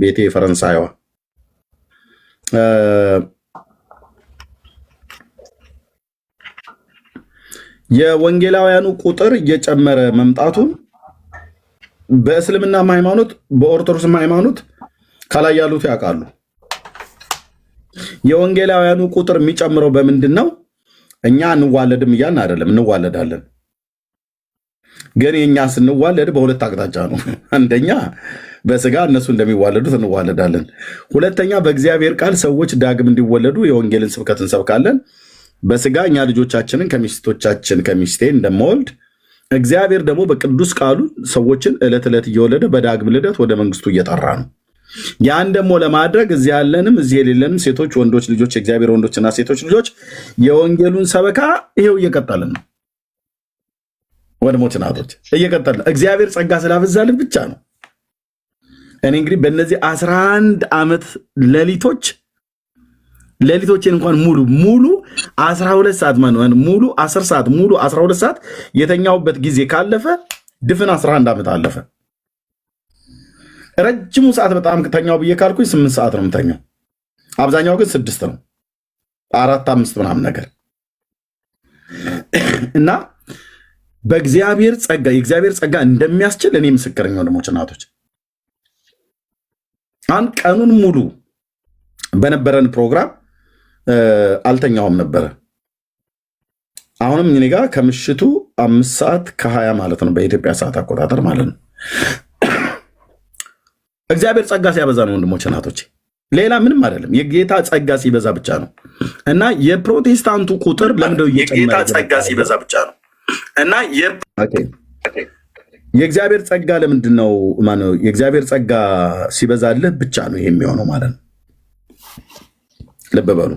ቤቴ ፈረንሳይዋ የወንጌላውያኑ ቁጥር እየጨመረ መምጣቱን በእስልምና ሃይማኖት በኦርቶዶክስ ሃይማኖት ከላይ ያሉት ያውቃሉ። የወንጌላውያኑ ቁጥር የሚጨምረው በምንድን ነው? እኛ እንዋለድም እያልን አይደለም፣ እንዋለዳለን። ግን የኛ ስንዋለድ በሁለት አቅጣጫ ነው። አንደኛ በስጋ እነሱ እንደሚዋለዱት እንዋለዳለን። ሁለተኛ በእግዚአብሔር ቃል ሰዎች ዳግም እንዲወለዱ የወንጌልን ስብከት እንሰብካለን። በስጋ እኛ ልጆቻችንን ከሚስቶቻችን ከሚስቴ እንደምወልድ እግዚአብሔር ደግሞ በቅዱስ ቃሉ ሰዎችን ዕለት ዕለት እየወለደ በዳግም ልደት ወደ መንግስቱ እየጠራ ነው። ያን ደግሞ ለማድረግ እዚህ ያለንም እዚህ የሌለንም ሴቶች፣ ወንዶች ልጆች የእግዚአብሔር ወንዶችና ሴቶች ልጆች የወንጌሉን ሰበካ ይሄው እየቀጠልን ነው። ወንድሞች ናቶች እየቀጠልን እግዚአብሔር ጸጋ ስላበዛልን ብቻ ነው። እኔ እንግዲህ በእነዚህ 11 ዓመት ሌሊቶችን እንኳን ሙሉ 12 ሰዓት ሙሉ 10 ሰዓት ሙሉ 12 ሰዓት የተኛውበት ጊዜ ካለፈ ድፍን 11 ዓመት አለፈ። ረጅሙ ሰዓት በጣም ተኛው ብዬ ካልኩኝ 8 ሰዓት ነው የምተኛው። አብዛኛው ግን 6 ነው፣ 4 5 ምናምን ነገር እና በእግዚአብሔር ጸጋ የእግዚአብሔር ጸጋ እንደሚያስችል እኔ ምስክር ነኝ። ወንድሞች እናቶች አንድ ቀኑን ሙሉ በነበረን ፕሮግራም አልተኛውም ነበረ። አሁንም እኔ ጋር ከምሽቱ 5 ሰዓት ከ20 ማለት ነው በኢትዮጵያ ሰዓት አቆጣጠር ማለት ነው። እግዚአብሔር ጸጋ ሲያበዛ ነው ወንድሞች እናቶች፣ ሌላ ምንም አይደለም። የጌታ ጸጋ ሲበዛ ብቻ ነው። እና የፕሮቴስታንቱ ቁጥር ለምንድነው እየጨመረ? የጌታ ጸጋ ሲበዛ ብቻ ነው። እና የእግዚአብሔር ጸጋ ለምንድን ነው ማነው? የእግዚአብሔር ጸጋ ሲበዛልህ ብቻ ነው ይሄ የሚሆነው ማለት ነው። ልብ በሉ።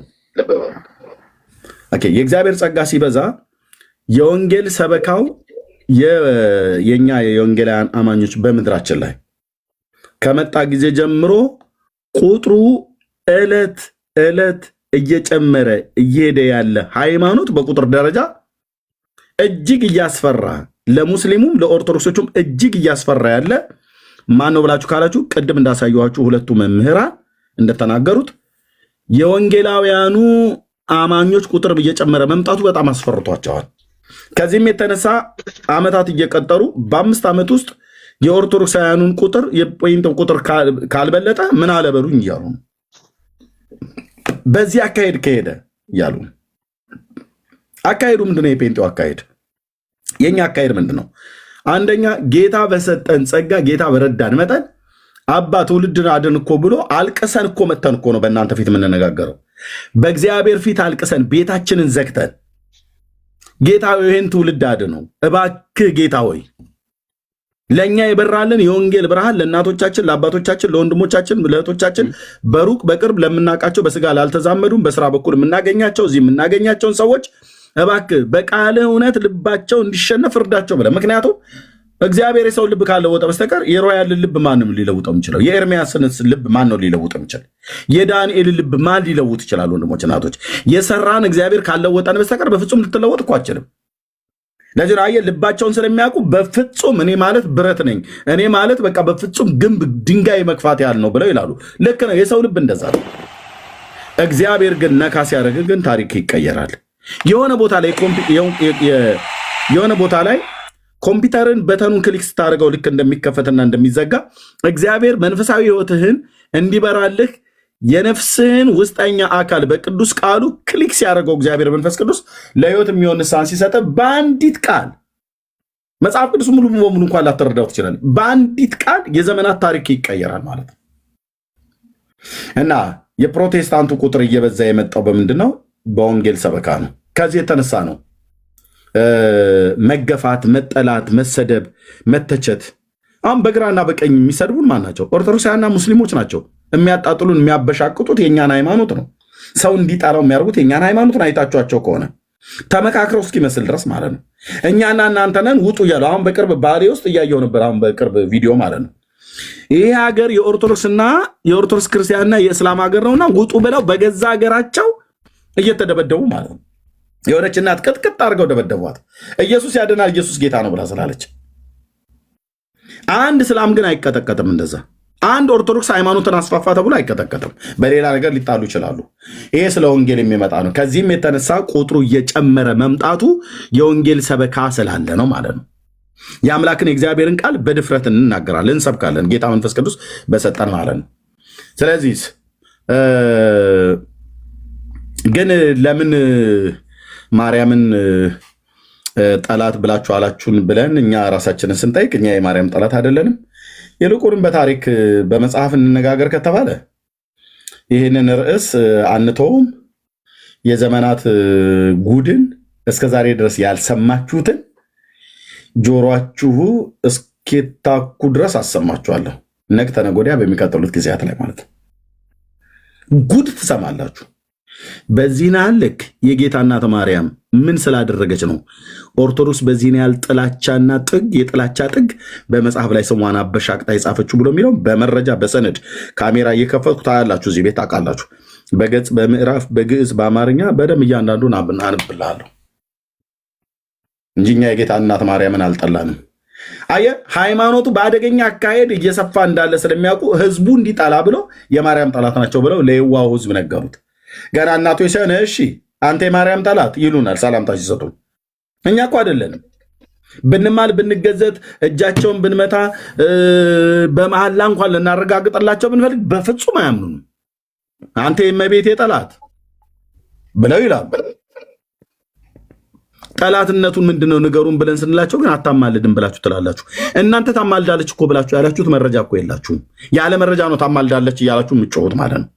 ኦኬ። የእግዚአብሔር ጸጋ ሲበዛ የወንጌል ሰበካው የኛ የወንጌላውያን አማኞች በምድራችን ላይ ከመጣ ጊዜ ጀምሮ ቁጥሩ ዕለት ዕለት እየጨመረ እየሄደ ያለ ሃይማኖት በቁጥር ደረጃ እጅግ እያስፈራ ለሙስሊሙም ለኦርቶዶክሶቹም እጅግ እያስፈራ ያለ ማን ነው ብላችሁ ካላችሁ ቅድም እንዳሳየኋችሁ ሁለቱ መምህራን እንደተናገሩት የወንጌላውያኑ አማኞች ቁጥር እየጨመረ መምጣቱ በጣም አስፈርቷቸዋል። ከዚህም የተነሳ ዓመታት እየቀጠሩ በ5 ዓመት ውስጥ የኦርቶዶክሳውያኑን ቁጥር የጴንጤው ቁጥር ካልበለጠ ምን አለበሉኝ እያሉ ነው። በዚህ አካሄድ ከሄደ እያሉ ነው። አካሄዱ ምንድነው? የጴንጤው አካሄድ። የኛ አካሄድ ምንድነው? አንደኛ ጌታ በሰጠን ጸጋ ጌታ በረዳን መጠን አባ ትውልድን አድን እኮ ብሎ አልቅሰን እኮ መተን እኮ ነው በእናንተ ፊት የምንነጋገረው። በእግዚአብሔር ፊት አልቅሰን ቤታችንን ዘግተን ጌታ ይህን ትውልድ አድነው እባክህ ጌታ ሆይ ለእኛ የበራልን የወንጌል ብርሃን ለእናቶቻችን፣ ለአባቶቻችን፣ ለወንድሞቻችን፣ ለእህቶቻችን በሩቅ በቅርብ ለምናውቃቸው በስጋ ላልተዛመዱም በስራ በኩል የምናገኛቸው እዚህ የምናገኛቸውን ሰዎች እባክህ በቃለ እውነት ልባቸው እንዲሸነፍ እርዳቸው ብለህ። ምክንያቱም እግዚአብሔር የሰው ልብ ካለወጠ በስተቀር የሮያልን ልብ ማንም ሊለውጠው የሚችለው? የኤርሚያስን ልብ ማን ነው ሊለውጥ የሚችል? የዳንኤልን ልብ ማን ሊለውጥ ይችላል? ወንድሞች እናቶች፣ የሰራን እግዚአብሔር ካለወጠን በስተቀር በፍጹም ልትለወጥ እኮ አችልም። ለዚህ ነው አየህ፣ ልባቸውን ስለሚያውቁ በፍጹም እኔ ማለት ብረት ነኝ፣ እኔ ማለት በቃ በፍጹም ግንብ ድንጋይ መግፋት ያህል ነው ብለው ይላሉ። ልክ ነው፣ የሰው ልብ እንደዛ ነው። እግዚአብሔር ግን ነካ ሲያደርግ ግን ታሪክ ይቀየራል። የሆነ ቦታ ላይ ኮምፒውተርን በተኑን ክሊክ ስታደርገው ልክ እንደሚከፈትና እንደሚዘጋ እግዚአብሔር መንፈሳዊ ሕይወትህን እንዲበራልህ የነፍስህን ውስጠኛ አካል በቅዱስ ቃሉ ክሊክ ሲያደርገው እግዚአብሔር መንፈስ ቅዱስ ለሕይወት የሚሆን ንስሐን ሲሰጥ በአንዲት ቃል መጽሐፍ ቅዱስ ሙሉ በሙሉ እንኳን ላትረዳው ትችላለህ። በአንዲት ቃል የዘመናት ታሪክ ይቀየራል ማለት ነው። እና የፕሮቴስታንቱ ቁጥር እየበዛ የመጣው በምንድን ነው? በወንጌል ሰበካ ነው። ከዚህ የተነሳ ነው መገፋት፣ መጠላት፣ መሰደብ፣ መተቸት። አሁን በግራና በቀኝ የሚሰድቡን ማን ናቸው? ኦርቶዶክሳውያንና ሙስሊሞች ናቸው። የሚያጣጥሉን የሚያበሻቅጡት የእኛን ሃይማኖት ነው። ሰው እንዲጠራው የሚያደርጉት የእኛን ሃይማኖት ነው። አይታችኋቸው ከሆነ ተመካክረው እስኪመስል ድረስ ማለት ነው። እኛና እናንተ ነን ውጡ እያሉ አሁን በቅርብ ባሌ ውስጥ እያየው ነበር። አሁን በቅርብ ቪዲዮ ማለት ነው። ይሄ ሀገር የኦርቶዶክስ ክርስቲያንና የእስላም ሀገር ነውና ውጡ ብለው በገዛ ሀገራቸው እየተደበደቡ ማለት ነው። የሆነች እናት ቅጥቅጥ አድርገው ደበደቧት። ኢየሱስ ያድናል፣ ኢየሱስ ጌታ ነው ብላ ስላለች። አንድ እስላም ግን አይቀጠቀጥም። እንደዛ አንድ ኦርቶዶክስ ሃይማኖትን አስፋፋ ተብሎ አይቀጠቀጥም። በሌላ ነገር ሊጣሉ ይችላሉ። ይሄ ስለ ወንጌል የሚመጣ ነው። ከዚህም የተነሳ ቁጥሩ እየጨመረ መምጣቱ የወንጌል ሰበካ ስላለ ነው ማለት ነው። የአምላክን የእግዚአብሔርን ቃል በድፍረት እንናገራለን፣ እንሰብካለን። ጌታ መንፈስ ቅዱስ በሰጠን ማለት ነው። ስለዚህ ግን ለምን ማርያምን ጠላት ብላችሁ አላችሁን ብለን እኛ ራሳችንን ስንጠይቅ እኛ የማርያም ጠላት አይደለንም። ይልቁንም በታሪክ በመጽሐፍ እንነጋገር ከተባለ ይህንን ርዕስ አንተውም። የዘመናት ጉድን እስከ ዛሬ ድረስ ያልሰማችሁትን ጆሮአችሁ እስኪታኩ ድረስ አሰማችኋለሁ። ነገ ተነገ ወዲያ በሚቀጥሉት ጊዜያት ላይ ማለት ነው ጉድ ትሰማላችሁ። በዚህን ያህል ልክ የጌታ እናት ማርያም ምን ስላደረገች ነው ኦርቶዶክስ በዚህን ያህል ጥላቻና ጥግ የጥላቻ ጥግ በመጽሐፍ ላይ ስሟን አበሻቅጣ የጻፈችው ብሎ የሚለው በመረጃ በሰነድ ካሜራ እየከፈትኩ ታያላችሁ። እዚህ ቤት ታውቃላችሁ። በገጽ በምዕራፍ በግዕዝ በአማርኛ በደንብ እያንዳንዱን አንብላለሁ እንጂ እኛ የጌታ እናት ማርያምን አልጠላንም። አየህ፣ ሃይማኖቱ በአደገኛ አካሄድ እየሰፋ እንዳለ ስለሚያውቁ ህዝቡ እንዲጠላ ብለው የማርያም ጠላት ናቸው ብለው ለየዋሁ ህዝብ ነገሩት። ገና እናቶች ሲሆን እሺ አንተ የማርያም ጠላት ይሉናል ሰላምታ ሲሰጡ። እኛ እኮ አይደለንም። ብንማል ብንገዘት እጃቸውን ብንመታ በመሐላ እንኳን ልናረጋግጥላቸው ብንፈልግ በፍጹም አያምኑንም። አንተ የእመቤቴ ጠላት ብለው ይላሉ። ጠላትነቱን ምንድነው ንገሩን ብለን ስንላቸው ግን አታማልድም ብላችሁ ትላላችሁ። እናንተ ታማልዳለች እኮ ብላችሁ ያላችሁት መረጃ እኮ የላችሁም። ያለ መረጃ ነው ታማልዳለች እያላችሁ የምትጮሁት ማለት ነው።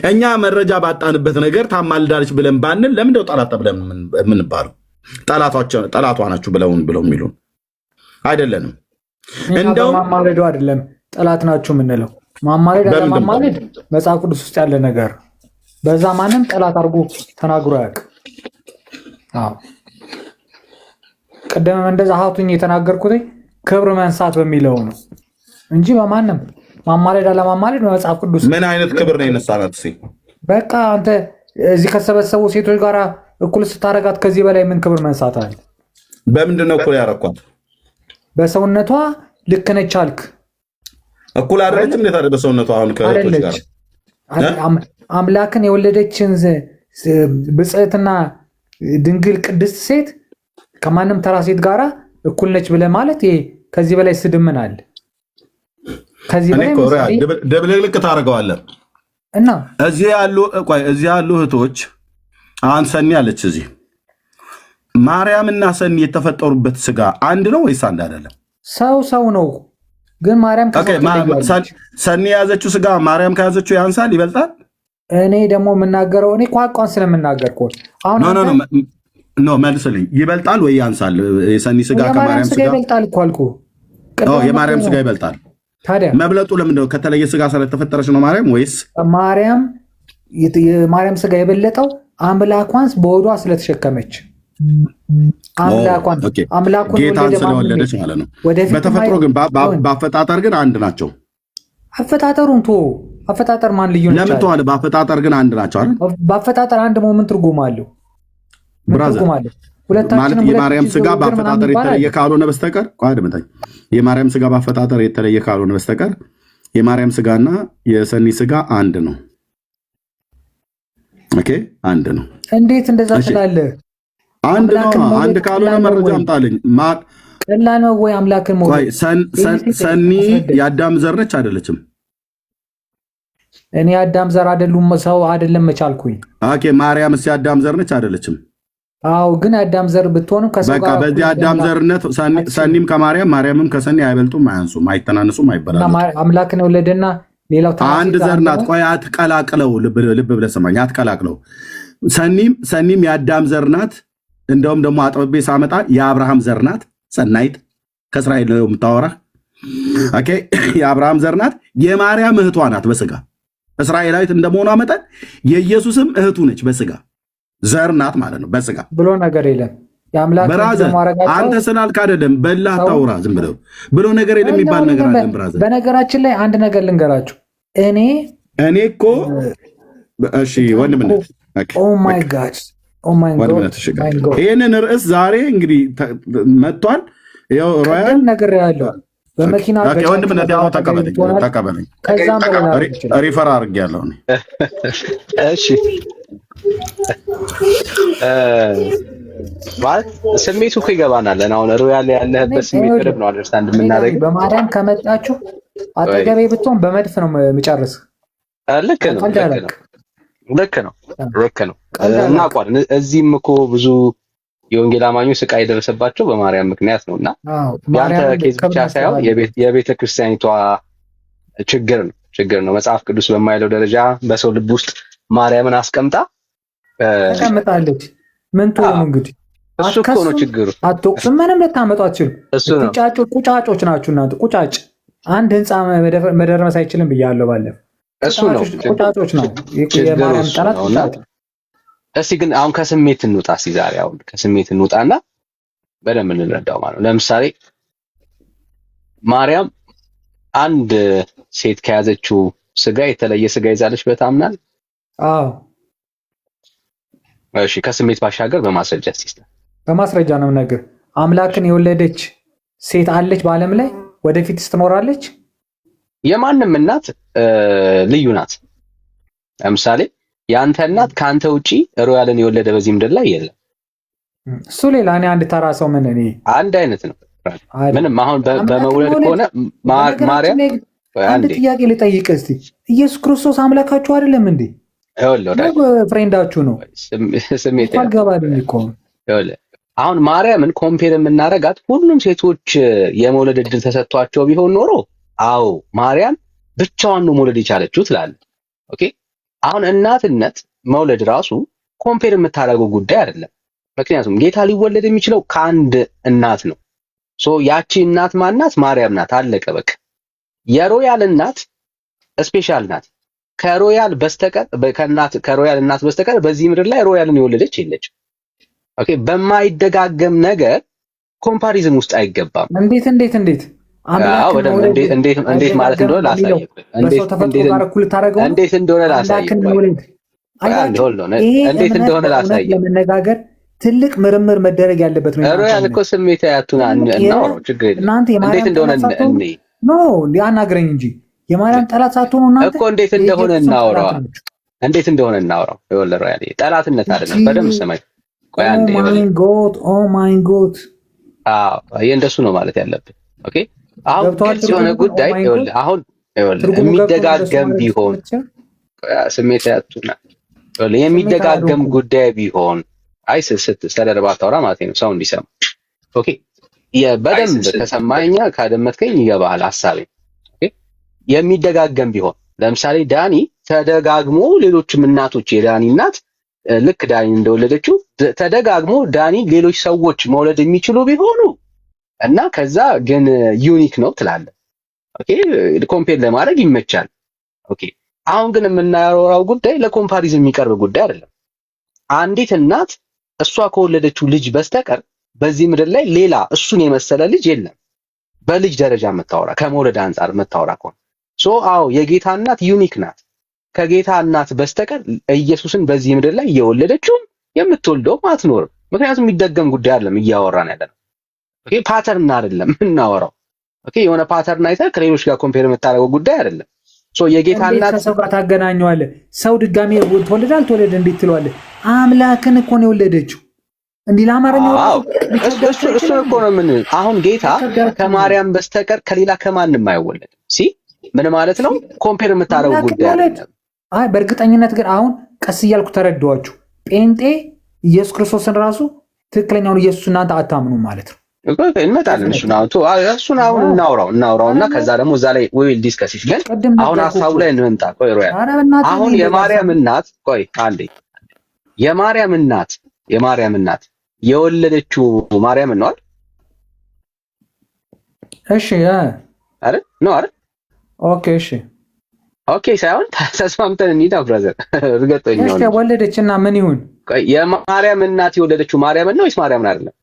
እኛ መረጃ ባጣንበት ነገር ታማልዳለች ብለን ባንል ለምንድነው ጠላት ብለን የምንባለው? ጠላቷ ናችሁ ብለው የሚሉን አይደለንም። እንደው ማማለዱ አይደለም ጠላት ናችሁ የምንለው። ማማለድ አለማማለድ መጽሐፍ ቅዱስ ውስጥ ያለ ነገር፣ በዛ ማንም ጠላት አድርጎ ተናግሮ አያውቅም። አዎ ቀደም እንደዛ ሀቱኝ የተናገርኩት ክብር መንሳት በሚለው ነው እንጂ በማንም ማማለድ አለማማለድ በመጽሐፍ ቅዱስ ምን አይነት ክብር ነው የነሳናት? በቃ አንተ እዚህ ከሰበሰቡ ሴቶች ጋር እኩል ስታረጋት ከዚህ በላይ ምን ክብር መንሳት አለ? በምንድን ነው እኩል ያረኳት? በሰውነቷ ልክ ነች አልክ። እኩል አደረችም እንዴት አይደል? በሰውነቷ አሁን ከእህቶች ጋር አምላክን የወለደችን ብጽዕትና ድንግል ቅድስት ሴት ከማንም ተራ ሴት ጋር እኩል ነች ብለህ ማለት ይሄ ከዚህ በላይ ስድብ ምን አለ? ከዚህ በላይ ድብልቅልቅ ታደርገዋለህ። እና እዚህ ያሉ እህቶች አሁን ሰኒ አለች እዚህ ማርያምና ሰኒ የተፈጠሩበት ስጋ አንድ ነው ወይስ አንድ አይደለም? ሰው ነው። ግን ማርያም ሰኒ የያዘችው ስጋ ማርያም ከያዘችው ያንሳል ይበልጣል? እኔ ደግሞ የምናገረው እኔ ቋንቋን ስለምናገር እኮ አሁን ኖ መልስልኝ። ይበልጣል ወይ ያንሳል? የሰኒ ስጋ ከማርያም ስጋ ይበልጣል እኮ አልኩህ። የማርያም ስጋ ይበልጣል። ታዲያ መብለጡ ለምንድነው? ከተለየ ስጋ ስለተፈጠረች ነው ማርያም ወይስ የማርያም ስጋ የበለጠው አምላኳን በሆዷ ስለተሸከመች አምላኩን ጌታን ስለወለደች ማለት ነው። በተፈጥሮ ግን በአፈጣጠር ግን አንድ ናቸው። አፈጣጠሩን አፈጣጠር ማን ልዩ ነው? ለምን ተዋለ? በአፈጣጠር ግን አንድ ናቸው አይደል? በአፈጣጠር አንድ መሆን ምን ትርጉም አለው? ብራዘር ማለት የማርያም ስጋ በአፈጣጠር የተለየ ካልሆነ በስተቀር የማርያም ስጋ በአፈጣጠር የተለየ ካልሆነ በስተቀር የማርያም ስጋና የሰኒ ስጋ አንድ ነው። ኦኬ አንድ ነው። እንዴት እንደዛ ትላለህ? አንድ ነው። አንድ ካልሆነ መረጃ አምጣልኝ። ቀላል ነው ወይ? አምላክን ሞት ሰኒ የአዳም ዘር ነች አይደለችም? እኔ የአዳም ዘር አይደሉም ሰው አይደለም መቻልኩኝ። ኦኬ ማርያምስ የአዳም ዘር ነች አይደለችም? አዎ ግን አዳም ዘር ብትሆንም ከሰው ጋር በዚህ አዳም ዘርነት ሰኒም ከማርያም ማርያምም ከሰኒ አይበልጡም፣ አያንሱም፣ አይተናነሱም፣ አይበላሉም። አምላክን የወለደና ሌላው አንድ ዘር ናት። ቆይ አትቀላቅለው፣ ልብ ብለህ ሰማኝ፣ አትቀላቅለው። ሰኒም የአዳም ዘር ናት። እንደውም ደግሞ አጥብቤ ሳመጣ የአብርሃም ዘር ናት። ሰናይት ከእስራኤል ነው የምታወራ። ኦኬ የአብርሃም ዘር ናት። የማርያም እህቷ ናት በስጋ እስራኤላዊት እንደመሆኗ መጠን የኢየሱስም እህቱ ነች በስጋ ዘር ናት ማለት ነው። በስጋ ብሎ ነገር የለም። ብራዘር አንተ ስላልክ አይደለም በላህ ታውራ ዝም ብለው ብሎ ነገር የለም የሚባል ነገር አለ። ብራዘር በነገራችን ላይ አንድ ነገር ልንገራችሁ። እኔ እኮ እሺ ወንድምነት ኦ ማይ ጋድ ይህንን ርዕስ ዛሬ እንግዲህ መጥቷል። ይኸው ሮያል ነገር ያለው በመኪና ወንድምነት ያው ተቀበለኝ ከዛም በላይ ሪፈር አድርጌያለሁ። እሺ ማለት ስሜቱ እኮ ይገባናል። አሁን ሮያል ያለህበት ስሜት በደንብ ነው አንደርስታንድ የምናደርገው። በማርያም ከመጣችሁ አጠገቤ ብትሆን በመድፍ ነው የምጨርስ። ልክ ነው እናውቃለን። እዚህም እኮ ብዙ የወንጌል አማኞች ስቃይ የደረሰባቸው በማርያም ምክንያት ነውና ያንተ ኬዝ ብቻ ሳይሆን የቤተ ክርስቲያኒቷ ችግር ነው። መጽሐፍ ቅዱስ በማይለው ደረጃ በሰው ልብ ውስጥ ማርያምን አስቀምጣ ተቀምጣለች። ምን ትሆኑ እንግዲህ እሱ እኮ ነው ችግሩ። አትወቅስም፣ ምንም ልታመጡ አትችሉም። ቁጫጮች ናችሁ እናንተ። ቁጫጭ አንድ ህንፃ መደረመስ አይችልም ብያለሁ ባለፈው። እሱ ነው ቁጫጮች ነው የማርያም ጠላት። እስቲ ግን አሁን ከስሜት እንውጣ። እስቲ ዛሬ አሁን ከስሜት እንውጣና በደንብ እንረዳው ማለት ነው። ለምሳሌ ማርያም አንድ ሴት ከያዘችው ስጋ የተለየ ስጋ ይዛለች ብለህ ታምናለህ? አዎ። እሺ፣ ከስሜት ባሻገር በማስረጃ ሲስተም በማስረጃ ነው ነገር አምላክን የወለደች ሴት አለች በዓለም ላይ ወደፊትስ ትኖራለች? የማንም እናት ልዩ ናት። ለምሳሌ ያንተ እናት ካንተ ውጪ ሮያልን የወለደ በዚህ ምድር ላይ የለም። እሱ ሌላ፣ እኔ አንድ ተራ ሰው ምን እኔ አንድ አይነት ነው። ምንም አሁን በመውለድ ከሆነ ማርያም አንድ ጥያቄ ልጠይቅህ እስቲ። ኢየሱስ ክርስቶስ አምላካችሁ አይደለም እንዴ? ፍሬንዳችሁ ነው። ስሜት አልገባልኝ እኮ አሁን ማርያምን ኮምፔር የምናረጋት ሁሉም ሴቶች የመውለድ እድል ተሰጥቷቸው ቢሆን ኖሮ አዎ ማርያም ብቻዋን ነው መውለድ የቻለችው ትላለህ። ኦኬ አሁን እናትነት መውለድ ራሱ ኮምፔር የምታደርገው ጉዳይ አይደለም። ምክንያቱም ጌታ ሊወለድ የሚችለው ከአንድ እናት ነው። ሶ ያቺ እናት ማናት? ማርያም ናት። አለቀ በቃ። የሮያል እናት ስፔሻል ናት። ከሮያል እናት በስተቀር በዚህ ምድር ላይ ሮያልን የወለደች የለች። ኦኬ በማይደጋገም ነገር ኮምፓሪዝም ውስጥ አይገባም። እንዴት ማለት እንደሆነ ላሳየህ። እንዴት እንደሆነ ላሳየህ። ለመነጋገር ትልቅ ምርምር መደረግ ያለበት ነው። ሮያል እኮ ስሜት ያቱና እናው ችግር የለም። እንዴት እንደሆነ አናግረኝ እንጂ የማርያም ጠላት ሳትሆኑ እናንተ እኮ እንዴት እንደሆነ እናውራው። ይኸውልህ ሮያል ጠላትነት አይደለም። በደምብ ሰማይ ቆይ አንዴ። ኦ ማይ ጎድ እንደሱ ነው ማለት ያለብን። ኦኬ አሁን ግልጽ የሆነ ጉዳይ ይኸውልህ፣ አሁን የሚደጋገም ቢሆን ስሜት ያቱና የሚደጋገም ጉዳይ ቢሆን አይ ስለደረባ ታውራ ማለት ነው፣ ሰው እንዲሰማ። ኦኬ በደንብ ከሰማኛ ካደመጥከኝ ይገባሃል ሐሳቤ። ኦኬ የሚደጋገም ቢሆን ለምሳሌ ዳኒ ተደጋግሞ ሌሎችም እናቶች የዳኒ እናት ልክ ዳኒ እንደወለደችው ተደጋግሞ ዳኒ ሌሎች ሰዎች መውለድ የሚችሉ ቢሆኑ እና ከዛ ግን ዩኒክ ነው ትላለህ። ኦኬ ኮምፔር ለማድረግ ይመቻል። ኦኬ አሁን ግን የምናወራው ጉዳይ ለኮምፓሪዝን የሚቀርብ ጉዳይ አይደለም። አንዲት እናት እሷ ከወለደችው ልጅ በስተቀር በዚህ ምድር ላይ ሌላ እሱን የመሰለ ልጅ የለም። በልጅ ደረጃ የምታወራ ከመውለድ አንጻር የምታወራ ከሆነ አዎ የጌታ እናት ዩኒክ ናት። ከጌታ እናት በስተቀር ኢየሱስን በዚህ ምድር ላይ የወለደችውም የምትወልደውም አትኖርም። ምክንያቱም የሚደገም ጉዳይ አይደለም እያወራን ያለነው። ኦኬ ፓተርን አይደለም እናወራው። ኦኬ የሆነ ፓተርን አይተህ ከሌሎች ጋር ኮምፔር የምታደርገው ጉዳይ አይደለም። የጌታ እናት ከሰው ጋር ታገናኘዋለህ። ሰው ድጋሜ ተወለዳል ተወለደ እንዴት ትለዋለህ? አምላክን እኮ ነው የወለደችው። እንዲህ ለአማርኛው እሱ እኮ ነው ምን አሁን ጌታ ከማርያም በስተቀር ከሌላ ከማንም አይወለድም። ምን ማለት ነው? ኮምፔር የምታደርገው ጉዳይ አይደለም። አይ በእርግጠኝነት ግን አሁን ቀስ እያልኩ ተረዳኋችሁ። ጴንጤ ኢየሱስ ክርስቶስን ራሱ ትክክለኛውን ኢየሱስ እናንተ አታምኑም ማለት ነው። እንመጣለን። እሱን አሁን እናውራውና ከዛ ደግሞ እዛ ላይ ዊል ዲስከስ ይች ግን አሁን ሀሳቡ ላይ እንመጣ። ቆይ ሮያ አሁን የማርያም እናት ቆይ አንዴ የማርያም እናት የወለደችው ማርያም ነው አይደል? እሺ አይደል ነው አይደል? ኦኬ ሳይሆን ተስማምተን እንሂዳ ብራዘር። እርግጠኛ ነኝ ወለደችና ምን ይሁን? ቆይ የማርያም እናት የወለደችው ማርያም ነው ወይስ ማርያምን አይደለም?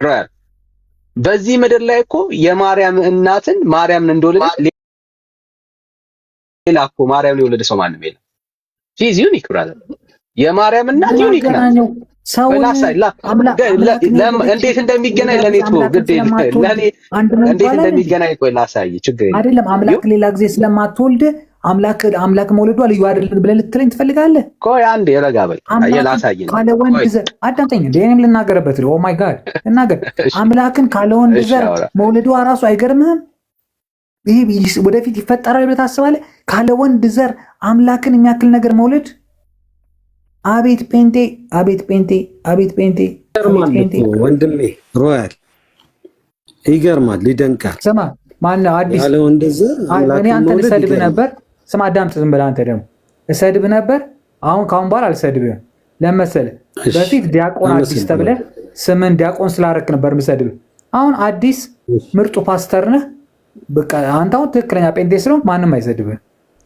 ሮያል በዚህ ምድር ላይ እኮ የማርያም እናትን ማርያምን እንደወለደች ሌላ እኮ ማርያምን የወለደ ሰው ማንም የለም። ሺዝ ዩኒክ ብራዘር። የማርያም እናት ዩኒክ ናት። እንዴት እንደሚገናኝ ለኔ ግድ እንዴት እንደሚገናኝ ቆይ ላሳይ። ችግር አይደለም። አምላክ ሌላ ጊዜ ስለማትወልድ አምላክ መውለዷ ልዩ አይደለም ብለህ ልትለኝ ትፈልጋለህ? ቆይ አንዴ ረጋ በል ላሳይ ነው። ካለ ወንድ ዘር አዳምጠኝ። እኔም ልናገርበት ነው። ኦ ማይ ጋድ ልናገር። አምላክን ካለ ወንድ ዘር መውለዷ ራሱ አይገርምህም? ይሄ ወደፊት ይፈጠራል ብለህ ታስባለህ? ካለ ወንድ ዘር አምላክን የሚያክል ነገር መውለድ! አቤት ጴንጤ፣ አቤት ጴንጤ፣ አቤት ጴንጤ ወንድሜ ሮያል ይገርማል፣ ይደንቃል። ስማ ማነው አዲስ ያለ ወንድ ዘር እኔ አንተን እሰድብህ ነበር። ስማ አዳምጥ፣ ዝም ብለህ አንተ ደግሞ እሰድብህ ነበር። አሁን ካሁን በኋላ አልሰድብህም። ለምን መሰለህ? በፊት ዲያቆን አዲስ ተብለህ ስምን ዲያቆን ስላደረክ ነበር የምሰድብህ። አሁን አዲስ ምርጡ ፓስተር ነህ። በቃ አንተ አሁን ትክክለኛ ጴንጤ ስለሆንክ ማንም አይሰድብህም።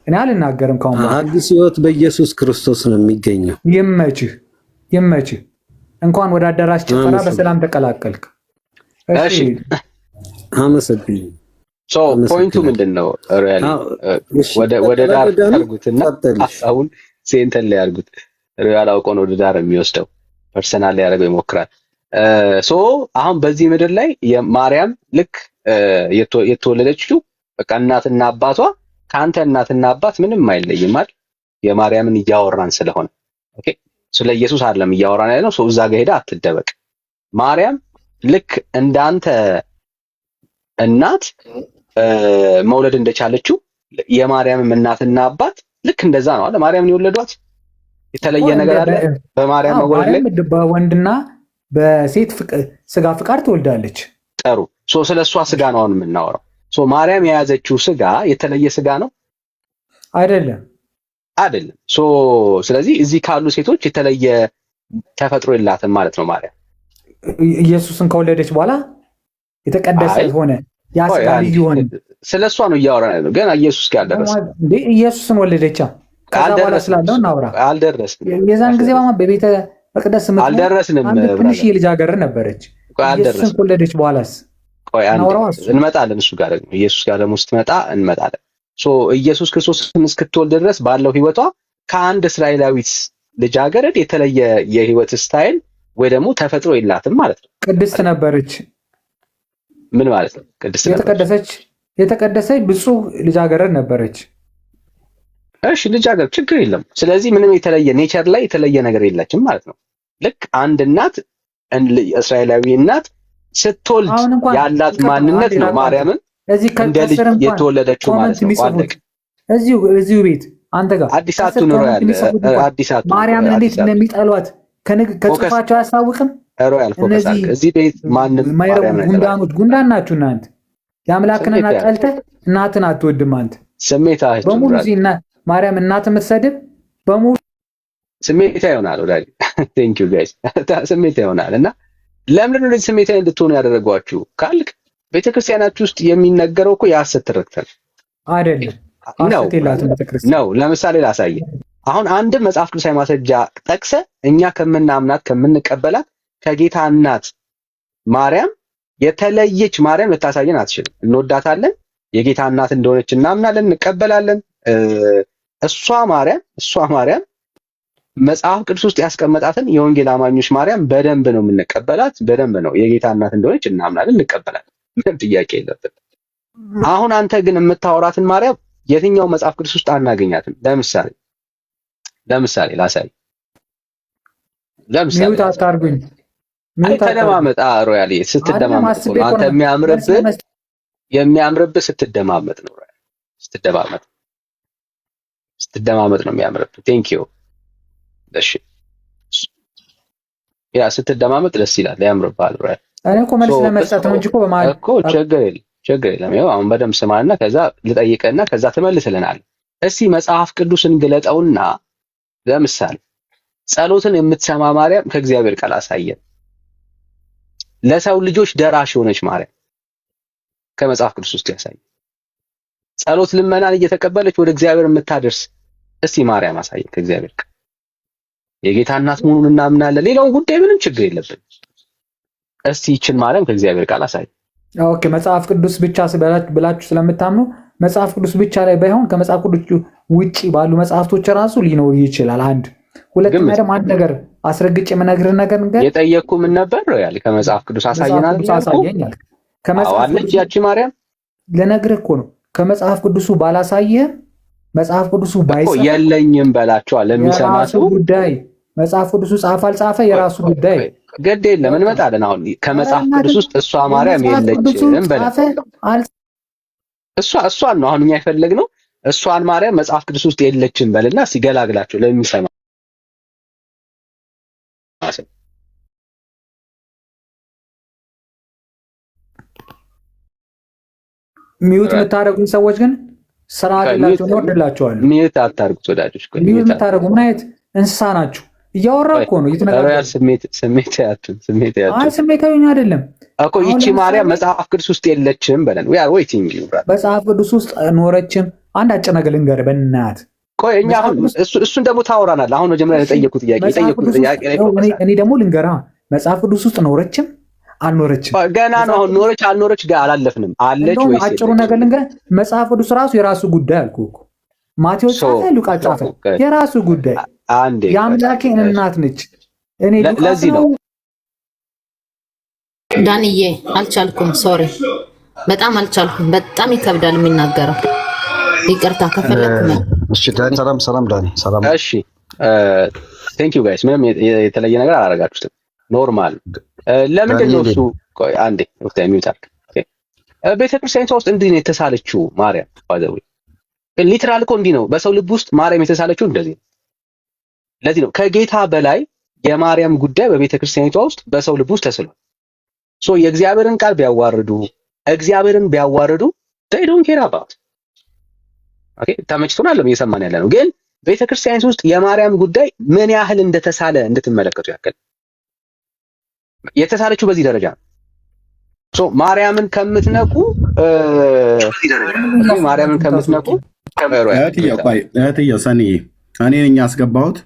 እኔ አልናገርም ካሁን በኋላ። አዲስ ህይወት በኢየሱስ ክርስቶስ ነው የሚገኘው። ይመችህ፣ ይመችህ። እንኳን ወደ አዳራሽ ጭፈራ በሰላም ተቀላቀልክ። እሺ አመሰግናለሁ። ፖይንቱ ምንድን ነው? ወደ ዳር ያርጉትና አሁን ሴንተር ላይ ያርጉት። ሪያል አውቆ ነው ወደ ዳር የሚወስደው፣ ፐርሰናል ላይ ያደርገው ይሞክራል። አሁን በዚህ ምድር ላይ የማርያም ልክ የተወለደችው በቃ እናትና አባቷ ከአንተ እናትና አባት ምንም አይለይም አይደል? የማርያምን እያወራን ስለሆነ ኦኬ፣ ስለ ኢየሱስ አይደለም እያወራን ያለው። እዛ ጋር ሄዳ አትደበቅ። ማርያም ልክ እንዳንተ እናት መውለድ እንደቻለችው የማርያምም እናትና አባት ልክ እንደዛ ነው አይደል? ማርያምን የወለዷት የተለየ ነገር አለ በማርያም መወለድ ላይ? በወንድና በሴት ስጋ ፍቃድ ትወልዳለች። ጥሩ። ስለሷ ስጋ ነው አሁን የምናወራው። ማርያም የያዘችው ስጋ የተለየ ስጋ ነው አይደለም? አይደለም። ስለዚህ እዚህ ካሉ ሴቶች የተለየ ተፈጥሮ የላትም ማለት ነው ማርያም። ኢየሱስን ከወለደች በኋላ የተቀደሰ ሆነ፣ ያ ስጋ ልዩ ሆነ። ስለሷ ነው እያወራን ያለው። ገና ኢየሱስ ጋር አልደረስንም እንዴ? ኢየሱስን ወለደቻ። ከዛ በኋላ ስላለው እናውራ። አልደረስንም። የዛን ጊዜ ማማ በቤተ መቅደስ አልደረስንም። ትንሽ የልጅ ሀገር ነበረች። ኢየሱስን ከወለደች በኋላስ እንመጣለን። እሱ ጋር ደግሞ ኢየሱስ ጋር ደግሞ ስትመጣ እንመጣለን። ኢየሱስ ክርስቶስን እስክትወልድ ድረስ ባለው ህይወቷ ከአንድ እስራኤላዊት ልጃገረድ የተለየ የህይወት ስታይል ወይ ደግሞ ተፈጥሮ የላትም ማለት ነው። ቅድስት ነበረች። ምን ማለት ነው? ቅድስት ነበረች፣ የተቀደሰች ብፁዕ ልጃገረድ ነበረች። እሺ ልጃገረድ ችግር የለም። ስለዚህ ምንም የተለየ ኔቸር ላይ የተለየ ነገር የላችም ማለት ነው። ልክ አንድ እናት እስራኤላዊ እናት ስትወልድ ያላት ማንነት ነው ማርያምን እንደ ልጅ የተወለደችው ማለት ነው። ዋለቅ እዚሁ ቤት አንተ ጋር አዲሳቱ ኑሮ ያለ አዲሳቱ ማርያምን እንዴት እንደሚጠሏት ከጽፋቸው አያስታውቅም። እነዚህ እዚህ ቤት ማንም ጉንዳን ናችሁ እናንተ። የአምላክን እናት ጠልተህ እናትን አትወድም አንተ። ስሜታችሁ በሙሉ እዚህና ማርያም እናት የምትሰድብ በሙሉ ስሜታ ይሆናል። ወዳጅ ቴንክ ዩ ጋይስ ስሜታ ይሆናል። እና ለምን ነው ስሜታዊ እንድትሆኑ ያደረጓችሁ ካልክ ቤተክርስቲያናችሁ ውስጥ የሚነገረው እኮ የሐሰት ትርክት አይደለም ነው። ለምሳሌ ላሳይ። አሁን አንድ መጽሐፍ ቅዱሳዊ ማስረጃ ጠቅሰ እኛ ከምናምናት ከምንቀበላት ከጌታ እናት ማርያም የተለየች ማርያም ልታሳየን አትችልም። እንወዳታለን፣ የጌታ እናት እንደሆነች እናምናለን፣ እንቀበላለን። እሷ ማርያም መጽሐፍ ቅዱስ ውስጥ ያስቀመጣትን የወንጌል አማኞች ማርያም በደንብ ነው የምንቀበላት፣ በደንብ ነው የጌታ እናት እንደሆነች እናምናለን፣ እንቀበላለን። ምንም ጥያቄ የለብን። አሁን አንተ ግን የምታወራትን ማርያም የትኛው መጽሐፍ ቅዱስ ውስጥ አናገኛትም። ለምሳሌ ላሳይ። ለምሳሌ ታርጉኝ ተደማመጣ ሮያሊ ስትደማመጥ ነው አንተ የሚያምርብህ ስትደማመጥ ነው። ስትደማመጥ ነው የሚያምርብህ። ቴንክ ዩ። እሺ ያ ስትደማመጥ ደስ ይላል፣ ያምርብሃል ሮያሊ። እኔ እኮ መልስ ለመስጠት ነው እንጂ እኮ በማለት እኮ ችግር የለም። ይኸው አሁን በደምብ ስማና ከዛ ልጠይቅህና ከዛ ትመልስልናል። እስቲ መጽሐፍ ቅዱስን ግለጠውና ለምሳሌ ጸሎትን የምትሰማ ማርያም ከእግዚአብሔር ቃል አሳየን። ለሰው ልጆች ደራሽ የሆነች ማርያም ከመጽሐፍ ቅዱስ ውስጥ ያሳየን። ጸሎት ልመናን እየተቀበለች ወደ እግዚአብሔር የምታደርስ እስቲ ማርያም አሳየን ከእግዚአብሔር ቃል። የጌታ እናት መሆኑን እናምናለን። ሌላውን ጉዳይ ምንም ችግር የለብን። እስቲ ይችን ማርያም ከእግዚአብሔር ቃል አሳየን። ኦኬ መጽሐፍ ቅዱስ ብቻ ብላችሁ ስለምታምኑ መጽሐፍ ቅዱስ ብቻ ላይ ባይሆን ከመጽሐፍ ቅዱስ ውጪ ባሉ መጽሐፍቶች ራሱ ሊኖር ይችላል። አንድ ሁለተኛ ደግሞ አንድ ነገር አስረግጬ የምነግርህ ነገር እንግዲህ የጠየቅኩ ምን ነበር ያለ ከመጽሐፍ ቅዱስ አሳየናል አሳየኛል። ከመጽሐፍ ቅዱስ ያቺ ማርያም ልነግርህ እኮ ነው። ከመጽሐፍ ቅዱሱ ባላሳየህም መጽሐፍ ቅዱሱ ባይጻፍ የለኝም በላቸዋል ለሚሰማ ሰው ጉዳይ መጽሐፍ ቅዱሱ ጻፈ አልጻፈ የራሱ ጉዳይ ግድ የለም እንመጣለን። አሁን ከመጽሐፍ ቅዱስ ውስጥ እሷ ማርያም የለችም በለ እሷን ነው አሁን እኛ የፈለግነው እሷን ማርያም መጽሐፍ ቅዱስ ውስጥ የለችም በልና ሲገላግላቸው ለሚሰማ ሚዩት የምታደርጉኝ ሰዎች ግን ስርዓት ያላችሁ ነው ወደላችኋለሁ። ሚዩት አታርጉት ወዳጆች። ሚዩት የምታደርጉ ምን አይነት እንስሳ ናችሁ? እያወራሁ እኮ ነው እየተነጋገርን። ስሜት ያቱን አይ ስሜታዊ አይደለም እኮ ይቺ ማርያም መጽሐፍ ቅዱስ ውስጥ የለችም በለን። we are waiting you brother። መጽሐፍ ቅዱስ ውስጥ ኖረችም አንድ አጭር ነገር ልንገርህ በእናትህ። ቆይ እኛ አሁን እሱን ደግሞ ታወራናለህ። አሁን መጀመሪያ የጠየቁት ጥያቄ እኔ ደግሞ ልንገርህ መጽሐፍ ቅዱስ ውስጥ ኖረችም አልኖረችም ገና ነው። አሁን ኖረች አልኖረች ጋር አላለፍንም። አለች ወይስ አጭሩ ነገር ልንገርህ መጽሐፍ ቅዱስ ራሱ የራሱ ጉዳይ አልኩህ እኮ ማቴዎስ ጻፈ ሉቃስ ጻፈ የራሱ ጉዳይ አንዴ የአምላኬን እናት ነች። እኔ ለዚህ ነው ዳንዬ አልቻልኩም። ሶሪ በጣም አልቻልኩም። በጣም ይከብዳል የሚናገረው። ይቅርታ ከፈለክ ነው። እሺ ዳኒ ሰላም ዳኒ ሰላም። እሺ ቴንክ ዩ ጋይስ። ምንም የተለየ ነገር አላረጋችሁትም። ኖርማል ለምንድን ነው እሱ? ቆይ አንዴ ወቅታዊ ሚውት አድርግ። ቤተክርስቲያኒቷ ውስጥ እንዲህ ነው የተሳለችው ማርያም ባዘው ሊትራል እኮ እንዲህ ነው። በሰው ልብ ውስጥ ማርያም የተሳለችው እንደዚህ ነው። ለዚህ ነው ከጌታ በላይ የማርያም ጉዳይ በቤተክርስቲያኒቷ ውስጥ በሰው ልብ ውስጥ ተስሏል። ሶ የእግዚአብሔርን ቃል እግዚአብሔርን ቢያዋርዱ they don't care about ኦኬ ተመችቶናል እየሰማን ያለ ነው። ግን ቤተክርስቲያን ውስጥ የማርያም ጉዳይ ምን ያህል እንደተሳለ እንድትመለከቱ ያክል የተሳለችው በዚህ ደረጃ ነው። ሶ ማርያምን ከምትነቁ እህትዬው ሰኒ እኔ ነኝ ያስገባሁት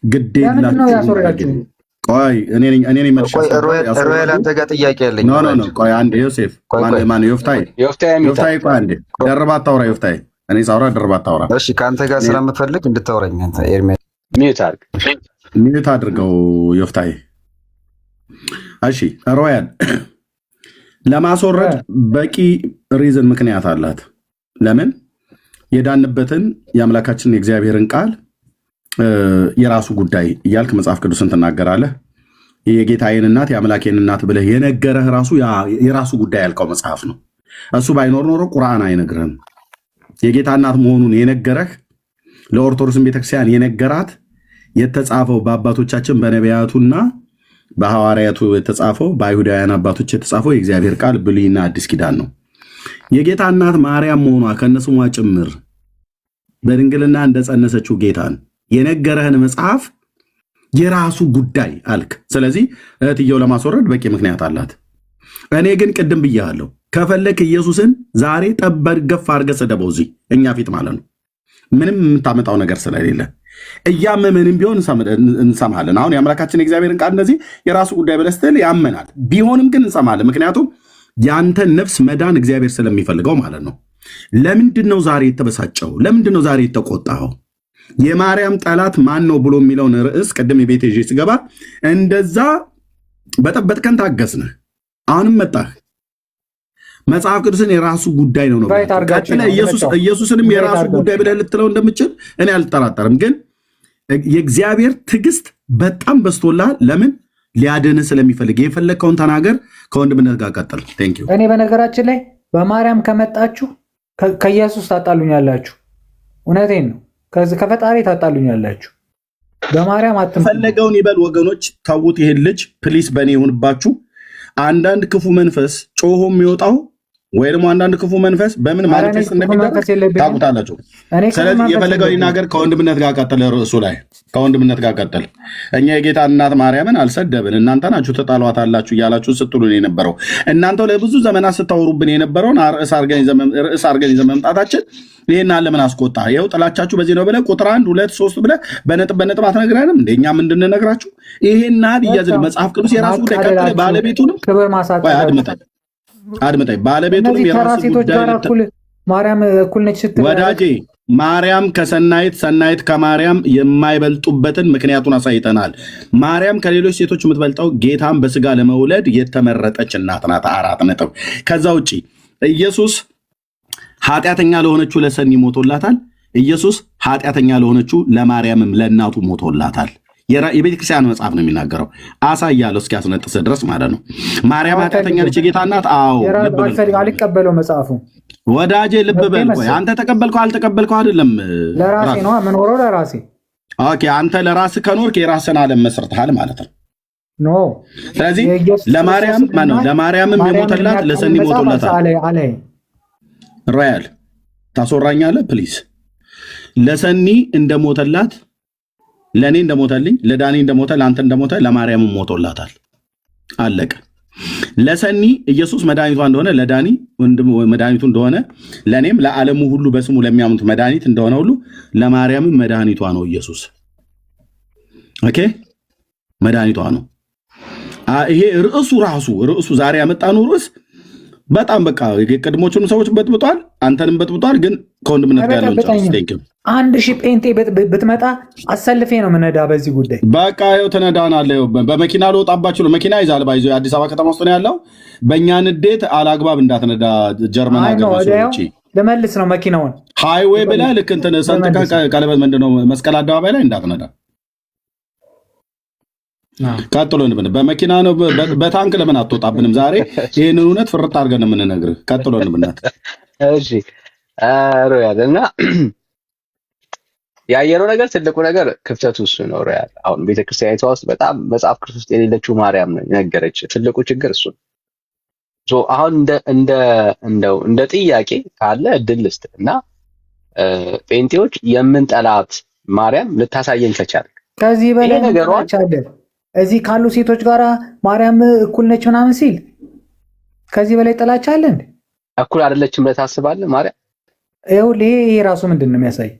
ግድ የላችሁ። ቆይ እኔ ነኝ መልሼ ሮያል አንተ ጋር ጥያቄ አለኝ። ኖ ቆይ አንዴ ዮሴፍ ማን ዮፍታይ ቆይ አንዴ ደርባ አታውራ ዮፍታይ እኔ ሳውራ ደርባ አታውራ። እሺ ከአንተ ጋር ስለምፈልግ እንድታወራኝ አንተ ኤርሚያስ ሚዩት አድርገው ዮፍታይ። እሺ ሮያል ለማስወረድ በቂ ሪዝን ምክንያት አላት። ለምን የዳንበትን የአምላካችን የእግዚአብሔርን ቃል የራሱ ጉዳይ እያልክ መጽሐፍ ቅዱስን ትናገራለህ። የጌታዬን እናት የአምላኬን እናት ብለህ የነገረህ ራሱ የራሱ ጉዳይ ያልከው መጽሐፍ ነው። እሱ ባይኖር ኖሮ ቁርአን አይነግርህም። የጌታ እናት መሆኑን የነገረህ ለኦርቶዶክስ ቤተክርስቲያን የነገራት የተጻፈው በአባቶቻችን በነቢያቱና በሐዋርያቱ የተጻፈው በአይሁዳውያን አባቶች የተጻፈው የእግዚአብሔር ቃል ብሉይና አዲስ ኪዳን ነው። የጌታ እናት ማርያም መሆኗ ከነስሟ ጭምር በድንግልና እንደጸነሰችው ጌታን የነገረህን መጽሐፍ የራሱ ጉዳይ አልክ። ስለዚህ እህትየው ለማስወረድ በቂ ምክንያት አላት። እኔ ግን ቅድም ብያለሁ፣ ከፈለክ ኢየሱስን ዛሬ ጠበር ገፍ አድርገህ ስደበው እዚህ እኛ ፊት ማለት ነው። ምንም የምታመጣው ነገር ስለሌለ እያመመንም ቢሆን እንሰማለን። አሁን የአምላካችን የእግዚአብሔርን ቃል እንደዚህ የራሱ ጉዳይ ብለህ ስትል ያመናል። ቢሆንም ግን እንሰማለን። ምክንያቱም ያንተን ነፍስ መዳን እግዚአብሔር ስለሚፈልገው ማለት ነው። ለምንድን ነው ዛሬ የተበሳጨው? ለምንድን ነው ዛሬ የተቆጣኸው? የማርያም ጠላት ማን ነው ብሎ የሚለውን ርዕስ ቅድም የቤት ይዤ ስገባ እንደዛ በጠበጥከን ታገስነህ። አሁንም መጣህ። መጽሐፍ ቅዱስን የራሱ ጉዳይ ነው። ኢየሱስንም የራሱ ጉዳይ ብለህ ልትለው እንደምችል እኔ አልጠራጠርም። ግን የእግዚአብሔር ትዕግስት በጣም በዝቶልሃል። ለምን? ሊያድንህ ስለሚፈልግ። የፈለግከውን ተናገር። ከወንድምነት ጋር ቀጥል። ቴንክ ዩ። እኔ በነገራችን ላይ በማርያም ከመጣችሁ ከኢየሱስ ታጣሉኛላችሁ። እውነቴን ነው። ከፈጣሪ ታጣሉኛላችሁ። በማርያም ፈለገውን ይበል። ወገኖች ተዉት። ይሄን ልጅ ፕሊስ፣ በእኔ ይሁንባችሁ። አንዳንድ ክፉ መንፈስ ጮሆ የሚወጣው ወይ ደግሞ አንዳንድ ክፉ መንፈስ በምን ማኒፌስት እንደሚደረግ ታውቁታላችሁ። ስለዚህ የፈለገው ይናገር። ከወንድምነት ጋር ቀጥል። ርዕሱ ላይ ከወንድምነት ጋር ቀጥል። እኛ የጌታ እናት ማርያምን አልሰደብን፣ እናንተ ናችሁ ተጣሏታላችሁ እያላችሁ ስትሉን የነበረው እናንተው ለብዙ ዘመናት ስታወሩብን የነበረውን ርዕስ አርገን ይዘን መምጣታችን ይህን ለምን አስቆጣ? ይኸው ጥላቻችሁ በዚህ ነው ብለህ ቁጥር 1 2 3 ብለህ በነጥብ አትነግረንም? እንደኛ እንድንነግራችሁ ይሄን እያዝን መጽሐፍ ቅዱስ የራሱ ጉዳይ ቀጥለ ባለቤቱንም አድምጠኝ። ባለቤቱንም የራሱ ጉዳይ ማርያም እኩል ነች ስትል ወዳጄ ማርያም ከሰናይት ሰናይት ከማርያም የማይበልጡበትን ምክንያቱን አሳይተናል። ማርያም ከሌሎች ሴቶች የምትበልጠው ጌታን በስጋ ለመውለድ የተመረጠች እናት ናት። 4 ነጥብ። ከዛ ውጭ ኢየሱስ ኃጢአተኛ ለሆነችው ለሰኒ ሞቶላታል። ኢየሱስ ኃጢአተኛ ለሆነችው ለማርያምም ለእናቱ ሞቶላታል። የቤተ ክርስቲያን መጽሐፍ ነው የሚናገረው። አሳያለሁ እስኪያስነጥስ ድረስ ማለት ነው። ማርያም ኃጢአተኛ ነች የጌታ እናት። አዎ አልቀበለው መጽሐፉ ወዳጄ ልብ በል። ቆይ አንተ ተቀበልከው አልተቀበልከው አይደለም። ለራሴ ነው የምኖረው ለራሴ። ኦኬ አንተ ለራስህ ከኖርክ የራስህን ዓለም መስርተሃል ማለት ነው። ኖ ስለዚህ ለማርያም ማነው ለማርያምም የሞተላት ለሰኒ ሞቶላታል። ሮያል ታስወራኛለህ ፕሊዝ። ለሰኒ እንደሞተላት ለእኔ እንደሞተልኝ ለዳኒ እንደሞተ ለአንተ እንደሞተ ለማርያምም ሞቶላታል። አለቀ። ለሰኒ ኢየሱስ መድኃኒቷ እንደሆነ ለዳኒ መድኃኒቱ እንደሆነ ለእኔም ለዓለሙ ሁሉ በስሙ ለሚያምኑት መድኃኒት እንደሆነ ሁሉ ለማርያምም መድኃኒቷ ነው ኢየሱስ። ኦኬ መድኃኒቷ ነው። ይሄ ርዕሱ ዛሬ ያመጣነው ርዕስ በጣም በቃ የቀድሞቹን ሰዎች በጥብጧል፣ አንተንም በጥብጧል። ግን ከወንድምነት ጋር ያለው ጨርስ። 1000 ጴንጤ ብትመጣ አሰልፌ ነው ምነዳ በዚህ ጉዳይ። በቃ ይኸው ትነዳናለህ። በመኪና ልወጣባችሁ ነው። መኪና ይዛል ባይዞ የአዲስ አበባ ከተማ ውስጥ ነው ያለው። በእኛ ንዴት አላግባብ እንዳትነዳ። ጀርመን ሀገር ልመልስ ነው መኪናውን ሃይዌይ ብለህ ልክ እንትን ሰንጥቀህ ቀለበት ምንድነው መስቀል አደባባይ ላይ እንዳትነዳ። ቀጥሎ እንብን በመኪና ነው በታንክ ለምን አትወጣብንም? ዛሬ ይህንን እውነት ፍርጥ አድርገን የምንነግርህ። ቀጥሎ እንብናት። እሺ ሮያል እና ያየነው ነገር ትልቁ ነገር ክፍተቱ እሱ ነው። ሮያል አሁን ቤተክርስቲያኒቷ ውስጥ በጣም መጽሐፍ ቅዱስ ውስጥ የሌለችው ማርያም ነው የነገረች። ትልቁ ችግር እሱ ነው። አሁን እንደ ጥያቄ ካለ እድል ልስጥ እና ጴንጤዎች የምንጠላት ማርያም ልታሳየን ከቻለ ከዚህ በላይ ነገሯን እዚህ ካሉ ሴቶች ጋር ማርያም እኩል ነች ምናምን ሲል ከዚህ በላይ ጥላቻ አለ እንዴ? እኩል አይደለችም ብለህ ታስባለህ? ማርያም ይሄ ራሱ ምንድን ነው የሚያሳይ?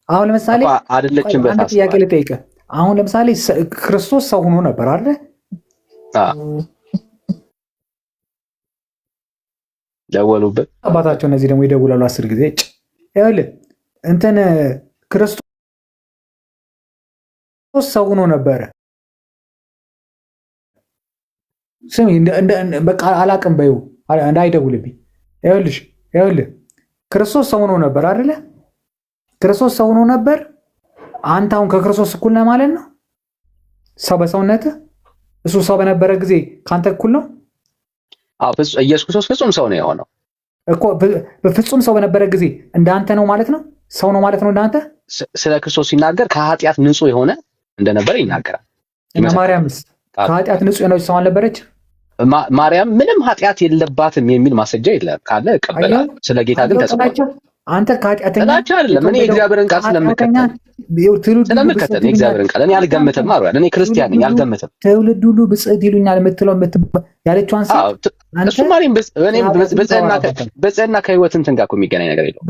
አሁን ለምሳሌ አይደለችም ብለህ ታስባለህ? ጥያቄ ልጠይቅህ። አሁን ለምሳሌ ክርስቶስ ሰው ሆኖ ነበር አይደል? ደወሉበት አባታቸው። እነዚህ ደግሞ ይደውላሉ 10 ጊዜ። ይኸውልህ እንትን ክርስቶስ ሰው ሆኖ ነበረ። ስሚ በቃ አላቅም በይው እንዳይደውልብኝ። ይኸውልህ ክርስቶስ ሰው ሆኖ ነበር አይደለ? ክርስቶስ ሰው ሆኖ ነበር። አንተ አሁን ከክርስቶስ እኩል ነህ ማለት ነው? ሰው በሰውነትህ እሱ ሰው በነበረ ጊዜ ከአንተ እኩል ነው? ኢየሱስ ክርስቶስ ፍጹም ሰው ነው የሆነው እኮ። ፍጹም ሰው በነበረ ጊዜ እንዳንተ ነው ማለት ነው? ሰው ነው ማለት ነው እንዳንተ? ስለ ክርስቶስ ሲናገር ከኃጢአት ንጹህ የሆነ እንደነበረ ይናገራል። እና ማርያምስ ከኃጢአት ንጹህ የሆነች ሰው አልነበረች? ማርያም ምንም ኃጢአት የለባትም የሚል ማስረጃ የለም። ካለ እቀበላለሁ። ስለ ጌታ ግን ተጽፏል። አንተ ከኃጢአተኛ አይደለም። እኔ የእግዚአብሔርን ቃል ስለምከተል የእግዚአብሔርን ቃል እኔ አልገምትም። እኔ ክርስቲያን ነኝ፣ አልገምትም። ትውልድ ሁሉ ብጽዕት ይሉኛል የምትለው ያለችዋን እሱ ብጽዕና ከህይወት እንትን ጋር እኮ የሚገናኝ ነገር የለውም።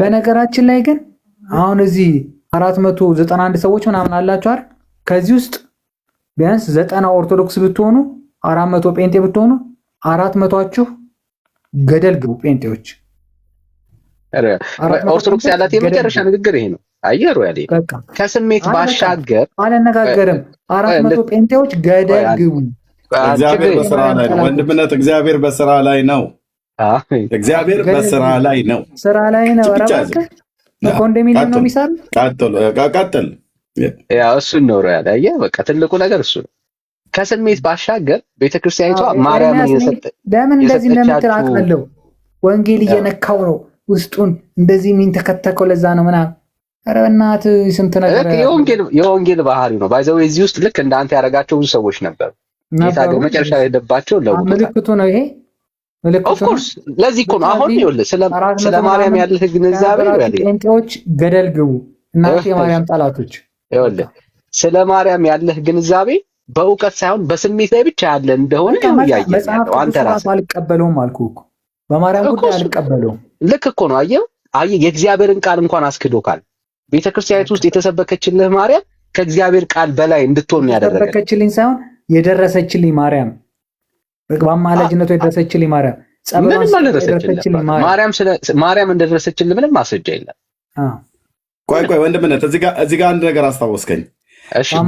በነገራችን ላይ ግን አሁን እዚህ 491 ሰዎች ምናምን አላችሁ አይደል? ከዚህ ውስጥ ቢያንስ 90 ኦርቶዶክስ ብትሆኑ 400 ጴንጤ ብትሆኑ 400ችሁ ገደል ግቡ ጴንጤዎች። ኦርቶዶክስ ያላት የመጨረሻ ንግግር ይሄ ነው። አየሩ ያለ ከስሜት ባሻገር አልነጋገርም። 400 ጴንጤዎች ገደል ግቡ። እግዚአብሔር በስራ ላይ ነው ወንድምነት። እግዚአብሔር በስራ ላይ ነው። እግዚአብሔር በስራ ላይ ነው። ስራ ላይ ነው። ኮንዶሚኒየም ነው የሚሰሩ። ቀጥል። ያው እሱን ነው ያለ። አየህ በቃ ትልቁ ነገር እሱ ነው። ከስሜት ባሻገር ቤተክርስቲያኒቷ ማርያምን ለምን እንደዚህ እንደምትል አውቃለሁ። ወንጌል እየነካው ነው ውስጡን እንደዚህ የሚንተከተከው ለዛ ነው ምናምን። ኧረ በእናትህ ስንት ነገር የወንጌል ባህሪ ነው። ባይዘው እዚህ ውስጥ ልክ እንዳንተ ያደረጋቸው ብዙ ሰዎች ነበሩ። ጌታ ግን መጨረሻ የሄደባቸው ምልክቱ ነው ይሄ ምልክቱ። ኦፍ ኮርስ ለዚህ እኮ ነው አሁን ይኸውልህ ስለ ማርያም ያለህ ግንዛቤ ያለህ ጴንጤዎች ገደል ግቡ እናንተ የማርያም ጠላቶች። ይኸውልህ ስለ ማርያም ያለህ ግንዛቤ በእውቀት ሳይሆን በስሜት ላይ ብቻ ያለ እንደሆነ ያያየህ አንተ ራስህ። አልቀበለውም አልኩህ እኮ በማርያም ጉዳይ አልቀበለውም። ልክ እኮ ነው። አየህ የእግዚአብሔርን ቃል እንኳን አስክዶካል። ቤተክርስቲያኒቱ ውስጥ የተሰበከችልህ ማርያም ከእግዚአብሔር ቃል በላይ እንድትሆን ያደረገ የተሰበከችልኝ ሳይሆን የደረሰችልኝ ማርያም በአማላጅነቱ የደረሰችልኝ ማርያም ምንም አልደረሰችልም። ማርያም እንደደረሰችልህ ምንም ማስረጃ የለም። ቆይ ወንድምነት እዚህ ጋር አንድ ነገር አስታወስከኝ።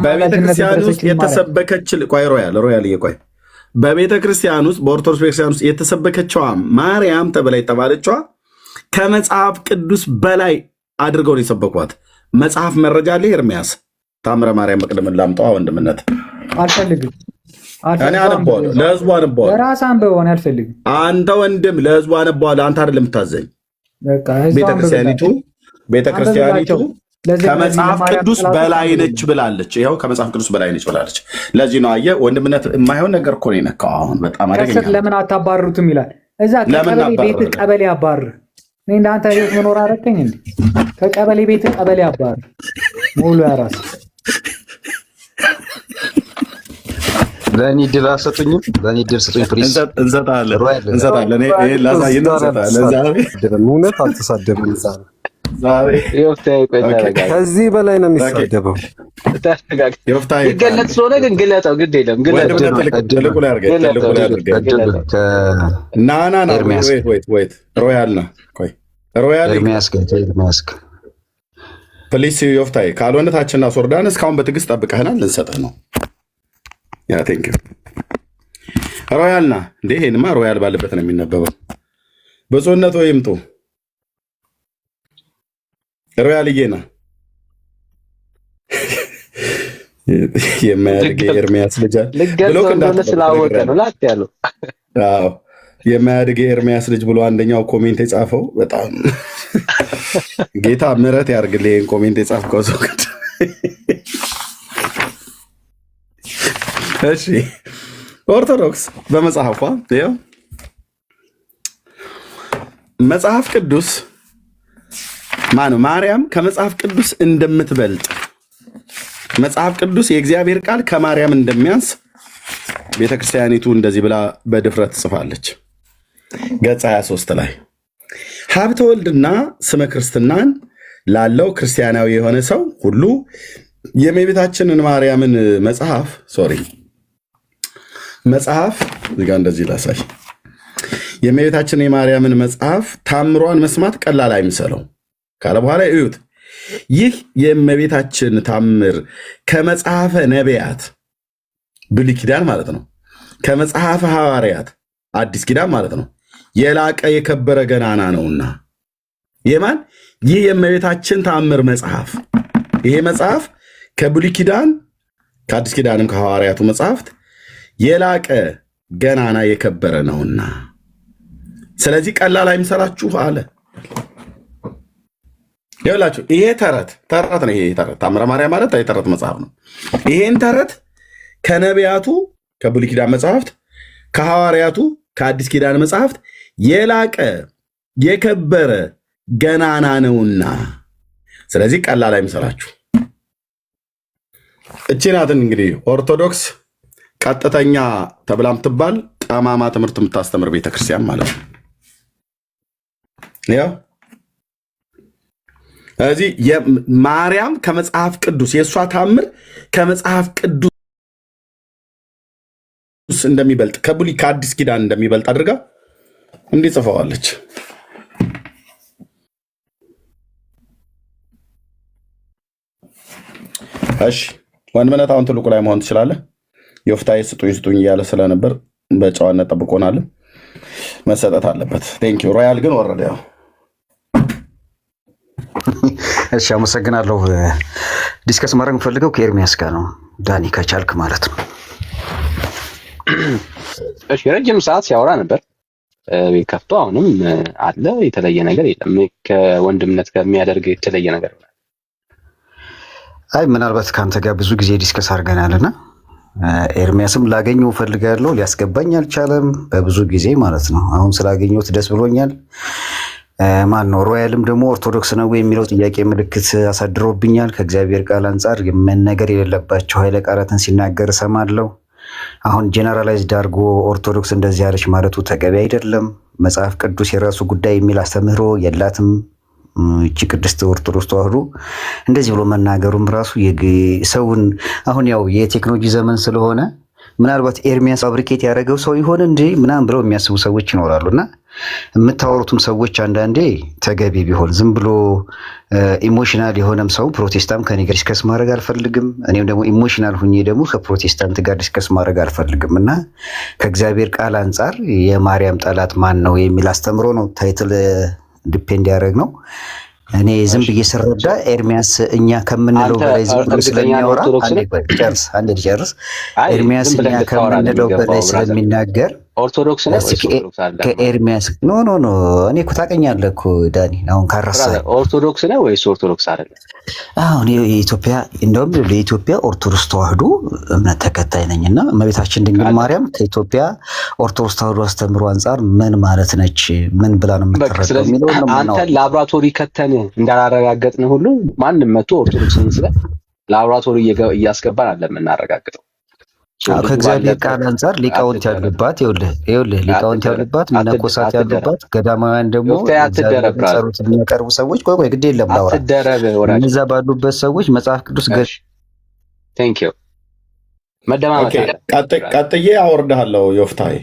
በቤተክርስቲያን ውስጥ የተሰበከችል ሮያል ቆይ በቤተክርስቲያን ውስጥ በኦርቶዶክስ ቤተክርስቲያን ውስጥ የተሰበከችዋ ማርያም ተብላ የተባለችዋ ከመጽሐፍ ቅዱስ በላይ አድርገው ነው የሰበኳት። መጽሐፍ መረጃ አለ። ኤርሚያስ ታምረ ማርያም መቅደምን ላምጣዋ ወንድምነት አልፈልግም። እኔ አነባዋለሁ፣ ለህዝቡ አነባዋለሁ። ለራስህ አንብበው፣ እኔ አልፈልግም። አንተ ወንድም ለህዝቡ አነባዋለሁ። አንተ አይደለም የምታዘኝ። ቤተክርስቲያኒቱ ከመጽሐፍ ቅዱስ በላይ ነች ብላለች። ይኸው ከመጽሐፍ ቅዱስ በላይ ነች ብላለች። ለዚህ ነው አየህ ወንድምነት፣ የማይሆን ነገር እኮ ነው የነካው። አሁን በጣም አደገኛ። ለምን አታባርሩትም ይላል እዛ። ከቀበሌ ቤት ቀበሌ አባርር። እኔ እንዳንተ ህይወት መኖር አረከኝ እንዴ? ከቀበሌ ቤት ቀበሌ አባርር። ሙሉ ያራስ ለእኔ ድል አሰጡኝም። ለእኔ ድል ስጡኝ ፕሊዝ። እንሰጣለን። ይሄ ላሳይ ነው። እንሰጣለን። እውነት አልተሳደብም ዛሬ ከዚህ በላይ ነው የሚሳደበው። ይገለጥ ስለሆነ ግን ግለጠው፣ ግድ የለም ግለጠው። ሮያል ነው ሮያል ፕሊስ ዮፍታይ ካልሆነ ታችና ሶርዳን እስካሁን በትዕግስት ጠብቀህናል፣ ልንሰጥህ ነው። ያ ቴንክ ዩ ሮያል ና እንዴ! ይሄንማ ሮያል ባለበት ነው የሚነበበው። ብፁዕነቶ ይምጡ። ሮያልዬ ና የማያድግ ኤርሚያስ ልጅ ብሎክ ስላወቀ ነው ላት ያለው። አዎ የማያድግ ኤርሚያስ ልጅ ብሎ አንደኛው ኮሜንት የጻፈው በጣም ጌታ ምሕረት ያርግልህ። ይሄን ኮሜንት የጻፍከው ሰው እሺ ኦርቶዶክስ በመጽሐፏ ይኸው መጽሐፍ ቅዱስ ማርያም ከመጽሐፍ ቅዱስ እንደምትበልጥ መጽሐፍ ቅዱስ የእግዚአብሔር ቃል ከማርያም እንደሚያንስ ቤተክርስቲያኒቱ እንደዚህ ብላ በድፍረት ጽፋለች። ገጽ 23 ላይ ሀብተ ወልድና ስመ ክርስትናን ላለው ክርስቲያናዊ የሆነ ሰው ሁሉ የእመቤታችንን ማርያምን መጽሐፍ እዚህ ጋር እንደዚህ ላሳይ። የእመቤታችን የማርያምን መጽሐፍ ታምሯን መስማት ቀላል አይምሰለው ካለ በኋላ እዩት። ይህ የእመቤታችን ታምር ከመጽሐፈ ነቢያት ብሉይ ኪዳን ማለት ነው፣ ከመጽሐፈ ሐዋርያት አዲስ ኪዳን ማለት ነው የላቀ የከበረ ገናና ነውና። የማን ይህ የእመቤታችን ታምር መጽሐፍ፣ ይሄ መጽሐፍ ከብሉይ ኪዳን ከአዲስ ኪዳንም ከሐዋርያቱ መጽሐፍት የላቀ ገናና የከበረ ነውና ስለዚህ ቀላል አይምሰላችሁ አለ። ይኸውላችሁ ይሄ ተረት ነው። ይሄ ተረት ታምረ ማርያም ማለት የተረት መጽሐፍ ነው። ይሄን ተረት ከነቢያቱ ከብሉይ ኪዳን መጽሐፍት ከሐዋርያቱ ከአዲስ ኪዳን መጽሐፍት የላቀ የከበረ ገናና ነውና ስለዚህ ቀላል አይምሰላችሁ። እቺ ናትን እንግዲህ ኦርቶዶክስ ቀጥተኛ ተብላ ምትባል ጠማማ ትምህርት የምታስተምር ቤተክርስቲያን ማለት ነው። ያው እዚህ የማርያም ከመጽሐፍ ቅዱስ የእሷ ታምር ከመጽሐፍ ቅዱስ እንደሚበልጥ ከብሉይ ከአዲስ ኪዳን እንደሚበልጥ አድርጋ እንዲህ ጽፈዋለች። እሺ ወንድምነት አሁን ትልቁ ላይ መሆን ትችላለህ። ዮፍታሔ ስጡኝ እያለ ስለነበር በጨዋነት ጠብቆናል፣ መሰጠት አለበት። ቴንኪው ሮያል ግን ወረደ። ያው እሺ አመሰግናለሁ። ዲስከስ ማድረግ የምፈልገው ከኤርሚያስ ጋር ነው ዳኒ ከቻልክ ማለት ነው። እሺ ረጅም ሰዓት ሲያወራ ነበር ከፍቶ አሁንም አለ። የተለየ ነገር የለም ከወንድምነት ከሚያደርግ የተለየ ነገር ነው። አይ ምናልባት ከአንተ ጋር ብዙ ጊዜ ዲስከስ አድርገናልና ኤርሚያስም ላገኘው ፈልጋለሁ፣ ሊያስገባኝ አልቻለም በብዙ ጊዜ ማለት ነው። አሁን ስላገኘሁት ደስ ብሎኛል። ማን ነው ሮያልም ደግሞ ኦርቶዶክስ ነው የሚለው ጥያቄ ምልክት አሳድሮብኛል። ከእግዚአብሔር ቃል አንጻር መነገር የሌለባቸው ኃይለ ቃላትን ሲናገር እሰማለሁ። አሁን ጄነራላይዝድ አድርጎ ኦርቶዶክስ እንደዚህ ያለች ማለቱ ተገቢ አይደለም። መጽሐፍ ቅዱስ የራሱ ጉዳይ የሚል አስተምህሮ የላትም እቺ ቅድስት ኦርቶዶክስ ተዋህዶ። እንደዚህ ብሎ መናገሩም ራሱ ሰውን አሁን ያው የቴክኖሎጂ ዘመን ስለሆነ ምናልባት ኤርሚያስ ፋብሪኬት ያደረገው ሰው ይሆን እንጂ ምናምን ብለው የሚያስቡ ሰዎች ይኖራሉና የምታወሩትም ሰዎች አንዳንዴ ተገቢ ቢሆን ዝም ብሎ ኢሞሽናል የሆነም ሰው ፕሮቴስታንት ከኔ ጋር ዲስከስ ማድረግ አልፈልግም፣ እኔም ደግሞ ኢሞሽናል ሁኜ ደግሞ ከፕሮቴስታንት ጋር ዲስከስ ማድረግ አልፈልግም እና ከእግዚአብሔር ቃል አንጻር የማርያም ጠላት ማን ነው የሚል አስተምሮ ነው ታይትል ዲፔንድ ያደረግ ነው። እኔ ዝም ብዬ ስረዳ ኤርሚያስ እኛ ከምንለው በላይ ዝም ብሎ ስለሚያወራ አንድ ልጨርስ። ኤርሚያስ እኛ ከምንለው በላይ ስለሚናገር ኦርቶዶክስ ነው ከኤርሚያስ ኖ እኔ እኮ ታውቀኛለህ እኮ ዳኒ፣ አሁን ካረሳህ ኦርቶዶክስ ነው ወይስ ኦርቶዶክስ አይደለም? አሁን የኢትዮጵያ እንደውም ለኢትዮጵያ ኦርቶዶክስ ተዋህዶ እምነት ተከታይ ነኝና እመቤታችን ድንግል ማርያም ከኢትዮጵያ ኦርቶዶክስ ተዋህዶ አስተምሮ አንጻር ምን ማለት ነች? ምን ብላ ነው የምትረዳው የሚለው ነው። አንተ ላብራቶሪ ከተን እንዳላረጋገጥን ሁሉ ማንም መጥቶ ኦርቶዶክስን ስለ ላብራቶሪ እያስገባን አለ የምናረጋግጠው። ከእግዚአብሔር ቃል አንጻር ሊቃውንት ያሉባት ይኸውልህ ሊቃውንት ያሉባት መነኮሳት ያሉባት ገዳማውያን ደግሞ ጸሎት የሚያቀርቡ ሰዎች ቆይ ግድ የለም ላውራ እነዛ ባሉበት ሰዎች መጽሐፍ ቅዱስ ቴንክ ዩ መደማመጥ ቀጥዬ አወርድሃለሁ። ዮፍታይ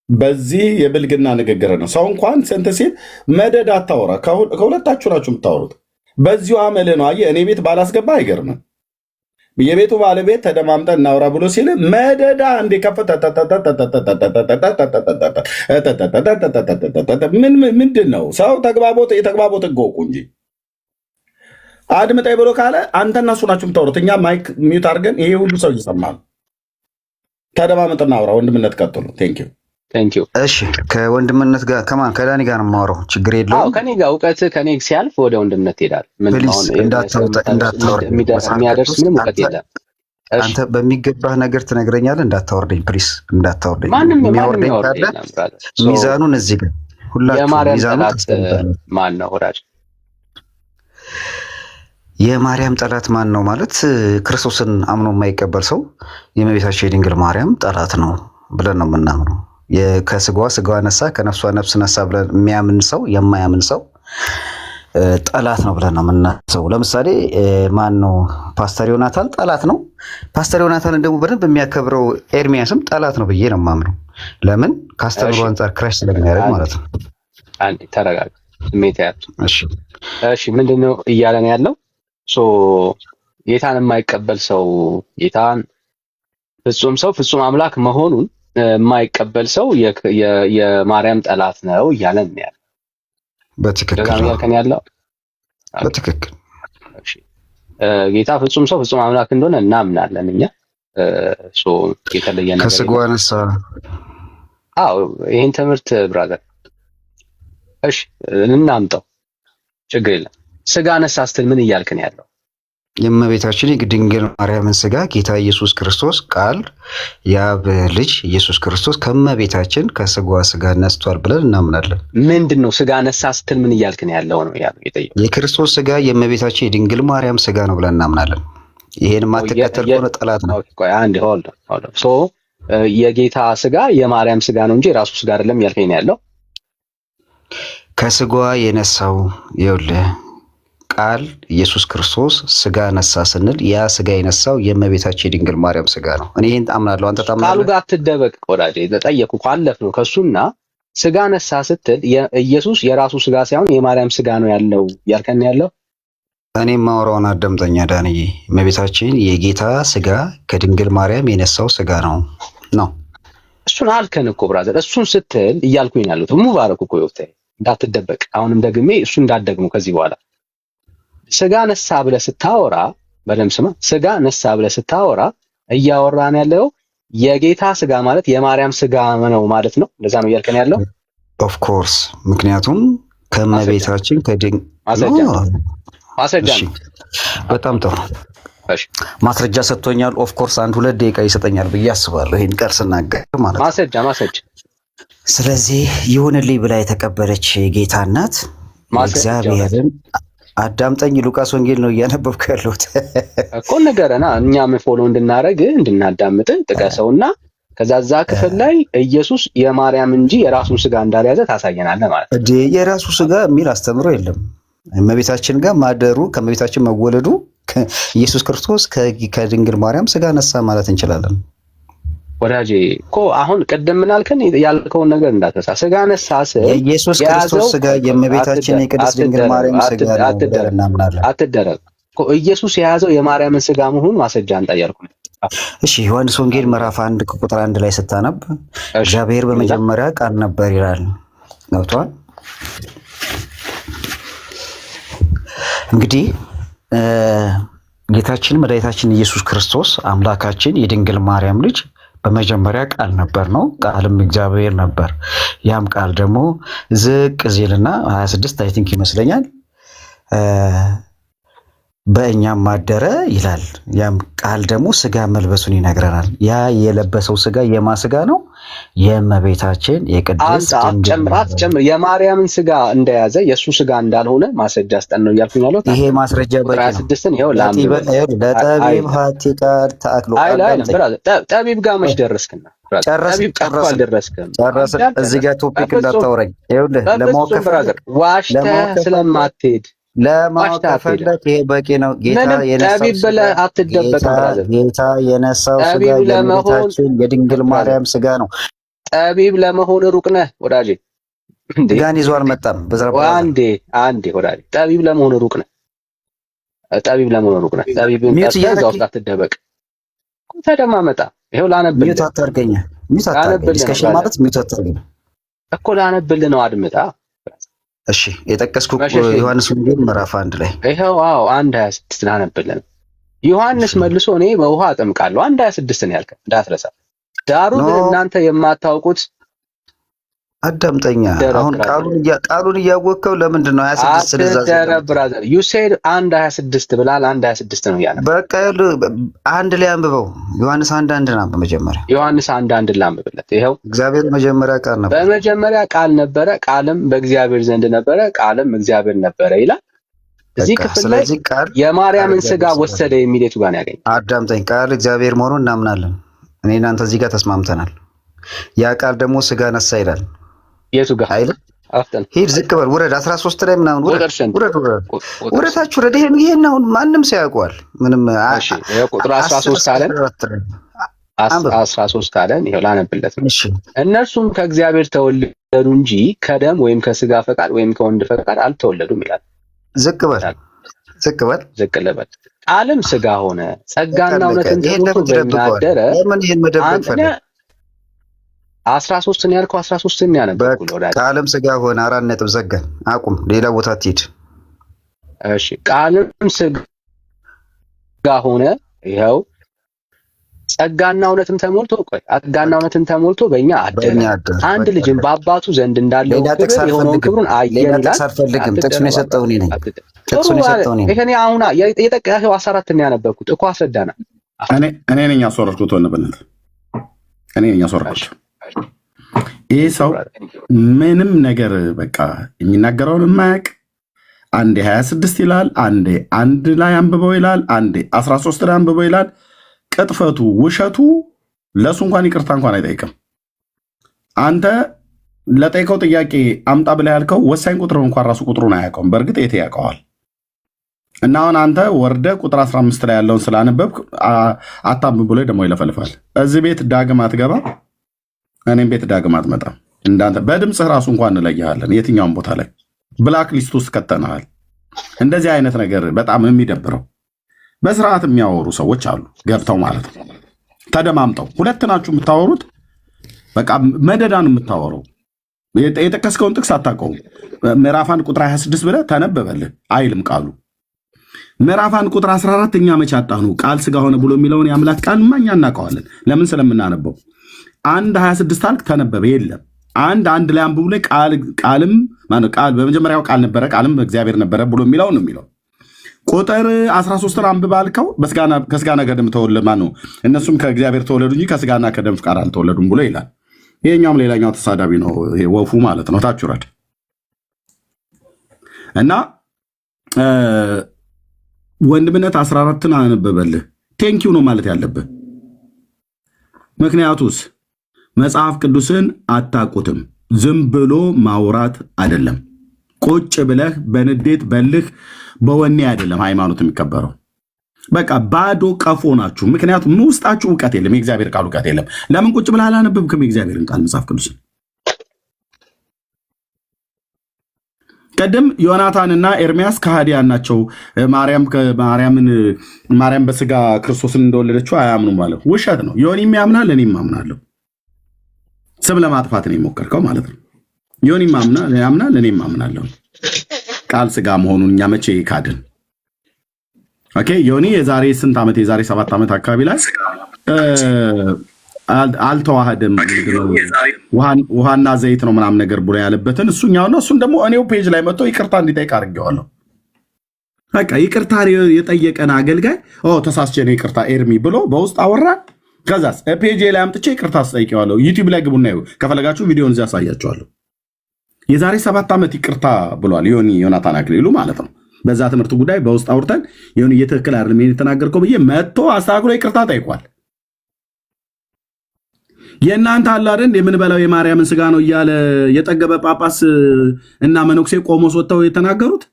በዚህ የብልግና ንግግር ነው። ሰው እንኳን ስንት ሲል መደድ አታወራ። ከሁለታችሁ ናችሁ የምታወሩት። በዚሁ አመል ነው። አየህ እኔ ቤት ባላስገባ አይገርምም። የቤቱ ባለቤት ተደማምጠን እናውራ ብሎ ሲል መደዳ እንደ ከፈተ ምንድን ነው? ሰው የተግባቦት እጎቁ እንጂ አድምጠኝ ብሎ ካለ አንተና እሱ ናችሁ የምታወሩት። እኛ ማይክ ሚዩት አድርገን ይሄ ሁሉ ሰው እየሰማ ነው። ተደማምጥ እናውራ። ወንድምነት ቀጥሉ። ቴንክ ዩ። እሺ ከወንድምነት ጋር ከዳኒ ጋር ነው የማወራው። ችግር የለውም። ከኔ ጋር እውቀት ከኔ ሲያልፍ ወደ ወንድምነት ትሄዳለህ። የሚያደርስ ምንም እውቀት የለም። አንተ በሚገባህ ነገር ትነግረኛለህ። እንዳታወርደኝ ፕሊስ፣ እንዳታወርደኝ። የሚያወርደኝ ካለ ሚዛኑን እዚህ ጋር ሁላችሁ ሚዛኑን ማን ነው ወዳጅ? የማርያም ጠላት ማን ነው ማለት ክርስቶስን አምኖ የማይቀበል ሰው የእመቤታችን የድንግል ማርያም ጠላት ነው ብለን ነው የምናምነው። ከስጋዋ ስጋዋ ነሳ ከነፍሷ ነፍስ ነሳ ብለን የሚያምን ሰው የማያምን ሰው ጠላት ነው ብለን ነው የምናስበው። ለምሳሌ ማን ነው ፓስተር ዮናታን ጠላት ነው። ፓስተር ዮናታንን ደግሞ በደንብ የሚያከብረው ኤርሚያስም ጠላት ነው ብዬ ነው የማምነው። ለምን ከአስተምሮ አንጻር ክራሽ ስለሚያደርግ ማለት ነው። አንዴ ተረጋጋ። ስሜት ያቱ እሺ ምንድነው እያለን ያለው? ጌታን የማይቀበል ሰው ጌታን ፍጹም ሰው ፍጹም አምላክ መሆኑን የማይቀበል ሰው የማርያም ጠላት ነው እያለን ነው ያለው። በትክክል ያለው በትክክል። ጌታ ፍጹም ሰው ፍጹም አምላክ እንደሆነ እናምናለን እኛ። የተለየ ነገር ከስጋዋ ነሳ። ይህን ትምህርት ብራዘር እሺ እናምጣው፣ ችግር የለም። ስጋ ነሳ ስትል ምን እያልክ ነው ያለው? የእመቤታችን የድንግል ማርያምን ስጋ ጌታ ኢየሱስ ክርስቶስ ቃል የአብ ልጅ ኢየሱስ ክርስቶስ ከእመቤታችን ከስጋዋ ስጋ ነስቷል ብለን እናምናለን። ምንድን ነው ስጋ ነሳ ስትል ምን እያልክ ነው ያለው ነው የጠየቀው። የክርስቶስ ስጋ የእመቤታችን የድንግል ማርያም ስጋ ነው ብለን እናምናለን። ይሄን ማትከተል ከሆነ ጠላት ነው። አንድ ሆልድ የጌታ ስጋ የማርያም ስጋ ነው እንጂ የራሱ ስጋ አይደለም እያልከኝ ነው ያለው። ከስጋዋ የነሳው ይኸውልህ ቃል ኢየሱስ ክርስቶስ ስጋ ነሳ ስንል ያ ስጋ የነሳው የእመቤታችን የድንግል ማርያም ስጋ ነው። እኔ ይሄን አምናለሁ። አንተ ታምናለህ? ቃሉ ጋር አትደበቅ ወዳጄ። ተጠየቅኩ ካለፍ ነው ከሱና ስጋ ነሳ ስትል ኢየሱስ የራሱ ስጋ ሳይሆን የማርያም ስጋ ነው ያለው ያልከን ያለው። እኔ ማወራውን አዳምጠኛ ዳንዬ። እመቤታችን የጌታ ስጋ ከድንግል ማርያም የነሳው ስጋ ነው። እሱን አልከን እኮ ብራዘር። እሱን ስትል እያልኩኝ ያሉት ሙባረክ እኮ ይወጣ። እንዳትደበቅ። አሁንም ደግሜ እሱ እንዳትደግሙ ከዚህ በኋላ ስጋ ነሳ ብለህ ስታወራ በደምብ ስማ። ስጋ ነሳ ብለህ ስታወራ እያወራን ያለው የጌታ ስጋ ማለት የማርያም ስጋ ነው ማለት ነው። ለዛ ነው እያልከን ያለው። ኦፍ ኮርስ ምክንያቱም ከእመቤታችን ማስረጃ በጣም ጥሩ ማስረጃ ሰጥቶኛል። ኦፍ ኮርስ 1-2 ደቂቃ ይሰጠኛል ብዬ አስባለሁ ይሄን ቃል ስናገር ማለት ነው። ማስረጃ ስለዚህ ይሁንልኝ ብላ የተቀበለች ጌታ እናት እግዚአብሔርን አዳምጠኝ። ሉቃስ ወንጌል ነው እያነበብኩ ያለሁት እኮ ነገረና እኛም ፎሎ እንድናረግ እንድናዳምጥ ጥቀሰውና ከዛዛ ክፍል ላይ ኢየሱስ የማርያም እንጂ የራሱን ስጋ እንዳልያዘ ታሳየናለህ ማለት ነው። የራሱ ስጋ የሚል አስተምሮ የለም። እመቤታችን ጋር ማደሩ ከእመቤታችን መወለዱ ኢየሱስ ክርስቶስ ከድንግል ማርያም ስጋ ነሳ ማለት እንችላለን። ወዳጄ እኮ አሁን ቅድም ምን አልከን? ያልከውን ነገር እንዳትረሳ። ስጋ ነሳ ስል የኢየሱስ ክርስቶስ ስጋ የእመቤታችን የቅድስት ድንግል ማርያም ስጋ ነው ብለን እናምናለን። አትደረግ እኮ ኢየሱስ የያዘው የማርያምን ስጋ መሆኑን ማስረጃ አንጣ እያልኩ ነው። እሺ ዮሐንስ ወንጌል ምዕራፍ 1 ቁጥር 1 ላይ ስታነብ እግዚአብሔር በመጀመሪያ ቃል ነበር ይላል። ገብቷል? እንግዲህ ጌታችን መድኃኒታችን ኢየሱስ ክርስቶስ አምላካችን የድንግል ማርያም ልጅ በመጀመሪያ ቃል ነበር ነው። ቃልም እግዚአብሔር ነበር። ያም ቃል ደግሞ ዝቅ ዚልና 26 አይ ቲንክ ይመስለኛል በእኛም ማደረ ይላል። ያም ቃል ደግሞ ስጋ መልበሱን ይነግረናል። ያ የለበሰው ስጋ የማ ስጋ ነው? የእመቤታችን የቅድስት ጨምር የማርያምን ስጋ እንደያዘ የእሱ ስጋ እንዳልሆነ ማስረጃ ስጠን ነው እያልኩኝ ያለሁት። ይሄ ማስረጃ በቂ ነው። ለጠቢብ ሀቲ ቃል ተአክሎ ጠቢብ ጋር መች ደረስክና? ጨረስን። እዚህ ጋር ቶፒክ እንዳታወራኝ። ይኸውልህ ለማወቅ ስለማትሄድ ለማወቅ ከፈለክ ይሄ በቂ ነው። ጌታ የነሳው ስጋ የእመቤታችን የድንግል ማርያም ስጋ ነው። ጠቢብ ለመሆን ሩቅ ነህ ወዳጄ። ስጋን ይዞ አልመጣም። አንዴ ወዳጄ፣ ጠቢብ ለመሆን ሩቅ ነህ። ጠቢብን ጠብቀህ እዛ ውስጥ አትደበቅ። ተደማመጣ። ይኸው ላነብልህ። ሚውት አታርገኝ። ዲስከሽን ማለት ሚውት አታርገኝ እኮ ላነብልህ ነው። አድምጣ። እሺ የጠቀስኩ ዮሐንስ ወንጌል ምዕራፍ 1 ላይ ይሄው 1:26 ላነብልህ። ዮሐንስ መልሶ እኔ በውሃ አጠምቃለሁ 1:26 ነው ያልከው እንዳትረሳ። ዳሩ ግን እናንተ የማታውቁት አዳምጠኛ። አሁን ቃሉን እያወቅከው ለምንድን ነው 26 ስለዛዝ ብራዘር you said 1:26 ብላል። 1:26 ነው ያለው። በቃ አንድ ላይ አንብበው። ዮሐንስ 1:1 ነው በመጀመሪያ ዮሐንስ 1:1 ላንብብለት። ይሄው እግዚአብሔር መጀመሪያ ቃል ነበር፣ በመጀመሪያ ቃል ነበረ፣ ቃልም በእግዚአብሔር ዘንድ ነበረ፣ ቃልም እግዚአብሔር ነበረ ይላል። እዚህ ክፍል ላይ የማርያምን ስጋ ወሰደ የሚሌቱ ጋር ያገኝ። አዳምጠኝ። ቃል እግዚአብሔር መሆኑን እናምናለን። እኔ እናንተ እዚህ ጋር ተስማምተናል። ያ ቃል ደግሞ ስጋ ነሳ ይላል። የቱ ጋር አይደል? ሂድ ዝቅ በል ውረድ። 13 ላይ ምናምን ውረታች ውረድ። ይሄን አሁን ማንም ሰው ያውቀዋል። ምንም እሺ፣ ቁጥር 13 አለን 13 አለን። ይሄው ላነብለት ነው። እነርሱም ከእግዚአብሔር ተወለዱ እንጂ ከደም ወይም ከስጋ ፈቃድ ወይም ከወንድ ፈቃድ አልተወለዱም ይላል። ዝቅ በል። ቃልም ስጋ ሆነ ጸጋና እውነትን ተሞልቶ በሚያደረ ለምን ይሄን መደበቅ ፈለግ? 13 ነው ያልከው። 13 ነው ያነበብኩት ወዳጅ። ቃልም ስጋ ሆነ 4 ነጥብ ዘጋን። አቁም፣ ሌላ ቦታ ትሄድ። እሺ ቃልም ስጋ ሆነ ይኸው ጸጋና እውነትን ተሞልቶ ጸጋና እውነትን ተሞልቶ በእኛ አደረ። አንድ ልጅም በአባቱ ዘንድ እንዳለው ክብር የሆነውን ክብሩን አየን ይላል። ጥቅሱን የሰጠው እኔ ነኝ። ይሄኔ አሁን የጠቀሰው 14 ነው ያነበብኩት እኮ አስረዳና። እኔ ነኝ ያስወረድኩት ወንበነት እኔ ነኝ ያስወረድኩት። ይህ ሰው ምንም ነገር በቃ የሚናገረውን የማያውቅ አንዴ 26 ይላል፣ አንዴ 1 ላይ አንብበው ይላል፣ አንዴ 13 ላይ አንብበው ይላል። ቅጥፈቱ ውሸቱ ለሱ እንኳን ይቅርታ እንኳን አይጠይቅም። አንተ ለጠይቀው ጥያቄ አምጣ ብላ ያልከው ወሳኝ ቁጥር እንኳን ራሱ ቁጥሩን አያውቀውም። በእርግጥ የት ያውቀዋል? እና አሁን አንተ ወርደ ቁጥር 15 ላይ ያለውን ስላነበብክ አታንብብ ብሎ ደግሞ ይለፈልፋል። እዚህ ቤት ዳግም አትገባ፣ እኔም ቤት ዳግም አትመጣም። እንዳንተ በድምፅህ ራሱ እንኳን እንለያለን። የትኛውም ቦታ ላይ ብላክ ሊስት ውስጥ ከተናል። እንደዚህ አይነት ነገር በጣም የሚደብረው በስርዓት የሚያወሩ ሰዎች አሉ፣ ገብተው ማለት ነው ተደማምጠው። ሁለት ናችሁ የምታወሩት፣ በቃ መደዳን የምታወረው። የጠቀስከውን ጥቅስ አታውቀውም። ምዕራፍ 1 ቁጥር 26 ብለህ ተነበበልህ አይልም ቃሉ። ምዕራፍ 1 ቁጥር 14 እኛ መቼ አጣኑ? ቃል ስጋ ሆነ ብሎ የሚለውን የአምላክ ቃል እኛ እናውቀዋለን። ለምን? ስለምናነበው። 1:26 አልክ፣ ተነበበ የለም። አንድ ላይ አንብቡ ላይ ቃልም ማነው? ቃል በመጀመሪያው ቃል ነበረ፣ ቃልም እግዚአብሔር ነበረ ብሎ የሚለው ነው የሚለው። ቁጥር 13 አንብብ አልከው፣ ከስጋና ከደም ተወለዱ ማነው? እነሱም ከእግዚአብሔር ተወለዱ እንጂ ከስጋና ከደም ፍቃድ አልተወለዱም ብሎ ይላል። ይሄኛውም ሌላኛው ተሳዳቢ ነው፣ ይሄ ወፉ ማለት ነው። ታች ውረድ እና ወንድምነት 14ን አነበበልህ። ቴንኪው ነው ማለት ያለብህ። ምክንያቱስ መጽሐፍ ቅዱስን አታውቁትም። ዝም ብሎ ማውራት አይደለም። ቁጭ ብለህ በንዴት በልህ በወኔ አይደለም ሃይማኖት የሚከበረው። በቃ ባዶ ቀፎ ናችሁ። ምክንያቱም ውስጣችሁ እውቀት የለም፣ የእግዚአብሔር ቃል እውቀት የለም። ለምን ቁጭ ብለህ አላነበብክም የእግዚአብሔርን ቃል መጽሐፍ ቅዱስን? ቀደም ዮናታንና ኤርሚያስ ከሃዲያን ናቸው። ማርያም በስጋ ክርስቶስን እንደወለደችው አያምኑም ማለት ውሸት ነው። ዮኒም ያምናል፣ እኔም አምናለሁ። ስም ለማጥፋት ነው የሞከርከው ማለት ነው። ዮኒም ያምናል፣ እኔም አምናለሁ። ቃል ስጋ መሆኑን እኛ መቼ ካድን? ኦኬ ዮኒ የዛሬ ስንት ዓመት የዛሬ 7 ዓመት አካባቢ ላይ አልተዋህደም ውሃና ዘይት ነው ምናምን ነገር ብሎ ያለበትን እሱኛው ነው። እሱን ደግሞ እኔው ፔጅ ላይ መጥቶ ይቅርታ እንዲጠይቅ አድርጌዋለሁ። በቃ ይቅርታ የጠየቀን አገልጋይ ተሳስቼ ነው ይቅርታ ኤርሚ ብሎ በውስጥ አወራን። ከዛስ ፔጅ ላይ አምጥቼ ይቅርታ አስጠይቀዋለሁ። ዩቲዩብ ላይ ግቡና ይኸው ከፈለጋችሁ ቪዲዮን እዚያ ያሳያችኋለሁ። የዛሬ 7 ዓመት ይቅርታ ብሏል ዮናታን አክሊሉ ማለት ነው። በዛ ትምህርት ጉዳይ በውስጥ አውርተን ይሁን እየተከለ አይደለም የተናገርከው ብዬ መጥቶ አስተካክሎ ይቅርታ ጠይቋል። የእናንተ አለ አይደል የምንበላው የማርያምን ስጋ ነው እያለ የጠገበ ጳጳስ እና መነኩሴ ቆሞስ ወጥተው የተናገሩት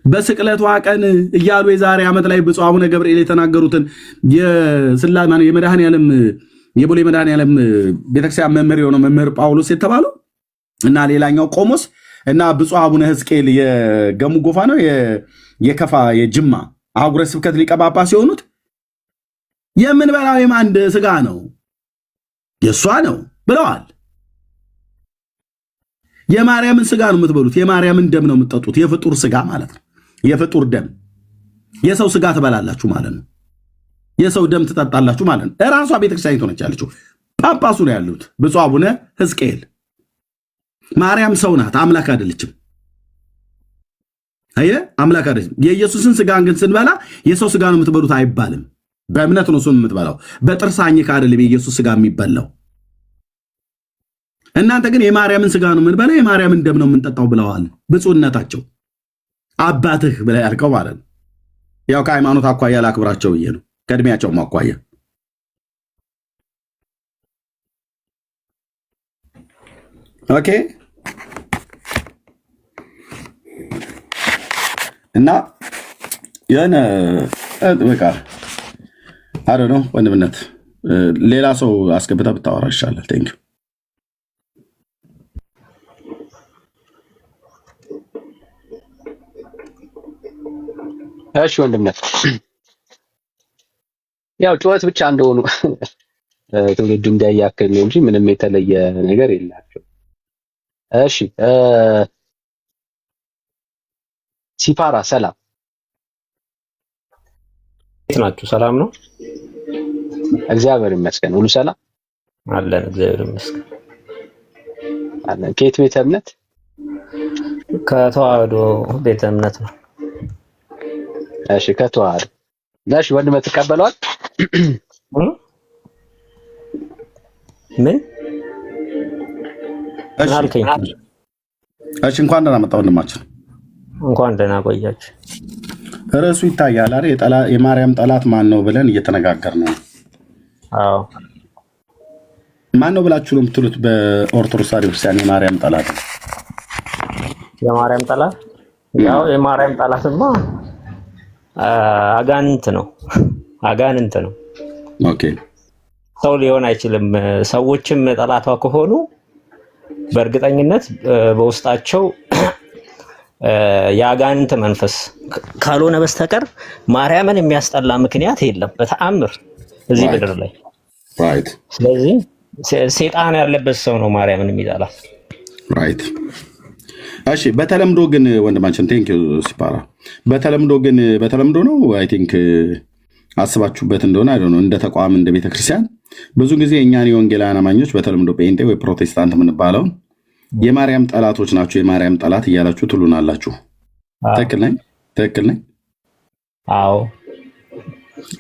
በስቅለቷ ቀን እያሉ የዛሬ ዓመት ላይ ብፁዕ አቡነ ገብርኤል የተናገሩትን የመድኃኔዓለም የቦሌ መድኃኔዓለም ቤተክርስቲያን መምህር የሆነው መምህር ጳውሎስ የተባለው እና ሌላኛው ቆሞስ እና ብፁዕ አቡነ ሕዝቅኤል የገሙ ጎፋ ነው የከፋ የጅማ አህጉረ ስብከት ሊቀ ጳጳስ የሆኑት የምንበላው የማን ስጋ ነው? የእሷ ነው ብለዋል። የማርያምን ስጋ ነው የምትበሉት፣ የማርያምን ደም ነው የምትጠጡት። የፍጡር ስጋ ማለት ነው። የፍጡር ደም። የሰው ስጋ ትበላላችሁ ማለት ነው። የሰው ደም ትጠጣላችሁ ማለት ነው። እራሷ ቤተክርስቲያኒቱ ነች ያለችው። ጳጳሱ ነው ያሉት ብፁዕ አቡነ ሕዝቅኤል። ማርያም ሰው ናት፣ አምላክ አይደለችም። አምላክ አይደለችም። የኢየሱስን ስጋን ግን ስንበላ የሰው ስጋ ነው የምትበሉት አይባልም። በእምነት ነው እሱን የምትበላው። በጥርስ አኝከህ አይደለም የኢየሱስ ስጋ የሚበላው። እናንተ ግን የማርያምን ስጋ ነው የምንበላው የማርያምን ደም ነው የምንጠጣው ብለዋል ብፁዕነታቸው። አባትህ ብለህ ያልከው ማለት ነው። ያው ከሃይማኖት አኳያ ላክብራቸው ብዬ ነው፣ ከእድሜያቸውም አኳያ። ኦኬ እና የሆነ በቃ አረ ነው ወንድምነት ሌላ ሰው አስገብታ ብታወራ ይሻላል። ቴንክ እሺ ወንድምነት ያው ጩኸት ብቻ እንደሆኑ ትውልዱ እንዳያክል ነው እንጂ ምንም የተለየ ነገር የላቸው። እሺ ሲፓራ ሰላም ናችሁ? ሰላም ነው? እግዚአብሔር ይመስገን። ሁሉ ሰላም አለን። እግዚአብሔር ይመስገን አለን። ከየት ቤተ እምነት? ከተዋህዶ ቤተ እምነት ነው። እሺ ከተዋህዶ። እሺ ወንድም ተቀበለዋል? ምን አልከኝ? እሺ እንኳን ደህና መጣ ወንድማችን። እንኳን ደህና ቆያችሁ። ርዕሱ ይታያል አይደል? የማርያም ጠላት ማን ነው ብለን እየተነጋገርን ነው። አዎ ማን ነው ብላችሁ ነው የምትሉት? በኦርቶዶክስ ክርስቲያን የማርያም ጠላት የማርያም ጠላት ያው የማርያም ጠላትማ አጋንንት ነው። አጋንንት ነው። ኦኬ ሰው ሊሆን አይችልም። ሰዎችም ጠላቷ ከሆኑ በእርግጠኝነት በውስጣቸው የአጋንንት መንፈስ ካልሆነ በስተቀር ማርያምን የሚያስጠላ ምክንያት የለም በተአምር እዚህ ምድር ላይ። ራይት። ስለዚህ ሰይጣን ያለበት ሰው ነው ማርያምን የሚጠላት። ራይት። እሺ በተለምዶ ግን ወንድማችን ቴንክ ዩ ሲፓራ። በተለምዶ ነው አይ ቲንክ አስባችሁበት እንደሆነ አይደል ነው እንደ ተቋም እንደ ቤተክርስቲያን ብዙ ጊዜ እኛን የወንጌላውያን አማኞች በተለምዶ ጴንጤ ወይ ፕሮቴስታንት የምንባለው የማርያም ጠላቶች ናቸው፣ የማርያም ጠላት እያላችሁ ትሉናላችሁ። ትክክል ነኝ? ትክክል ነኝ? አዎ።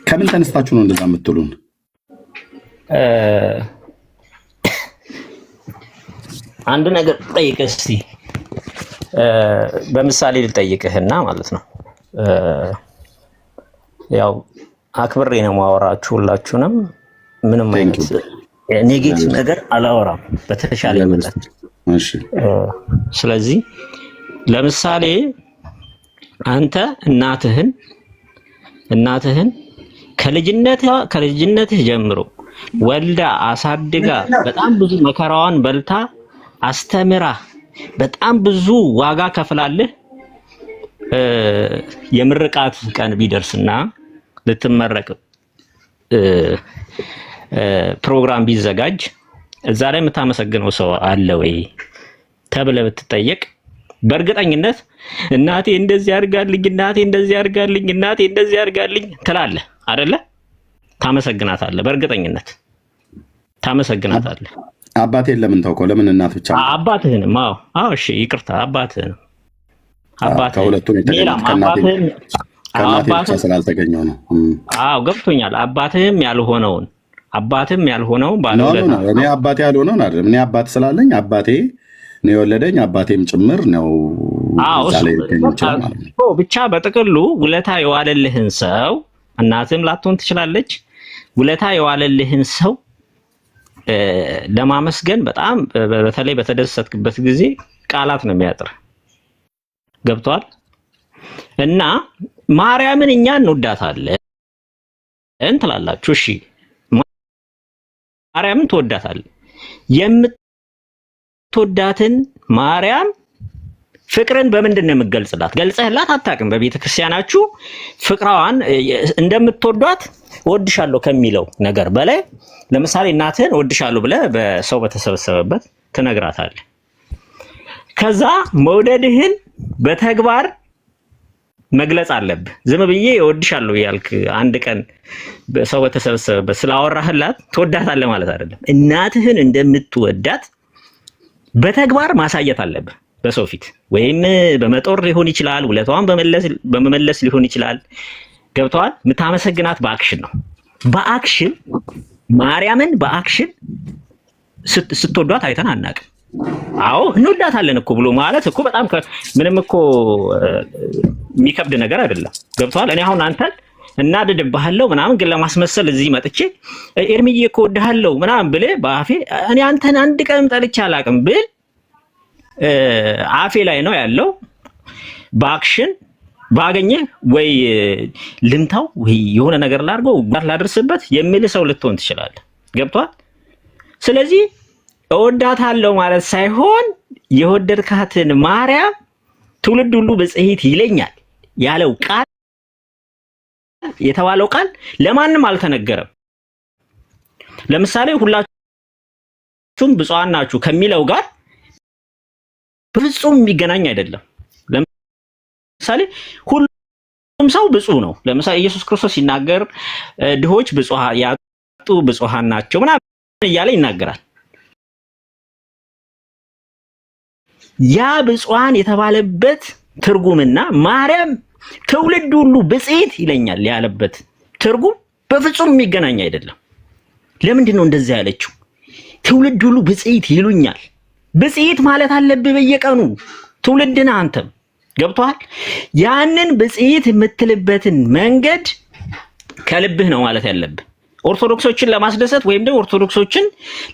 ከምን ተነስታችሁ ነው እንደዛ የምትሉን? አንድ ነገር ጠይቅህ እስቲ። በምሳሌ ልጠይቅህና ማለት ነው። ያው አክብሬ ነው ማወራችሁ ሁላችሁንም። ምንም አይነት ኔጌቲቭ ነገር አላወራም በተሻለ መጠን። እሺ። ስለዚህ ለምሳሌ አንተ እናትህን እናትህን ከልጅነትህ ጀምሮ ወልዳ አሳድጋ በጣም ብዙ መከራዋን በልታ አስተምራ በጣም ብዙ ዋጋ ከፍላለህ የምርቃት ቀን ቢደርስና ልትመረቅ ፕሮግራም ቢዘጋጅ እዛ ላይ የምታመሰግነው ሰው አለ ወይ ተብለህ ብትጠየቅ በእርግጠኝነት እናቴ እንደዚህ አድርጋልኝ፣ እናቴ እንደዚህ አድርጋልኝ፣ እናቴ እንደዚህ አድርጋልኝ ትላለህ አይደለ? ታመሰግናታለህ፣ በእርግጠኝነት ታመሰግናታለህ። አባቴን ለምን ተውከው? ለምን እናት ብቻ? አባትህንም። አዎ እሺ፣ ይቅርታ፣ አባትህንም ከሁለቱም የተገኘው ከእናቴ ብቻ ስላልተገኘው ነው። አዎ ገብቶኛል። አባትህም ያልሆነውን ባለውለታ ነው። እኔ አባቴ ያልሆነውን አይደለም። እኔ አባት ስላለኝ አባቴ ነው የወለደኝ፣ አባቴም ጭምር ነው። ብቻ በጥቅሉ ውለታ የዋለልህን ሰው እናትም ላትሆን ትችላለች። ውለታ የዋለልህን ሰው ለማመስገን በጣም በተለይ በተደሰትክበት ጊዜ ቃላት ነው የሚያጥር። ገብቷል? እና ማርያምን እኛ እንወዳታለን ትላላችሁ። እሺ ማርያምን ትወዳታለህ። የምትወዳትን ማርያም ፍቅርን በምንድን ነው የምትገልጽላት? ገልጸህላት አታውቅም። በቤተ ክርስቲያናችሁ ፍቅራዋን እንደምትወዷት እወድሻለሁ ከሚለው ነገር በላይ ለምሳሌ እናትህን እወድሻለሁ ብለህ በሰው በተሰበሰበበት ትነግራታለህ። ከዛ መውደድህን በተግባር መግለጽ አለብህ። ዝም ብዬ እወድሻለሁ ያልክ አንድ ቀን ሰው በተሰበሰበበት ስላወራህላት ትወዳታለህ ማለት አይደለም። እናትህን እንደምትወዳት በተግባር ማሳየት አለብህ በሰው ፊት፣ ወይም በመጦር ሊሆን ይችላል፣ ውለታዋን በመመለስ ሊሆን ይችላል። ገብተዋል? የምታመሰግናት በአክሽን ነው። በአክሽን ማርያምን በአክሽን ስትወዷት አይተን አናውቅም። አዎ እንወዳታለን እኮ ብሎ ማለት እኮ በጣም ምንም እኮ የሚከብድ ነገር አይደለም። ገብተዋል? እኔ አሁን አንተን እናድድብሃለሁ ምናምን፣ ግን ለማስመሰል እዚህ መጥቼ ኤርሚዬ እኮ እወድሃለሁ ምናምን ብለህ በአፌ እኔ አንተን አንድ ቀን ጠልቼ አላውቅም ብል አፌ ላይ ነው ያለው። በአክሽን ባገኘ ወይ ልምታው ወይ የሆነ ነገር ላድርገው ላድርስበት የሚል ሰው ልትሆን ትችላለህ። ገብቷል? ስለዚህ እወዳታለሁ ማለት ሳይሆን የወደድካትን ማርያም ትውልድ ሁሉ ብጽሕት ይለኛል ያለው ቃል የተባለው ቃል ለማንም አልተነገረም። ለምሳሌ ሁላችሁም ብፁዓን ናችሁ ከሚለው ጋር በፍጹም የሚገናኝ አይደለም። ለምሳሌ ሁሉም ሰው ብፁዕ ነው። ለምሳሌ ኢየሱስ ክርስቶስ ሲናገር ድሆች ያጡ ብፁዓን ናቸው ምናምን እያለ ይናገራል። ያ ብፁዓን የተባለበት ትርጉምና ማርያም ትውልድ ሁሉ ብጽሕት ይለኛል ያለበት ትርጉም በፍጹም የሚገናኝ አይደለም። ለምንድን ነው እንደዛ ያለችው? ትውልድ ሁሉ ብጽሕት ይሉኛል። ብጽሕት ማለት አለብህ በየቀኑ ትውልድና አንተም። ገብቶሃል? ያንን ብጽሕት የምትልበትን መንገድ ከልብህ ነው ማለት ያለብህ። ኦርቶዶክሶችን ለማስደሰት ወይም ደግሞ ኦርቶዶክሶችን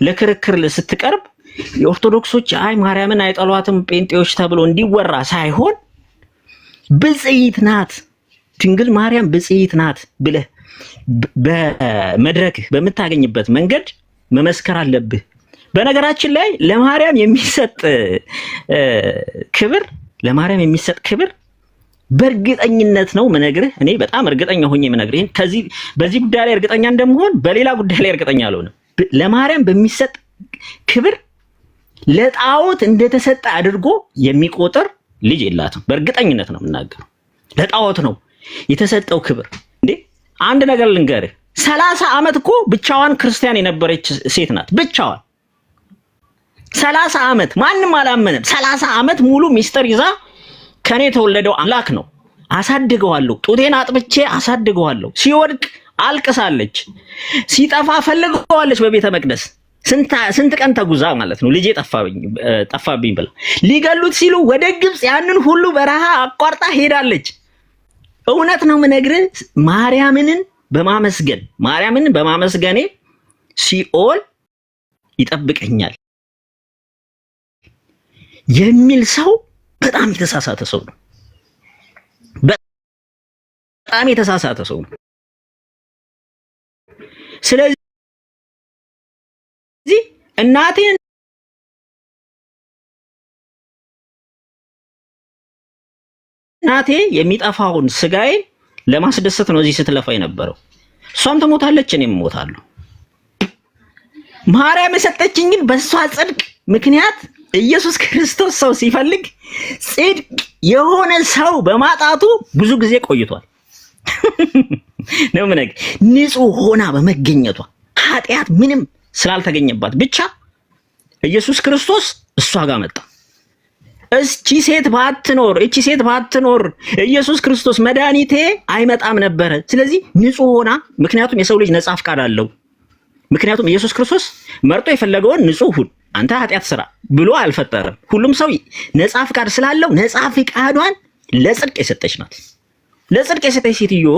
ለክርክር ስትቀርብ የኦርቶዶክሶች አይ ማርያምን አይጠሏትም ጴንጤዎች ተብሎ እንዲወራ ሳይሆን ብጽሕት ናት ድንግል ማርያም ብጽሕት ናት ብለህ በመድረክ በምታገኝበት መንገድ መመስከር አለብህ። በነገራችን ላይ ለማርያም የሚሰጥ ክብር በእርግጠኝነት ነው ምነግርህ። እኔ በጣም እርግጠኛ ሆኜ ምነግርህ በዚህ ጉዳይ ላይ እርግጠኛ እንደምሆን በሌላ ጉዳይ ላይ እርግጠኛ አልሆንም። ለማርያም በሚሰጥ ክብር ለጣዖት እንደተሰጠ አድርጎ የሚቆጥር ልጅ የላትም። በእርግጠኝነት ነው የምናገረው። ለጣዖት ነው የተሰጠው ክብር። እንዴ አንድ ነገር ልንገርህ፣ 30 ዓመት እኮ ብቻዋን ክርስቲያን የነበረች ሴት ናት። ብቻዋን 30 ዓመት ማንም አላመነም። 30 ዓመት ሙሉ ሚስጥር ይዛ ከኔ የተወለደው አምላክ ነው አሳድገዋለሁ፣ ጡቴን አጥብቼ አሳድገዋለሁ። ሲወድቅ አልቅሳለች፣ ሲጠፋ ፈልገዋለች በቤተ መቅደስ ስንት ቀን ተጉዛ ማለት ነው። ልጄ ጠፋብኝ ብላ ሊገሉት ሲሉ ወደ ግብፅ ያንን ሁሉ በረሃ አቋርጣ ሄዳለች። እውነት ነው የምነግርህ፣ ማርያምን በማመስገኔ ሲኦል ይጠብቀኛል የሚል ሰው በጣም የተሳሳተ ሰው ነው። በጣም የተሳሳተ ሰው ነው። ስለዚህ እናቴን የሚጠፋውን ስጋዬን ለማስደሰት ነው እዚህ ስትለፋ የነበረው። እሷም ትሞታለች፣ እኔም እሞታለሁ። ማርያም የሰጠችኝን በእሷ ጽድቅ ምክንያት ኢየሱስ ክርስቶስ ሰው ሲፈልግ ጽድቅ የሆነ ሰው በማጣቱ ብዙ ጊዜ ቆይቷል ነው ምን ንጹህ ሆና በመገኘቷ ኃጢአት ምንም ስላልተገኘባት ብቻ ኢየሱስ ክርስቶስ እሷ ጋር መጣ። እቺ ሴት ባትኖር ኢየሱስ ክርስቶስ መድኃኒቴ አይመጣም ነበረ። ስለዚህ ንጹህ ሆና፣ ምክንያቱም የሰው ልጅ ነጻ ፍቃድ አለው። ምክንያቱም ኢየሱስ ክርስቶስ መርጦ የፈለገውን ንጹህ ሁን አንተ ኃጢአት ስራ ብሎ አልፈጠረም። ሁሉም ሰው ነጻ ፍቃድ ስላለው ነጻ ፍቃዷን ለጽድቅ የሰጠች ናት። ለጽድቅ የሰጠች ሴትዮ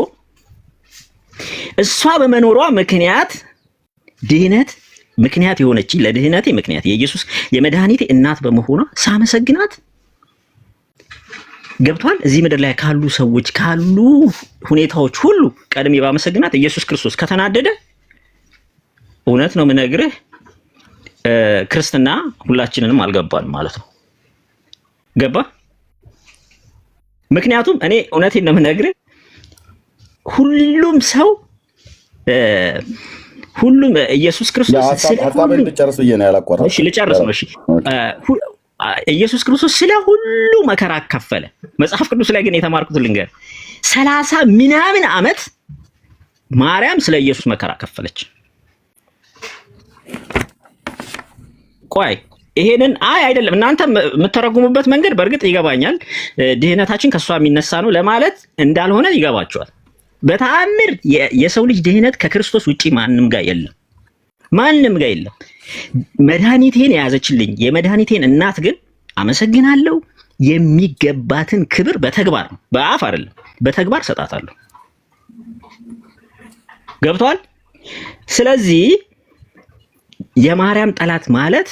እሷ በመኖሯ ምክንያት ድህነት ምክንያት የሆነች ለድህነቴ ምክንያት የኢየሱስ የመድኃኒቴ እናት በመሆኗ ሳመሰግናት ገብቷል። እዚህ ምድር ላይ ካሉ ሰዎች ካሉ ሁኔታዎች ሁሉ ቀድሜ ባመሰግናት ኢየሱስ ክርስቶስ ከተናደደ እውነት ነው የምነግርህ ክርስትና ሁላችንንም አልገባንም ማለት ነው። ገባ? ምክንያቱም እኔ እውነቴን ነው የምነግርህ ሁሉም ሰው ሁሉም ኢየሱስ ክርስቶስ ኢየሱስ ክርስቶስ ስለ ሁሉ መከራ ከፈለ። መጽሐፍ ቅዱስ ላይ ግን የተማርኩት ልንገር 30 ምናምን ዓመት ማርያም ስለ ኢየሱስ መከራ ከፈለች። ቆይ ይሄንን አይደለም እናንተ የምትተረጉሙበት መንገድ በእርግጥ ይገባኛል። ድህነታችን ከሷ የሚነሳ ነው ለማለት እንዳልሆነ ይገባቸዋል። በተአምር የሰው ልጅ ድህነት ከክርስቶስ ውጪ ማንም ጋር የለም። መድኃኒቴን የያዘችልኝ የመድኃኒቴን እናት ግን አመሰግናለሁ የሚገባትን ክብር በተግባር ነው፣ በአፍ አይደለም፣ በተግባር ሰጣታለሁ። ገብቷል? ስለዚህ የማርያም ጠላት ማለት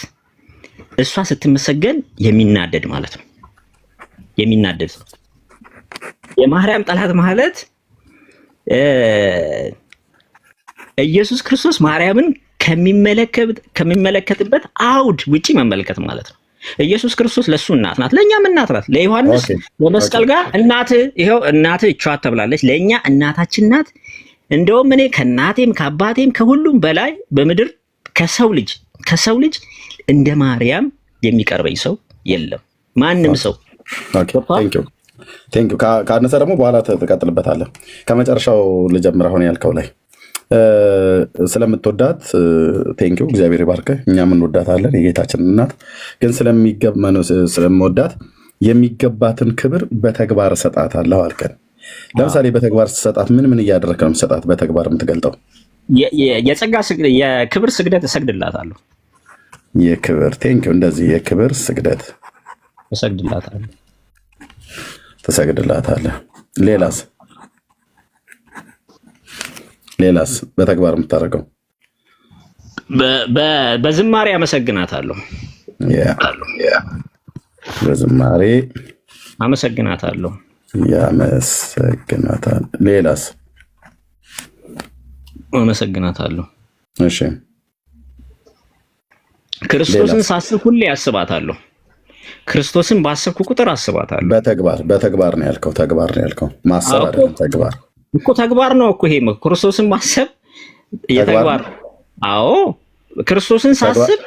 እሷ ስትመሰገን የሚናደድ ማለት ነው። የሚናደድ የማርያም ጠላት ማለት ኢየሱስ ክርስቶስ ማርያምን ከሚመለከትበት አውድ ውጪ መመልከት ማለት ነው። ኢየሱስ ክርስቶስ ለሱ እናት ናት፣ ለኛም እናት ናት። ለዮሐንስ በመስቀል ጋር ይሄው እናትህ እቿት ተብላለች፣ ለኛ እናታችን ናት። እንደውም እኔ ከእናቴም ከአባቴም ከሁሉም በላይ በምድር ከሰው ልጅ እንደ ማርያም የሚቀርበኝ ሰው የለም፣ ማንም ሰው። ቴንኪው። ካነሰ ደግሞ በኋላ ትቀጥልበታለህ። ከመጨረሻው ልጀምር። አሁን ያልከው ላይ ስለምትወዳት ቴንኪው፣ እግዚአብሔር ይባርክህ። እኛም እንወዳታለን የጌታችን እናት። ግን ስለምወዳት የሚገባትን ክብር በተግባር እሰጣታለሁ አልከን። ለምሳሌ በተግባር ስትሰጣት ምን እያደረግህ ነው የምትሰጣት? በተግባር የምትገልጠው የክብር ስግደት እሰግድላታለሁ። የክብር ቴንኪው። እንደዚህ የክብር ስግደት ትሰግድላታለህ። ሌላስ በተግባር የምታደርገው? በዝማሬ አመሰግናታለሁ። በዝማሬ አመሰግናታለሁ። ሌላስ? አመሰግናታለሁ። እሺ። ክርስቶስን ሳስብ ሁሌ አስባታለሁ። ክርስቶስን ባሰብኩ ቁጥር አስባታለሁ። በተግባር ነው ያልከው። ማሰብ አይደለም፣ ተግባር እኮ ተግባር ነው እኮ ይሄ ክርስቶስን ማሰብ የተግባር። አዎ ክርስቶስን ሳስብ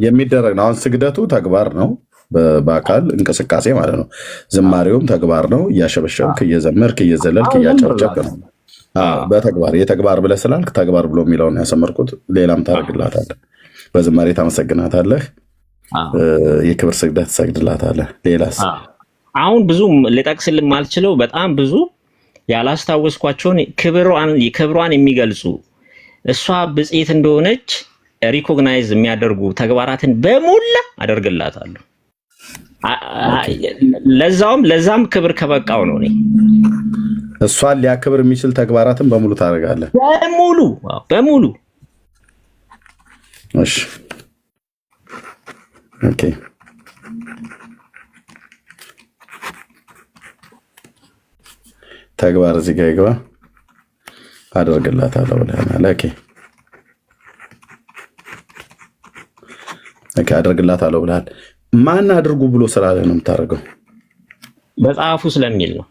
የሚደረግ ነው። አሁን ስግደቱ ተግባር ነው፣ በአካል እንቅስቃሴ ማለት ነው። ዝማሬውም ተግባር ነው። እያሸበሸብክ እየዘመርክ እየዘለልክ እያጨብጨብክ ነው። በተግባር የተግባር ብለህ ስላልክ ተግባር ብሎ የሚለውን ያሰመርኩት። ሌላም ታደርግላታለህ። በዝማሬ ታመሰግናታለህ። የክብር ስግደት ትሰግድላታለህ። ሌላስ? አሁን ብዙ ልጠቅስልህ ማልችለው በጣም ብዙ ያላስታወስኳቸውን ክብሯን የሚገልጹ እሷ ብጽዕት እንደሆነች ሪኮግናይዝ የሚያደርጉ ተግባራትን በሙላ አደርግላታለሁ። ለዛም ክብር ከበቃው ነው። እኔ እሷን ሊያክብር የሚችል ተግባራትን በሙሉ ታደርጋለህ። በሙሉ። እሺ ኦኬ። ተግባር እዚህ ጋር ይግባ። አደርግላታለሁ ብለናል። ኦኬ አደርግላታለሁ ብለሃል። ማን አድርጉ ብሎ ስላለ ነው የምታደርገው? መጽሐፉ ስለሚል ነው።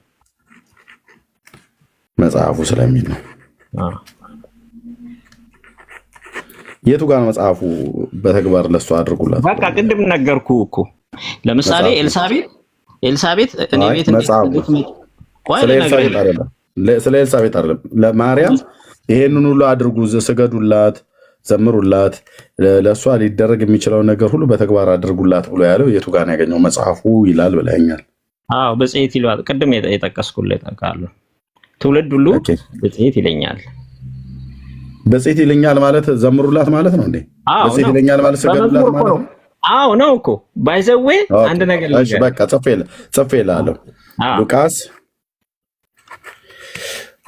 መጽሐፉ ስለሚል ነው። የቱ ጋር ነው መጽሐፉ? በተግባር ለሱ አድርጉላት። በቃ ቅድም ነገርኩ እኮ። ለምሳሌ ኤልሳቤጥ እኔ ቤት ስለ ኤልሳቤጥ አይደለም፣ ለማርያም ይሄንን ሁሉ አድርጉ፣ ስገዱላት፣ ዘምሩላት፣ ለእሷ ሊደረግ የሚችለው ነገር ሁሉ በተግባር አድርጉላት ብሎ ያለው የቱ ጋር ነው ያገኘው? መጽሐፉ ይላል ብለኛል። አዎ በጽሔት ይሏል። ቅድም የጠቀስኩልህ ጠቃለሁ። ትውልድ ሁሉ በጽሔት ይለኛል። በጽሔት ይለኛል ማለት ዘምሩላት ማለት ነው እንዴ? በጽሔት ይለኛል ማለት ስገዱላት ማለት ነው። አዎ ነው እኮ ባይዘዌ አንድ ነገር እሺ በቃ ጽፌልሃለሁ። ሉቃስ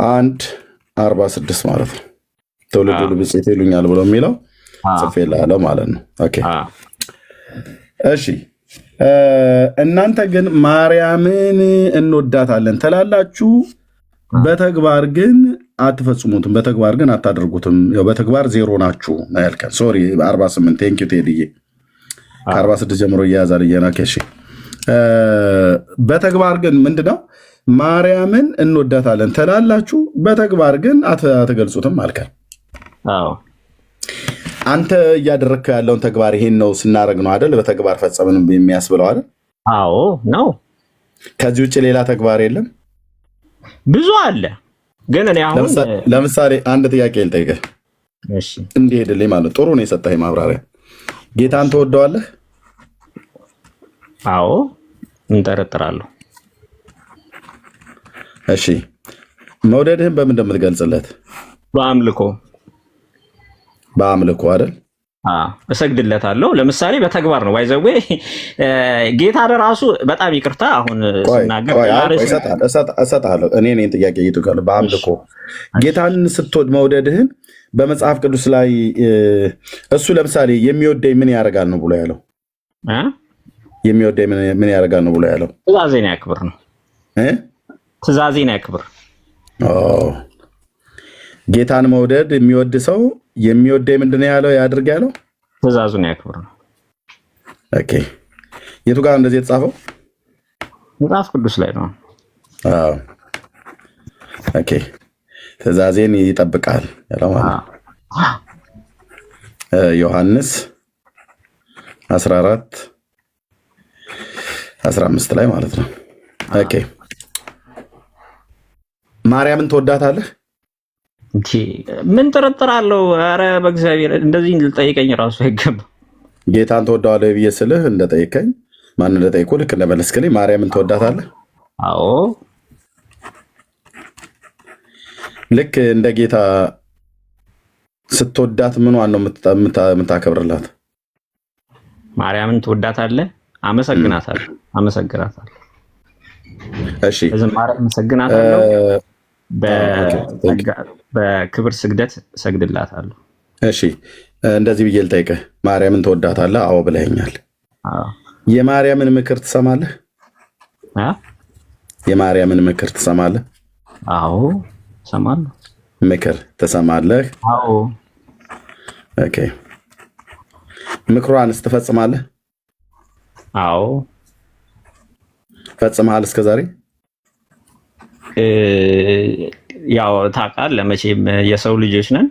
1:46 ማለት ነው። ትውልድ ሁሉ በጽሔት ይሉኛል ብሎ የሚለው ጽፌልሃለሁ ማለት ነው። ኦኬ እሺ። እናንተ ግን ማርያምን እንወዳታለን ትላላችሁ፣ በተግባር ግን አትፈጽሙትም፣ በተግባር ግን አታደርጉትም። ያው በተግባር ዜሮ ናችሁ ነው ያልከን። ሶሪ 48 ቴንክ ዩ ቴዲዬ። ከ46 ጀምሮ እያያዛል እየናከሽ። በተግባር ግን ምንድነው? ማርያምን እንወዳታለን ትላላችሁ፣ በተግባር ግን አትገልጹትም አልከን። አዎ አንተ እያደረግከው ያለውን ተግባር ይሄን ነው ስናደርግ ነው አይደል? በተግባር ፈጸምን የሚያስብለው አይደል? አዎ ነው። ከዚህ ውጭ ሌላ ተግባር የለም። ብዙ አለ። ግን እኔ አሁን ለምሳሌ አንድ ጥያቄ ልጠይቅህ። እሺ እንዲሄድልኝ ማለት ጥሩ ነው የሰጠኸኝ ማብራሪያ። ጌታን ትወደዋለህ? አዎ እንጠረጥራለሁ። እሺ መውደድህን በምን እንደምትገልጽለት? በአምልኮ አይደል? እሰግድለታለሁ። ለምሳሌ በተግባር ነው። ባይዘዌ ጌታ ለራሱ በጣም ይቅርታ አሁን ስናገር እሰጥሃለሁ። እኔ ጥያቄ ይጥቃል። በአምልኮ ጌታን ስትወድ መውደድህን በመጽሐፍ ቅዱስ ላይ እሱ ለምሳሌ የሚወደኝ ምን ያደርጋል ነው ብሎ ያለው? የሚወደኝ ምን ያደርጋል ነው ብሎ ያለው? ትእዛዜን ያክብር ነው። ትእዛዜን ያክብር። ጌታን መውደድ የሚወድ ሰው የሚወደኝ ምንድን ነው ያለው? ያድርግ ያለው ትእዛዙን ያክብር ነው። ኦኬ የቱ ጋር እንደዚህ የተጻፈው? መጽሐፍ ቅዱስ ላይ ነው። ኦኬ ትእዛዜን ይጠብቃል ያለው ማለት ነው። ዮሐንስ 14:15 ላይ ማለት ነው። ኦኬ ማርያምን ትወዳታለህ? ምን ጥርጥር አለው? ኧረ በእግዚአብሔር እንደዚህ ልጠይቀኝ ራሱ አይገባም። ጌታን ትወዳዋለህ ብዬ ስልህ እንደጠይቀኝ ማን እንደጠይቁ ልክ እንደመለስክልኝ ማርያምን ትወዳታለህ? አዎ ልክ እንደ ጌታ ስትወዳት ምኗን ነው የምታከብርላት? ማርያምን ትወዳታለህ? አመሰግናታለሁ። እሺ አመሰግናታለሁ። በክብር ስግደት ሰግድላታለሁ። እሺ እንደዚህ ብዬ ልጠይቅህ፣ ማርያምን ትወዳታለህ? አዎ ብለኸኛል። የማርያምን ምክር ትሰማለህ? የማርያምን ምክር ትሰማለህ? አዎ እሰማለሁ። ምክር ትሰማለህ? አዎ። ኦኬ ምክሯንስ ትፈጽማለህ? አዎ። ፈጽመሃል እስከዛሬ? ያው ታውቃለህ መቼም የሰው ልጆች ነን።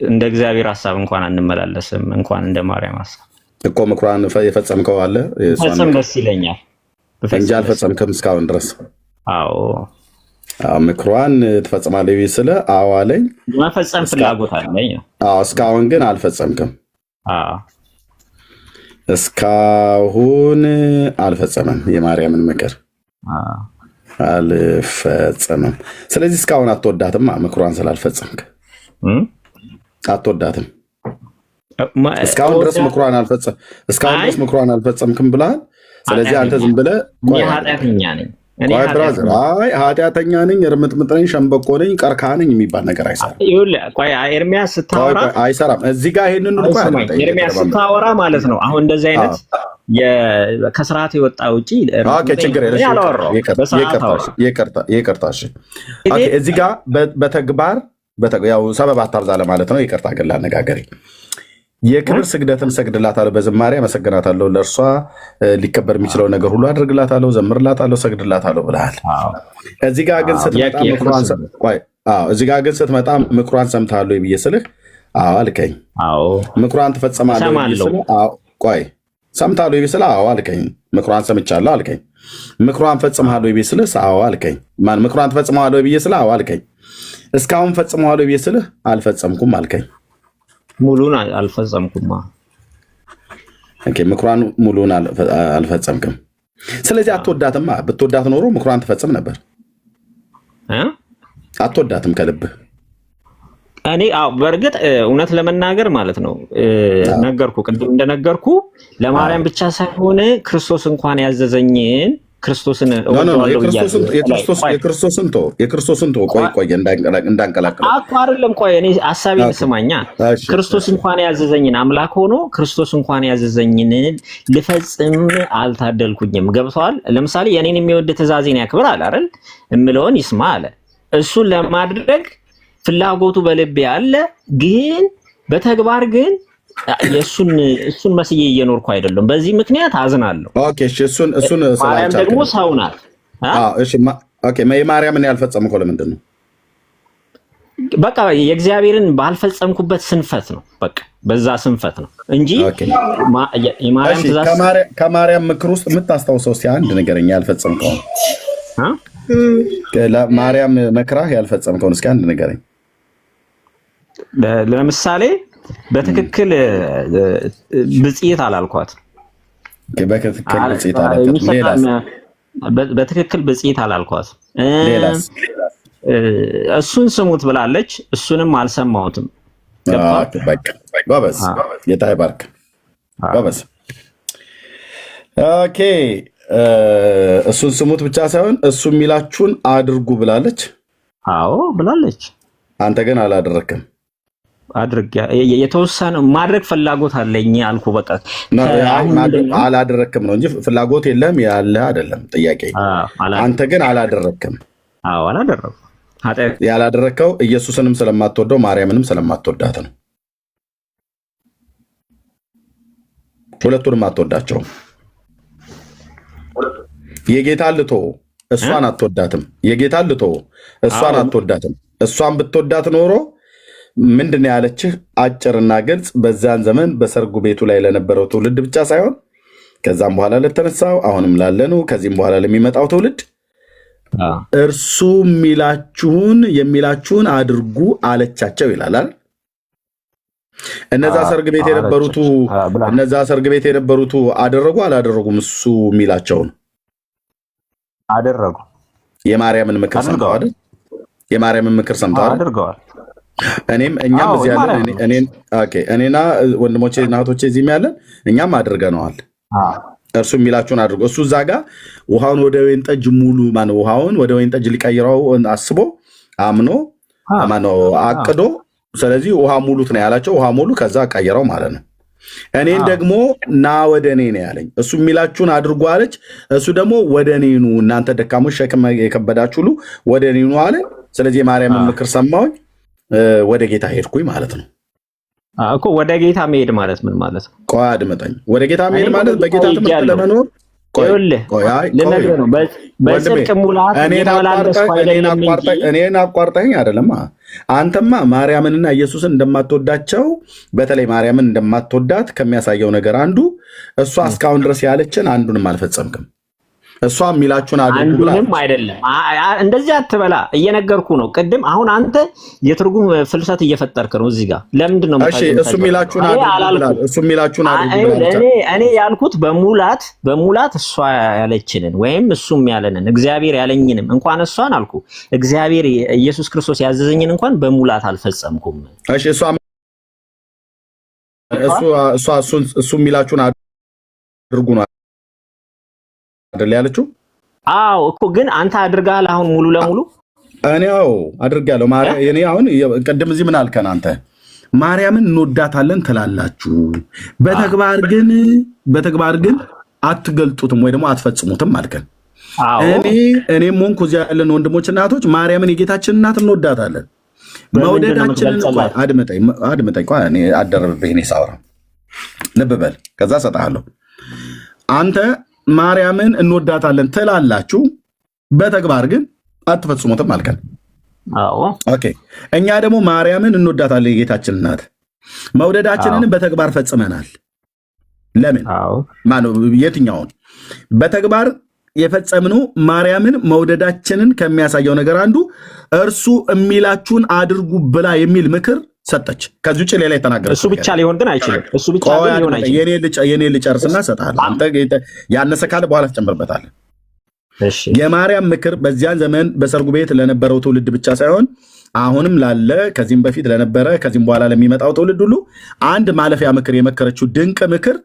እንደ እግዚአብሔር ሐሳብ እንኳን አንመላለስም፣ እንኳን እንደ ማርያም ሐሳብ እኮ። ምክሯን የፈጸምከው አለ? ፈጽም ደስ ይለኛል እንጂ አልፈጸምክም እስካሁን ድረስ። አዎ ምክሯን ትፈጽማለህ ስለ አዎ አለኝ። መፈጸም ፍላጎት አለኝ። አዎ እስካሁን ግን አልፈጸምክም። አዎ እስካሁን አልፈጸመም። የማርያምን ምክር አልፈጸመም። ስለዚህ እስካሁን አትወዳትም። ምክሯን ስላልፈጸምክ አትወዳትም። እስካሁን ድረስ ምክሯን አልፈጸምክም ብለሃል። ስለዚህ አንተ ዝም ብለህ ኃጢአተኛ ነኝ ቆይ ብራዘር፣ አይ ኃጢአተኛ ነኝ፣ እርምጥምጥ ነኝ፣ ሸምበቆ ነኝ፣ ቀርካ ነኝ የሚባል ነገር አይሰራም። ቆይ ኤርሚያስ ስታወራ አይሰራም። እዚህ ጋር ይሄንን ኤርሚያስ ስታወራ ማለት ነው። አሁን እንደዚህ አይነት ከስርዓት የወጣ ውጪ ችግር ይቅርታ። እዚህ ጋር በተግባር ያው ሰበብ አታብዛ ለማለት ነው። ይቅርታ ግን ላነጋገሬ የክብር ስግደትን ሰግድላታለሁ፣ በዝማሬ አመሰግናታለሁ፣ ለእርሷ ሊከበር የሚችለው ነገር ሁሉ አድርግላታለሁ፣ ዘምርላታለሁ፣ ሰግድላታለሁ ብለሃል። እዚህ ጋር ግን ስትመጣ ምክሯን ሰምተሃል ብዬ ስልህ አዎ አልከኝ። ምክሯን ትፈጽማለህ ብዬ ስልህ ቆይ ሰምተሃል ብዬ ስልህ አዎ አልከኝ። ምክሯን ሰምቻለሁ አልከኝ። ምክሯን ፈጽመሃል ብዬ ስልህ አዎ አልከኝ። ምክሯን ትፈጽመዋለህ ብዬ ስልህ አዎ አልከኝ። እስካሁን ፈጽመዋለሁ ብዬ ስልህ አልፈጸምኩም አልከኝ። ሙሉን አልፈጸምኩም። ምክሯን ሙሉን አልፈጸምክም። ስለዚህ አትወዳትማ። ብትወዳት ኖሮ ምክሯን ትፈጽም ነበር። አትወዳትም ከልብህ። እኔ በእርግጥ እውነት ለመናገር ማለት ነው ነገርኩ፣ ቅድም እንደነገርኩ ለማርያም ብቻ ሳይሆን ክርስቶስ እንኳን ያዘዘኝን ክርስቶስን የክርስቶስን ቆይ እንዳንቀላቅል አይደለም። ቆይ እኔ ሐሳቤን ስማኛ። ክርስቶስ እንኳን ያዘዘኝን አምላክ ሆኖ ክርስቶስ እንኳን ያዘዘኝን ልፈጽም አልታደልኩኝም። ገብቷል? ለምሳሌ የኔን የሚወድ ትእዛዜን ያክብር አለ አይደል? እምለውን ይስማ አለ። እሱን ለማድረግ ፍላጎቱ በልቤ አለ፣ ግን በተግባር ግን እሱን መስዬ እየኖርኩ አይደለም። በዚህ ምክንያት አዝናለሁ። ማርያም ደግሞ ሰው ናት። ማርያምን ያልፈጸምከው ለምንድን ነው? በቃ የእግዚአብሔርን ባልፈጸምኩበት ስንፈት ነው። በቃ በዛ ስንፈት ነው እንጂ የማርያም ትእዛዝ ከማርያም ምክር ውስጥ የምታስታውሰው እስኪ አንድ ነገረኛ ያልፈጸምከው ማርያም መክራህ ያልፈጸምከውን እስኪ አንድ ነገረኝ። ለምሳሌ በትክክል ብጽይት አላልኳት። በትክክል ብጽይት አላልኳት። እሱን ስሙት ብላለች። እሱንም አልሰማሁትም። ጎበዝ፣ ጌታ ይባርክ። ጎበዝ። ኦኬ፣ እሱን ስሙት ብቻ ሳይሆን እሱ የሚላችሁን አድርጉ ብላለች። አዎ ብላለች። አንተ ግን አላደረክም። የተወሰነ ማድረግ ፍላጎት አለኝ አልኩ። በቃ አላደረክም ነው እንጂ ፍላጎት የለም ያለህ አይደለም ጥያቄ። አንተ ግን አላደረክም። አዎ አላደረኩም። ያላደረከው ኢየሱስንም ስለማትወደው ማርያምንም ስለማትወዳት ነው። ሁለቱንም አትወዳቸውም። የጌታን ልቶ እሷን አትወዳትም። የጌታን ልቶ እሷን አትወዳትም። እሷን ብትወዳት ኖሮ ምንድን ነው ያለችህ? አጭርና ግልጽ። በዛን ዘመን በሰርጉ ቤቱ ላይ ለነበረው ትውልድ ብቻ ሳይሆን ከዛም በኋላ ለተነሳው አሁንም ላለነው ከዚህም በኋላ ለሚመጣው ትውልድ እርሱ የሚላችሁን አድርጉ አለቻቸው ይላል። እነዛ ሰርግ ቤት የነበሩቱ አደረጉ አላደረጉም? እሱ የሚላቸውን አደረጉ። የማርያምን ምክር ሰምተዋል። የማርያምን ምክር ሰምተዋል። አድርገዋል። እኛም እዚህ ያለን እኔና ወንድሞቼ እናቶቼ እዚህም ያለን እኛም አድርገነዋል። እርሱ የሚላችሁን አድርጎ እሱ እዛ ጋ ውሃውን ወደ ወይን ጠጅ ውሃውን ወደ ወይን ጠጅ ሊቀይረው አስቦ አምኖ አቅዶ፣ ስለዚህ ውሃ ሙሉት ነው ያላቸው። ውሃ ሙሉ፣ ከዛ ቀይረው ማለት ነው። እኔን ደግሞ ና ወደ እኔ ነው ያለኝ። እሱ የሚላችሁን አድርጎ አለች። እሱ ደግሞ ወደ እኔ ኑ እናንተ ደካሞች ሸክም የከበዳችሁ ሁሉ ወደ እኔ ኑ አለ። ስለዚህ የማርያምን ምክር ሰማሁኝ፣ ወደ ጌታ ሄድኩኝ ማለት ነው እኮ። ወደ ጌታ መሄድ ማለት ምን ማለት ነው? ቆይ አድምጠኝ። ወደ ጌታ መሄድ ማለት በጌታ ትምህርት ለመኖር በጽድቅ ሙላት እኔን አቋርጠኝ አይደለም። አንተማ ማርያምንና ኢየሱስን እንደማትወዳቸው በተለይ ማርያምን እንደማትወዳት ከሚያሳየው ነገር አንዱ እሷ እስካሁን ድረስ ያለችን አንዱንም አልፈጸምክም። እሷ የሚላችሁን አንዱንም አይደለም። እንደዚህ አትበላ፣ እየነገርኩ ነው ቅድም። አሁን አንተ የትርጉም ፍልሰት እየፈጠርክ ነው እዚህ ጋር። ለምንድን ነው እሱ የሚላችሁን እኔ ያልኩት በሙላት እሷ ያለችንን ወይም እሱም ያለንን እግዚአብሔር ያለኝንም እንኳን እሷን አልኩ። እግዚአብሔር ኢየሱስ ክርስቶስ ያዘዘኝን እንኳን በሙላት አልፈጸምኩም። እሱ የሚላችሁን አድርጉ ነው አይደል ያለችው? አዎ እኮ ግን አንተ አድርጋል አሁን ሙሉ ለሙሉ እኔው አድርጋለሁ። ማርያም እኔ አሁን ቅድም እዚህ ምን አልከን አንተ? ማርያምን እንወዳታለን ትላላችሁ፣ በተግባር ግን አትገልጡትም ወይ ደግሞ አትፈጽሙትም አልከን። እኔም ሆንኩ እዚያ ያለን ወንድሞች እናቶች ማርያምን የጌታችን እናት እንወዳታለን። መውደዳችንን አድምጠኝ፣ እኔ አደረብብህ እኔ ሳውራ ልብ በል፣ ከዛ እሰጥሃለሁ። አንተ ማርያምን እንወዳታለን ትላላችሁ፣ በተግባር ግን አትፈጽሙትም አልከን። ኦኬ፣ እኛ ደግሞ ማርያምን እንወዳታለን የጌታችን እናት፣ መውደዳችንን በተግባር ፈጽመናል። ለምን? የትኛውን በተግባር የፈጸምነው? ማርያምን መውደዳችንን ከሚያሳየው ነገር አንዱ እርሱ የሚላችሁን አድርጉ ብላ የሚል ምክር ሰጠች። ከዚህ ውጭ ሌላ የተናገረ እሱ ብቻ ሊሆን ግን አይችልም። እሱ ብቻ ሊሆን አይችልም። የኔ ልጨርስና እሰጥሃለሁ። አንተ ያነሰ ካለ በኋላ ትጨምርበታለህ። የማርያም ምክር በዚያን ዘመን በሰርጉ ቤት ለነበረው ትውልድ ብቻ ሳይሆን አሁንም ላለ ከዚህም በፊት ለነበረ ከዚህም በኋላ ለሚመጣው ትውልድ ሁሉ አንድ ማለፊያ ምክር የመከረችው ድንቅ ምክር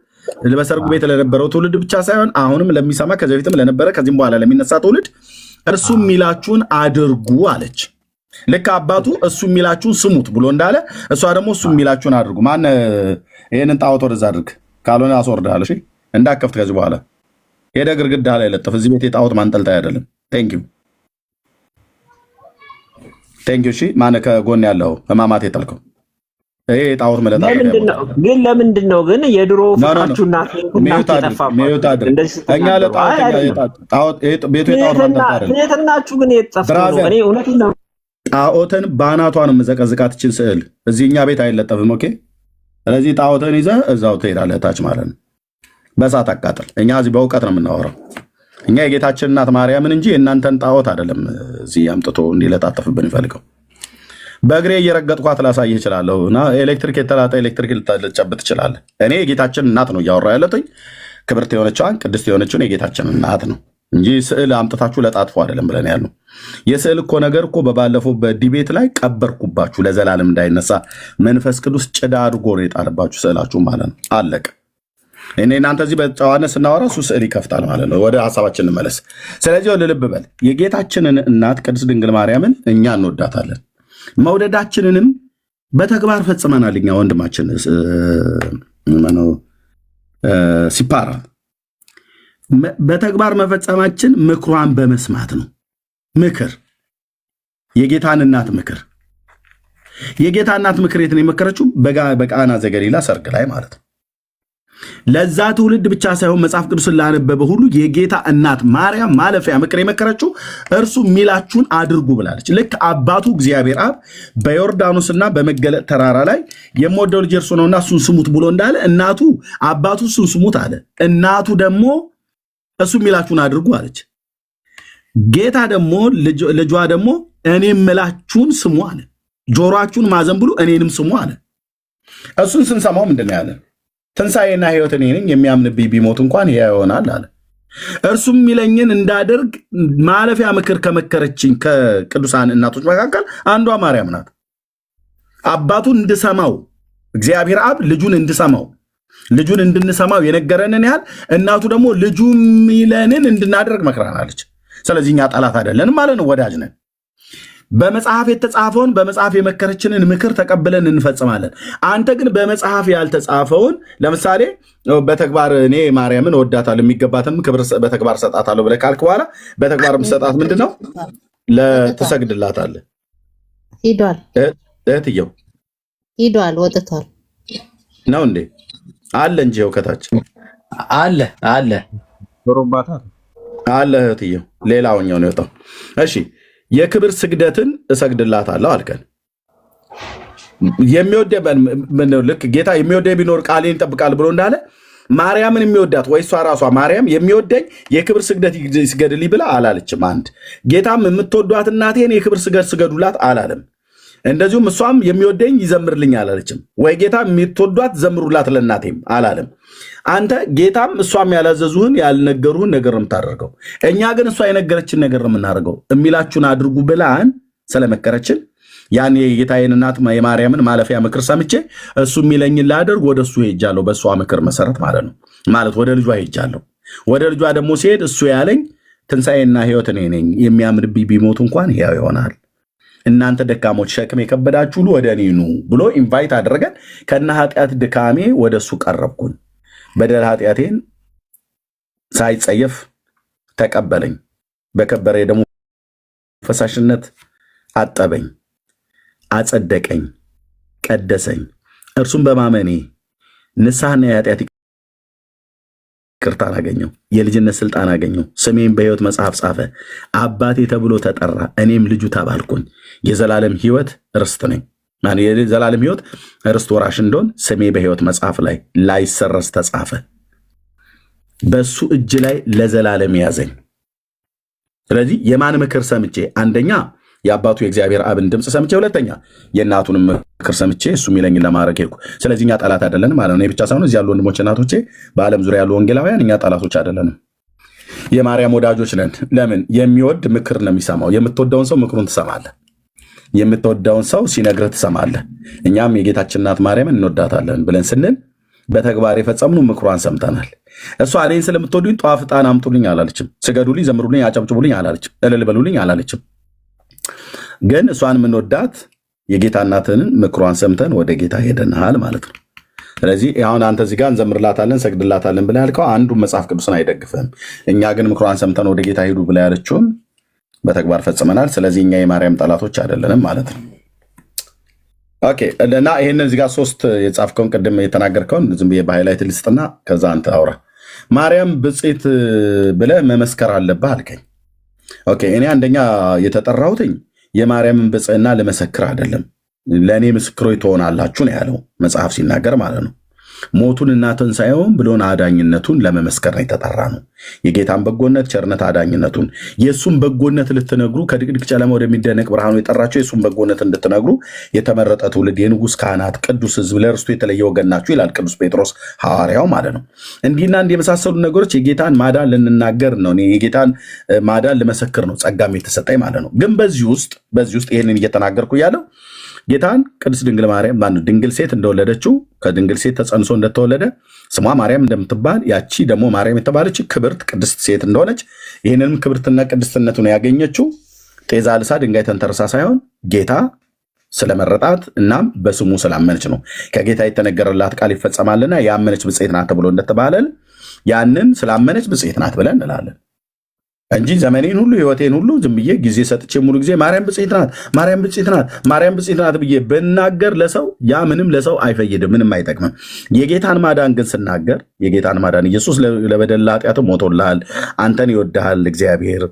በሰርጉ ቤት ለነበረው ትውልድ ብቻ ሳይሆን አሁንም ለሚሰማ ከዚህ በፊትም ለነበረ ከዚህም በኋላ ለሚነሳ ትውልድ እርሱ የሚላችሁን አድርጉ አለች። ልክ አባቱ እሱ የሚላችሁን ስሙት ብሎ እንዳለ እሷ ደግሞ እሱ የሚላችሁን አድርጉ። ማን ይሄንን ጣዖት ወደዛ አድርግ ካልሆነ አስወርድሃለሁ። እሺ እንዳከፍት ከዚህ በኋላ ሄደ ግድግዳ ላይ ለጥፍ። እዚህ ቤት የጣዖት ማንጠልጣይ አይደለም። ቴንኪው። እሺ ማነው ከጎን ያለው ህማማት የጠልከው? ይሄ ጣዖት መለጣ ግን ለምንድን ነው ግን የድሮ ፍቅራችሁ እናት እኛ ለጣዖት ቤቱ የጣዖት ማንጠልጣይ አይደለም። ቤትናችሁ ግን የተጠፋው እኔ እውነቴን ነው። ጣዖትን በአናቷ ነው የምዘቀዝቃት። ይችን ስዕል እዚህ እኛ ቤት አይለጠፍም። ኦኬ፣ ስለዚህ ጣዖትን ይዘህ እዛው ትሄዳለህ ታች ማለት ነው። በሳት አቃጥል። እኛ እዚህ በእውቀት ነው የምናወራው። እኛ የጌታችን እናት ማርያምን እንጂ የእናንተን ጣዖት አይደለም እዚህ አምጥቶ እንዲለጣጠፍብን ይፈልገው። በእግሬ እየረገጥኳት ላሳይህ እችላለሁ እና ኤሌክትሪክ የተላጠ ኤሌክትሪክ ልጨብጥ እችላለሁ። እኔ የጌታችን እናት ነው እያወራ ያለሁኝ። ክብርት የሆነችዋን ቅድስት የሆነችውን የጌታችን እናት ነው እንጂ ስዕል አምጥታችሁ ለጣጥፎ አይደለም ብለን ያልነው። የስዕል እኮ ነገር እኮ በባለፈው በዲቤት ላይ ቀበርኩባችሁ ለዘላለም እንዳይነሳ መንፈስ ቅዱስ ጭዳ አድርጎ ነው የጣልባችሁ ስዕላችሁ ማለት ነው። አለቀ። እኔ እናንተ እዚህ በጨዋነት ስናወራ እሱ ስዕል ይከፍታል ማለት ነው። ወደ ሀሳባችን እንመለስ። ስለዚህ ልብ በል፣ የጌታችንን እናት ቅድስት ድንግል ማርያምን እኛ እንወዳታለን፣ መውደዳችንንም በተግባር ፈጽመናል። እኛ ወንድማችን ሲፓራ በተግባር መፈጸማችን ምክሯን በመስማት ነው። ምክር የጌታን እናት ምክር የጌታ እናት ምክር የትን የመከረችው በቃና ዘገሊላ ሰርግ ላይ ማለት ነው። ለዛ ትውልድ ብቻ ሳይሆን መጽሐፍ ቅዱስን ላነበበ ሁሉ የጌታ እናት ማርያም ማለፊያ ምክር የመከረችው እርሱ የሚላችሁን አድርጉ ብላለች። ልክ አባቱ እግዚአብሔር አብ በዮርዳኖስና በመገለጥ ተራራ ላይ የምወደው ልጅ እርሱ ነውና እሱን ስሙት ብሎ እንዳለ እናቱ አባቱ እሱን ስሙት አለ። እናቱ ደግሞ እሱ የሚላችሁን አድርጉ አለች። ጌታ ደግሞ ልጇ ደግሞ እኔ የምላችሁን ስሙ አለ። ጆሮአችሁን ማዘን ብሉ እኔንም ስሙ አለ። እሱን ስንሰማው ምንድን ነው ያለ? ትንሣኤና ሕይወት እኔ ነኝ፣ የሚያምንብኝ ቢሞት እንኳን ሕያው ይሆናል አለ። እርሱም የሚለኝን እንዳደርግ ማለፊያ ምክር ከመከረችኝ ከቅዱሳን እናቶች መካከል አንዷ ማርያም ናት። አባቱን እንድሰማው እግዚአብሔር አብ ልጁን እንድንሰማው የነገረንን ያህል እናቱ ደግሞ ልጁ የሚለንን እንድናደርግ መክራናለች። ስለዚህ እኛ ጠላት አይደለንም ማለት ነው፣ ወዳጅ ነን። በመጽሐፍ የተጻፈውን በመጽሐፍ የመከረችንን ምክር ተቀብለን እንፈጽማለን። አንተ ግን በመጽሐፍ ያልተጻፈውን ለምሳሌ በተግባር እኔ ማርያምን እወዳታለሁ የሚገባትም ክብር በተግባር ሰጣታለሁ ብለህ ካልክ በኋላ በተግባር የምትሰጣት ምንድን ነው? ትሰግድላታለህ። ሂዷል፣ እህትየው ሂዷል፣ ወጥቷል ነው እንዴ? አለ እንጂ ይኸው ከታች አለ እህትየው ሌላውኛው ነው የወጣው። እሺ የክብር ስግደትን እሰግድላታለሁ አልከን። ልክ ጌታ የሚወደ ቢኖር ቃሌን ይጠብቃል ብሎ እንዳለ ማርያምን የሚወዳት ወይ እሷ ራሷ ማርያም የሚወደኝ የክብር ስግደት ይስገድልኝ ብላ አላለችም። አንድ ጌታም የምትወዷት እናቴን የክብር ስገድ ስገዱላት አላለም። እንደዚሁም እሷም የሚወደኝ ይዘምርልኝ አላለችም። ወይ ጌታ የምትወዷት ዘምሩላት ለእናቴም አላለም። አንተ ጌታም እሷም ያላዘዙህን ያልነገሩህን ነገር ነው የምታደርገው። እኛ ግን እሷ የነገረችን ነገር ነው የምናደርገው። የሚላችሁን አድርጉ ብላን ስለመከረችን ያን የጌታዬን እናት የማርያምን ማለፊያ ምክር ሰምቼ እሱ የሚለኝን ላደርግ ወደ እሱ ሄጃለሁ። በእሷ ምክር መሰረት ማለት ነው። ማለት ወደ ልጇ ሄጃለሁ። ወደ ልጇ ደግሞ ሲሄድ እሱ ያለኝ ትንሣኤና ሕይወት እኔ ነኝ፣ የሚያምንብኝ ቢሞት እንኳን ሕያው ይሆናል። እናንተ ደካሞች ሸክም የከበዳችሁ ሁሉ ወደ እኔ ኑ ብሎ ኢንቫይት አደረገን። ከነ ኃጢአት ድካሜ ወደ እሱ ቀረብኩኝ። በደል ኃጢአቴን ሳይጸየፍ ተቀበለኝ። በከበረ የደሙ ፈሳሽነት አጠበኝ፣ አጸደቀኝ፣ ቀደሰኝ። እርሱም በማመኔ ንስሐና የኃጢአት ይቅርታን አገኘው፣ የልጅነት ስልጣን አገኘው። ስሜን በሕይወት መጽሐፍ ጻፈ። አባቴ ተብሎ ተጠራ፣ እኔም ልጁ ተባልኩኝ። የዘላለም ሕይወት ርስት ነኝ። የዘላለም ሕይወት ርስት ወራሽ እንደሆን ስሜ በሕይወት መጽሐፍ ላይ ላይሰረዝ ተጻፈ። በሱ እጅ ላይ ለዘላለም ያዘኝ። ስለዚህ የማን ምክር ሰምቼ? አንደኛ የአባቱ የእግዚአብሔር አብን ድምፅ ሰምቼ፣ ሁለተኛ የእናቱንም ምክር ሰምቼ እሱ የሚለኝን ለማድረግ ሄድኩ። ስለዚህ እኛ ጠላት አይደለንም ማለት ነው። እኔ ብቻ ሳይሆን እዚህ ያሉ ወንድሞች እናቶቼ፣ በዓለም ዙሪያ ያሉ ወንጌላውያን እኛ ጠላቶች አይደለንም፣ የማርያም ወዳጆች ነን። ለምን? የሚወድ ምክር ነው የሚሰማው። የምትወደውን ሰው ምክሩን ትሰማለህ። የምትወደውን ሰው ሲነግርህ ትሰማለህ። እኛም የጌታችን እናት ማርያምን እንወዳታለን ብለን ስንል በተግባር የፈጸምኑ ምክሯን ሰምተናል። እሷ እኔን ስለምትወዱኝ ጧፍ ዕጣን አምጡልኝ አላለችም። ስገዱልኝ፣ ዘምሩልኝ፣ አጨብጭቡልኝ አላለችም። እልል በሉልኝ አላለችም። ግን እሷን የምንወዳት የጌታ እናትን ምክሯን ሰምተን ወደ ጌታ ሄደናል ማለት ነው። ስለዚህ አሁን አንተ እዚህ ጋር እንዘምርላታለን፣ ሰግድላታለን ብለህ ያልከው አንዱን መጽሐፍ ቅዱስን አይደግፍም። እኛ ግን ምክሯን ሰምተን ወደ ጌታ ሄዱ ብለህ ያለችውን በተግባር ፈጽመናል። ስለዚህ እኛ የማርያም ጠላቶች አይደለንም ማለት ነው። ኦኬ። እና ይሄንን እዚህ ጋር 3 የጻፍከውን ቅድም የተናገርከውን ዝም ብዬ በሃይላይት ልስጥና ከዛ አንተ አውራ። ማርያም ብፅዕት ብለህ መመስከር አለብህ አልከኝ። ኦኬ። እኔ አንደኛ የተጠራሁትኝ የማርያምን ብፅዕና ልመሰክር አይደለም፣ ለእኔ ምስክሮች ትሆናላችሁ ነው ያለው መጽሐፍ ሲናገር ማለት ነው። ሞቱንና ትንሣኤውን ብሎን አዳኝነቱን ለመመስከር ነው የተጠራ ነው። የጌታን በጎነት፣ ቸርነት፣ አዳኝነቱን የእሱን በጎነት ልትነግሩ ከድቅድቅ ጨለማ ወደሚደነቅ ብርሃኑ የጠራቸው የእሱን በጎነት እንድትነግሩ የተመረጠ ትውልድ፣ የንጉሥ ካህናት፣ ቅዱስ ሕዝብ፣ ለርስቱ የተለየ ወገን ናችሁ ይላል ቅዱስ ጴጥሮስ ሐዋርያው ማለት ነው። እንዲህና እንዲህ የመሳሰሉ ነገሮች የጌታን ማዳን ልንናገር ነው። የጌታን ማዳን ልመሰክር ነው ጸጋም የተሰጠኝ ማለት ነው። ግን በዚህ ውስጥ ይህንን እየተናገርኩ ያለው ጌታን ቅድስት ድንግል ማርያም ድንግል ሴት እንደወለደችው ከድንግል ሴት ተጸንሶ እንደተወለደ ስሟ ማርያም እንደምትባል ያቺ ደግሞ ማርያም የተባለች ክብርት ቅድስት ሴት እንደሆነች ይህንንም ክብርትና ቅድስትነቱን ያገኘችው ጤዛ ልሳ ድንጋይ ተንተርሳ ሳይሆን ጌታ ስለመረጣት እናም በስሙ ስላመነች ነው። ከጌታ የተነገረላት ቃል ይፈጸማልና ያመነች ብፅዕት ናት ተብሎ እንደተባለን ያንን ስላመነች ብፅዕት ናት ብለን እንላለን እንጂ ዘመኔን ሁሉ ሕይወቴን ሁሉ ዝም ብዬ ጊዜ ሰጥቼ ሙሉ ጊዜ ማርያም ብፅዕት ናት፣ ማርያም ብፅዕት ናት፣ ማርያም ብፅዕት ናት ብዬ ብናገር ለሰው ያ ምንም ለሰው አይፈይድም፣ ምንም አይጠቅምም። የጌታን ማዳን ግን ስናገር የጌታን ማዳን ኢየሱስ ለበደል ኃጢአት ሞቶልሃል፣ አንተን ይወድሃል እግዚአብሔር፣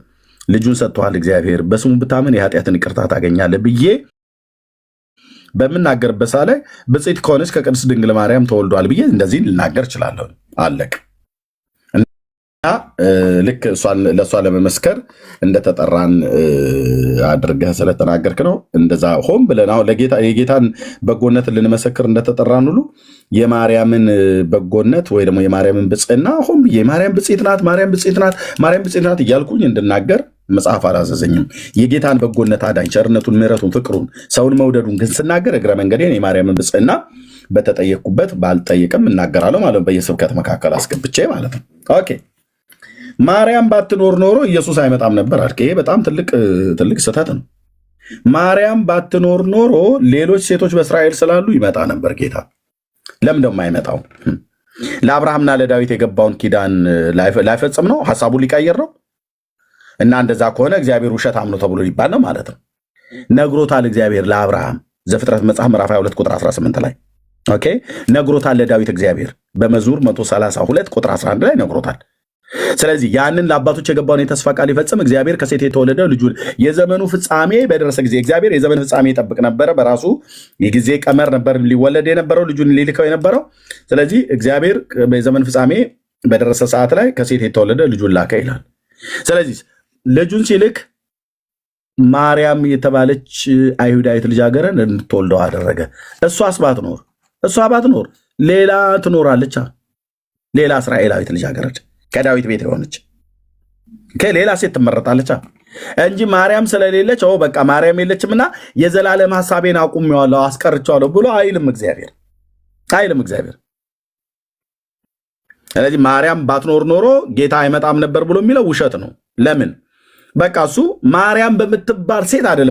ልጁን ሰጥቶሃል እግዚአብሔር፣ በስሙ ብታምን የኃጢአትን ይቅርታ ታገኛለህ ብዬ በምናገርበት ሰዓት ላይ ብፅዕት ከሆነች ከቅድስት ድንግል ማርያም ተወልዷል ብዬ እንደዚህ ልናገር እችላለሁ። አለቅ ልክ ለእሷ ለመመስከር እንደተጠራን አድርገህ ስለተናገርክ ነው። እንደዛ ሆን ብለን አሁን የጌታን በጎነት ልንመሰክር እንደተጠራን ሁሉ የማርያምን በጎነት ወይ ደግሞ የማርያምን ብፅዕና ሆን ብዬ ማርያም ብፅዕት ናት፣ ማርያም ብፅዕት ናት፣ ማርያም ብፅዕት ናት እያልኩኝ እንድናገር መጽሐፍ አላዘዘኝም። የጌታን በጎነት፣ አዳኝ ቸርነቱን፣ ምሕረቱን፣ ፍቅሩን፣ ሰውን መውደዱን ግን ስናገር እግረ መንገዴን የማርያምን ብፅዕና በተጠየቅኩበት ባልጠየቅም እናገራለሁ ማለት ነው። በየስብከት መካከል አስገብቼ ማለት ነው። ኦኬ። ማርያም ባትኖር ኖሮ ኢየሱስ አይመጣም ነበር አልክ። ይሄ በጣም ትልቅ ስህተት ነው። ማርያም ባትኖር ኖሮ ሌሎች ሴቶች በእስራኤል ስላሉ ይመጣ ነበር ጌታ። ለምን ደግሞ አይመጣው? ለአብርሃምና ለዳዊት የገባውን ኪዳን ላይፈጽም ነው? ሐሳቡን ሊቀይር ነው? እና እንደዛ ከሆነ እግዚአብሔር ውሸታም ነው ተብሎ ሊባል ነው ማለት ነው። ነግሮታል እግዚአብሔር ለአብርሃም ዘፍጥረት መጽሐፍ ምዕራፍ 22 ቁጥር 18 ላይ ኦኬ። ነግሮታል ለዳዊት እግዚአብሔር በመዝሙር 132 ቁጥር 11 ላይ ነግሮታል። ስለዚህ ያንን ለአባቶች የገባውን የተስፋ ቃል ይፈጽም እግዚአብሔር ከሴት የተወለደ ልጁ የዘመኑ ፍጻሜ በደረሰ ጊዜ እግዚአብሔር የዘመን ፍጻሜ ይጠብቅ ነበረ። በራሱ የጊዜ ቀመር ነበር ሊወለድ የነበረው ልጁን ሊልከው የነበረው። ስለዚህ እግዚአብሔር የዘመን ፍጻሜ በደረሰ ሰዓት ላይ ከሴት የተወለደ ልጁን ላከ ይላል። ስለዚህ ልጁን ሲልክ ማርያም የተባለች አይሁዳዊት ልጃገረድ እንድትወልደው አደረገ። እሷስ ባትኖር ሌላ ትኖራለች። ሌላ እስራኤላዊት ልጃገረድ ከዳዊት ቤት የሆነች ከሌላ ሴት ትመረጣለች እንጂ ማርያም ስለሌለች በቃ ማርያም የለችምና የዘላለም ሐሳቤን አቁሜዋለሁ አስቀርቼዋለሁ ብሎ አይልም እግዚአብሔር። ስለዚህ ማርያም ባትኖር ኖሮ ጌታ አይመጣም ነበር ብሎ የሚለው ውሸት ነው። ለምን? በቃ እሱ ማርያም በምትባል ሴት አይደለም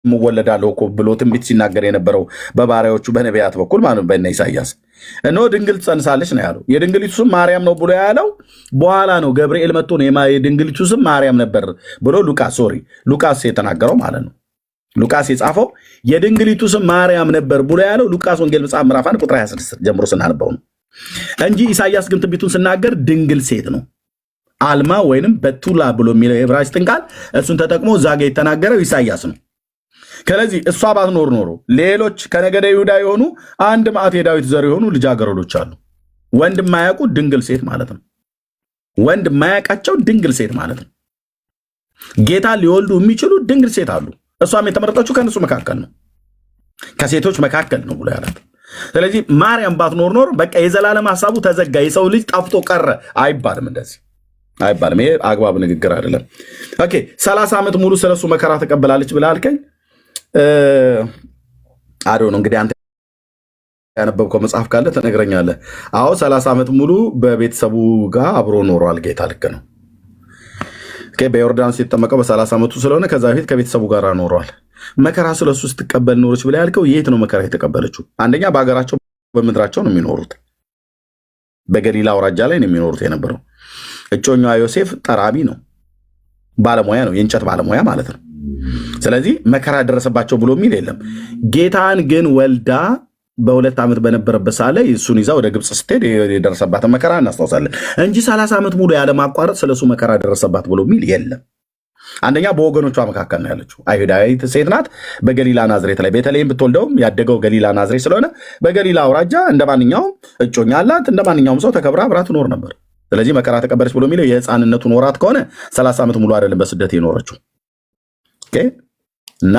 እወለዳለሁ እኮ ብሎ ትንቢት ሲናገር የነበረው በባሪያዎቹ በነቢያት በኩል ማለት በእነ ኢሳያስ እነሆ ድንግል ትጸንሳለች ነው ያለው። የድንግሊቱ ስም ማርያም ነው ብሎ ያለው በኋላ ነው። ገብርኤል መጥቶ ነው የድንግሊቱ ስም ማርያም ነበር ብሎ ሉቃስ የተናገረው ማለት ነው። ሉቃስ የጻፈው የድንግሊቱ ስም ማርያም ነበር ብሎ ያለው ሉቃስ ወንጌል መጽሐፍ ምዕራፍ 1 ቁጥር 26 ጀምሮ ስናነበው ነው እንጂ ኢሳያስ ግን ትንቢቱን ስናገር ድንግል ሴት ነው። አልማ ወይንም በቱላ ብሎ የሚለው የዕብራይስጥን ቃል እሱን ተጠቅሞ እዛ ጋ የተናገረው ኢሳያስ ነው። ስለዚህ እሷ ባትኖር ኖሮ ሌሎች ከነገደ ይሁዳ የሆኑ አንድ ማዕት የዳዊት ዘር የሆኑ ልጃገረዶች አሉ። ወንድ የማያውቁ ድንግል ሴት ማለት ነው። ወንድ የማያውቃቸው ድንግል ሴት ማለት ነው። ጌታ ሊወልዱ የሚችሉ ድንግል ሴት አሉ። እሷም የተመረጠችው ከእነሱ መካከል ነው፣ ከሴቶች መካከል ነው ብሎ ያላት። ስለዚህ ማርያም ባትኖር ኖሮ በቃ የዘላለም ሀሳቡ ተዘጋ፣ የሰው ልጅ ጠፍቶ ቀረ አይባልም። እንደዚህ አይባልም። ይሄ አግባብ ንግግር አይደለም። ኦኬ 30 ዓመት ሙሉ ስለሱ መከራ ተቀበላለች ብለህ አልከኝ። አዶ ነው እንግዲህ አንተ ያነበብከው መጽሐፍ ካለ ተነግረኛለህ። አዎ 30 ዓመት ሙሉ በቤተሰቡ ጋር አብሮ ኖሯል ጌታ። ልክ ነው። በዮርዳኖስ የተጠመቀው በ30 ዓመቱ ስለሆነ ከዛ በፊት ከቤተሰቡ ጋር ኖሯል። መከራ ስለሱ ስትቀበል ኖሮች ብላ ያልከው የት ነው መከራ የተቀበለችው? አንደኛ በሀገራቸው በምድራቸው ነው የሚኖሩት። በገሊላ አውራጃ ላይ ነው የሚኖሩት የነበረው። እጮኛዋ ዮሴፍ ጠራቢ ነው፣ ባለሙያ ነው፣ የእንጨት ባለሙያ ማለት ነው። ስለዚህ መከራ ደረሰባቸው ብሎ የሚል የለም። ጌታን ግን ወልዳ በ2 ዓመት በነበረበት ሰዓት ላይ እሱን ይዛ ወደ ግብፅ ስትሄድ የደረሰባትን መከራ እናስታውሳለን እንጂ 30 ዓመት ሙሉ ያለማቋረጥ ስለሱ መከራ ደረሰባት ብሎ የሚል የለም። አንደኛ በወገኖቿ መካከል ነው ያለችው። አይሁዳዊት ሴት ናት። በገሊላ ናዝሬት ላይ ቤተልሔም ብትወልደውም ያደገው ገሊላ ናዝሬት ስለሆነ በገሊላ አውራጃ እንደ ማንኛውም እጮኛ አላት፣ እንደ ማንኛውም ሰው ተከብራ አብራ ትኖር ነበር። ስለዚህ መከራ ተቀበለች ብሎ የሚለው የሕፃንነቱን ወራት ከሆነ 30 ዓመት ሙሉ አይደለም በስደት የኖረችው እና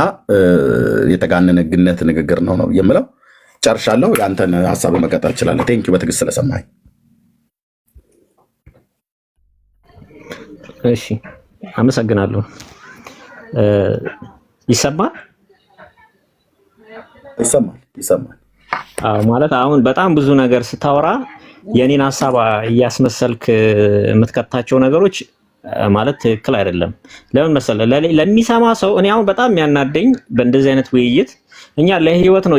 የተጋነነ ግነት ንግግር ነው የምለው። ጨርሻለሁ። የአንተን ሀሳብ መቀጠል እችላለሁ። ቴንኪው በትዕግስት ስለሰማኝ። እሺ አመሰግናለሁ። ይሰማል? ይሰማል። ማለት አሁን በጣም ብዙ ነገር ስታወራ የኔን ሀሳብ እያስመሰልክ የምትከታቸው ነገሮች ማለት ትክክል አይደለም። ለምን መሰለህ? ለሚሰማ ሰው እኔ አሁን በጣም የሚያናደኝ በእንደዚህ አይነት ውይይት እኛ ለህይወት ነው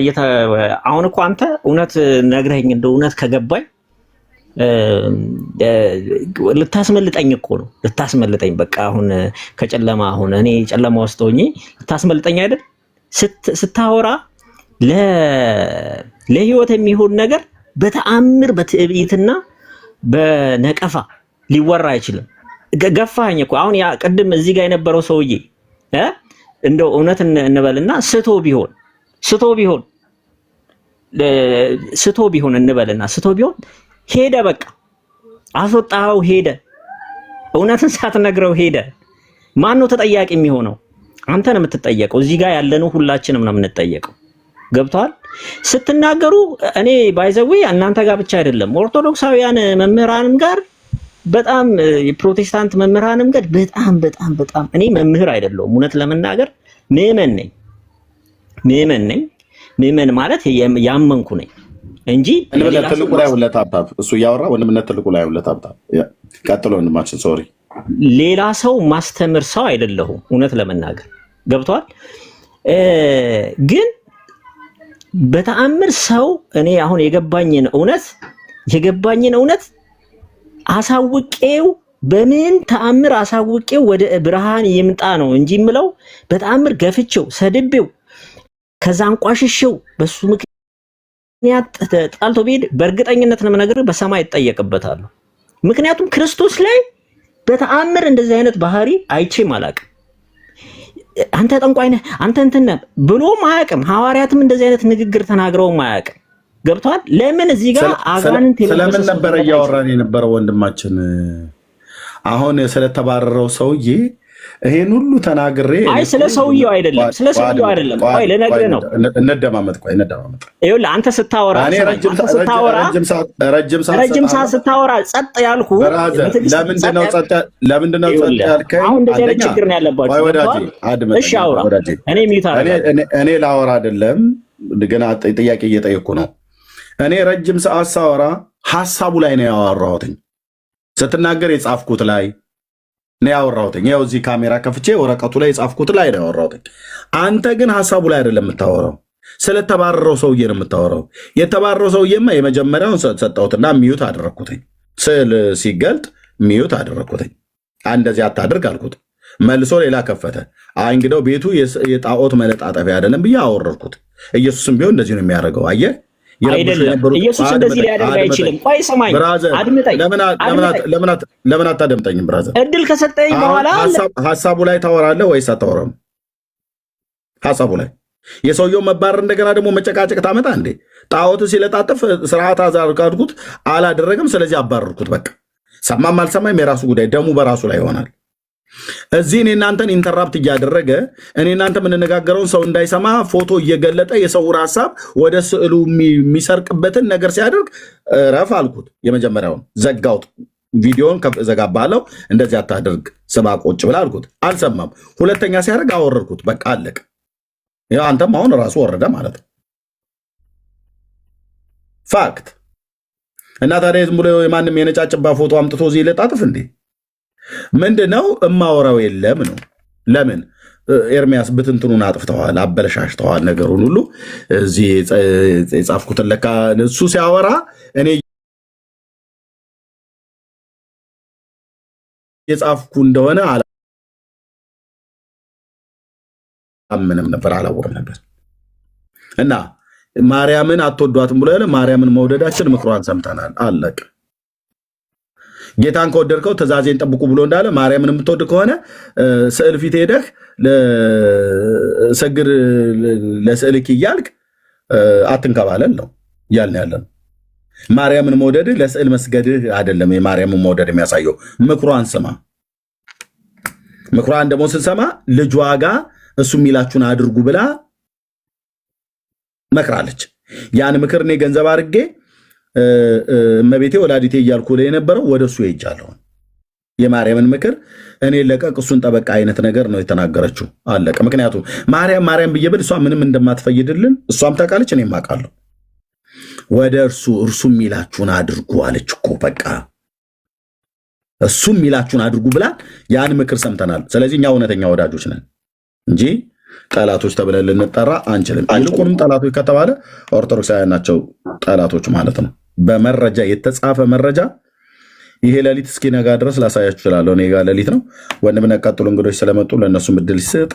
አሁን እኮ አንተ እውነት ነግረኸኝ እንደው እውነት ከገባኝ ልታስመልጠኝ እኮ ነው። ልታስመልጠኝ በቃ አሁን ከጨለማ አሁን እኔ ጨለማ ውስጥ ሆኜ ልታስመልጠኝ አይደል? ስታወራ ለህይወት የሚሆን ነገር በተአምር በትዕቢትና በነቀፋ ሊወራ አይችልም። ገፋኝ እኮ አሁን ያ ቅድም እዚህ ጋር የነበረው ሰውዬ እንደው እውነት እንበልና ስቶ ቢሆን እንበልና ስቶ ቢሆን ሄደ፣ በቃ አስወጣው፣ ሄደ። እውነትን ሳትነግረው ሄደ። ማን ነው ተጠያቂ የሚሆነው? አንተ ነው የምትጠየቀው። እዚህ ጋር ያለነው ሁላችንም ነው የምንጠየቀው። ገብቷል? ስትናገሩ እኔ ባይዘዌ እናንተ ጋር ብቻ አይደለም ኦርቶዶክሳውያን መምህራንም ጋር በጣም የፕሮቴስታንት መምህራንም ጋር በጣም እኔ መምህር አይደለሁም፣ እውነት ለመናገር ምዕመን ነኝ። ምዕመን ማለት ያመንኩ ነኝ እንጂ ትልቁ ላይ ሁለት አባብ እሱ እያወራ ወንድምነት ትልቁ ላይ ሁለት አባብ ቀጥሎ ወንድማችን ሶሪ ሌላ ሰው ማስተምር ሰው አይደለሁም፣ እውነት ለመናገር ገብቷል። ግን በተአምር ሰው እኔ አሁን የገባኝን እውነት አሳውቄው በምን ተአምር አሳውቄው ወደ ብርሃን ይምጣ ነው እንጂ ምለው በተአምር ገፍቼው ሰድቤው ከዛ አንቋሽሼው በሱ ምክንያት ጣልቶ ቢሄድ በእርግጠኝነት ነው የምነግርህ በሰማይ ይጠየቅበታል። ምክንያቱም ክርስቶስ ላይ በተአምር እንደዚህ አይነት ባህሪ አይቼም አላውቅም። አንተ ጠንቋይ ነህ አንተ እንትን ነህ ብሎም አያውቅም። ሐዋርያትም እንደዚህ አይነት ንግግር ተናግረውም አያውቅም። ገብቷል? ለምን እዚህ ጋር አጋንንት ስለምን ነበር እያወራን የነበረው ወንድማችን? አሁን ስለተባረረው ሰውዬ ይሄን ሁሉ ተናግሬ አይ ስለ ሰውየው አይደለም ቆይ ልነግርህ ነው። እንደማመጥ ይኸውልህ አንተ ስታወራ ረጅም ሰዓት ስታወራ ጸጥ ያልኩ ለምንድን ነው ጸጥ ያልከኝ? አሁን እንደዚህ አይነት ችግር ነው ያለባችሁ። እሺ አውራ። እኔ ሚውት አደረጋለሁ። እኔ ላወራ አይደለም ገና ጥያቄ እየጠየቅኩ ነው። እኔ ረጅም ሰዓት ሳወራ ሐሳቡ ላይ ነው ያወራሁትኝ። ስትናገር የጻፍኩት ላይ ነው ያወራሁትኝ። ያው እዚህ ካሜራ ከፍቼ ወረቀቱ ላይ የጻፍኩት ላይ ነው ያወራሁትኝ። አንተ ግን ሐሳቡ ላይ አይደለም የምታወራው፣ ስለተባረረው ሰውዬ ነው የምታወራው። የተባረረው ሰውዬማ የመጀመሪያውን ሰጠሁትና ሚዩት አደረግኩትኝ። ስዕል ሲገልጥ ሚዩት አደረግኩትኝ። እንደዚህ አታድርግ አልኩት። መልሶ ሌላ ከፈተ። እንግዲህ ቤቱ የጣዖት መለጣጠፊያ አይደለም ብዬ አወረድኩት። ኢየሱስም ቢሆን እንደዚህ ነው የሚያደርገው። አየህ፣ አይደለም ኢየሱስ እንደዚህ ሊያደርግ አይችልም። ቆይ ስማኝ፣ አድምጠኝ። ለምን አታደምጠኝም? ብራዘር እድል ከሰጠኝ በኋላ ሐሳቡ ላይ ታወራለህ ወይስ አታወራም? ሐሳቡ ላይ የሰውየው መባረር እንደገና ደግሞ መጨቃጨቅ ታመጣ እንዴ? ጣዖት ሲለጣጥፍ ስርዓት አድርጉት አላደረገም፣ ስለዚህ አባረርኩት። በቃ ሰማም አልሰማም የራሱ ጉዳይ፣ ደሙ በራሱ ላይ ይሆናል። እዚህ እኔ እናንተን ኢንተራፕት እያደረገ እኔ እናንተ የምንነጋገረውን ሰው እንዳይሰማ ፎቶ እየገለጠ የሰውን ሀሳብ ወደ ስዕሉ የሚሰርቅበትን ነገር ሲያደርግ ረፍ አልኩት። የመጀመሪያውን ዘጋውት፣ ቪዲዮን ዘጋባለው። እንደዚህ አታደርግ ስማ ቁጭ ብላ አልኩት። አልሰማም። ሁለተኛ ሲያደርግ አወረድኩት። በቃ አለቅ። አንተም አሁን ራሱ ወረደ ማለት ነው። ፋክት። እና ታዲያ ዝም ብሎ የማንም የነጫጭባ ፎቶ አምጥቶ እዚህ ለጣጥፍ እንዴ? ምንድነው እማወራው? የለም ነው። ለምን ኤርሚያስ ብትንትኑን አጥፍተዋል፣ አበለሻሽተዋል ነገሩን ሁሉ። እዚህ የጻፍኩትን ለካ እሱ ሲያወራ እኔ የጻፍኩ እንደሆነ አላምንም ነበር፣ አላወራም ነበር። እና ማርያምን አትወዷትም ብሎ ያለ ማርያምን መውደዳችን ምክሯን ሰምተናል። አለቅ። ጌታን ከወደድከው ትእዛዜን ጠብቁ ብሎ እንዳለ ማርያምን የምትወድ ከሆነ ስዕል ፊት ሄደህ ሰግድ ለስዕልክ እያልክ አትንከባለል ነው እያልን ያለ ነው። ማርያምን መውደድህ ለስዕል መስገድህ አይደለም። የማርያምን መውደድ የሚያሳየው ምክሯን ስማ። ምክሯን ደግሞ ስንሰማ ልጇ ጋር እሱ የሚላችሁን አድርጉ ብላ መክራለች። ያን ምክር እኔ ገንዘብ አድርጌ እመቤቴ ወላዲቴ እያልኩ ላይ የነበረው ወደ እሱ ሄጃለሁ። የማርያምን ምክር እኔ ለቀቅ እሱን ጠበቃ አይነት ነገር ነው የተናገረችው። አለቀ። ምክንያቱም ማርያም ብዬ ብል እሷ ምንም እንደማትፈይድልን እሷም ታውቃለች፣ እኔም አውቃለሁ። ወደ እርሱ የሚላችሁን አድርጉ አለች እኮ። በቃ እሱ የሚላችሁን አድርጉ ብላ ያን ምክር ሰምተናል። ስለዚህ እኛ እውነተኛ ወዳጆች ነን እንጂ ጠላቶች ተብለን ልንጠራ አንችልም። ይልቁንም ጠላቶች ከተባለ ኦርቶዶክሳውያን ናቸው ጠላቶች ማለት ነው። በመረጃ የተጻፈ መረጃ ይሄ ሌሊት እስኪነጋ ድረስ ላሳያችሁ እችላለሁ። እኔ ጋር ሌሊት ነው። ወንድምነት ቀጥሎ እንግዶች ስለመጡ ለእነሱም እድል ሲሰጥ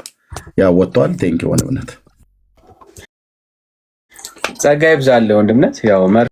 ያወጥተዋል። ቴንኪ ወንድምነት፣ ጸጋ ይብዛልህ ወንድምነት። ያው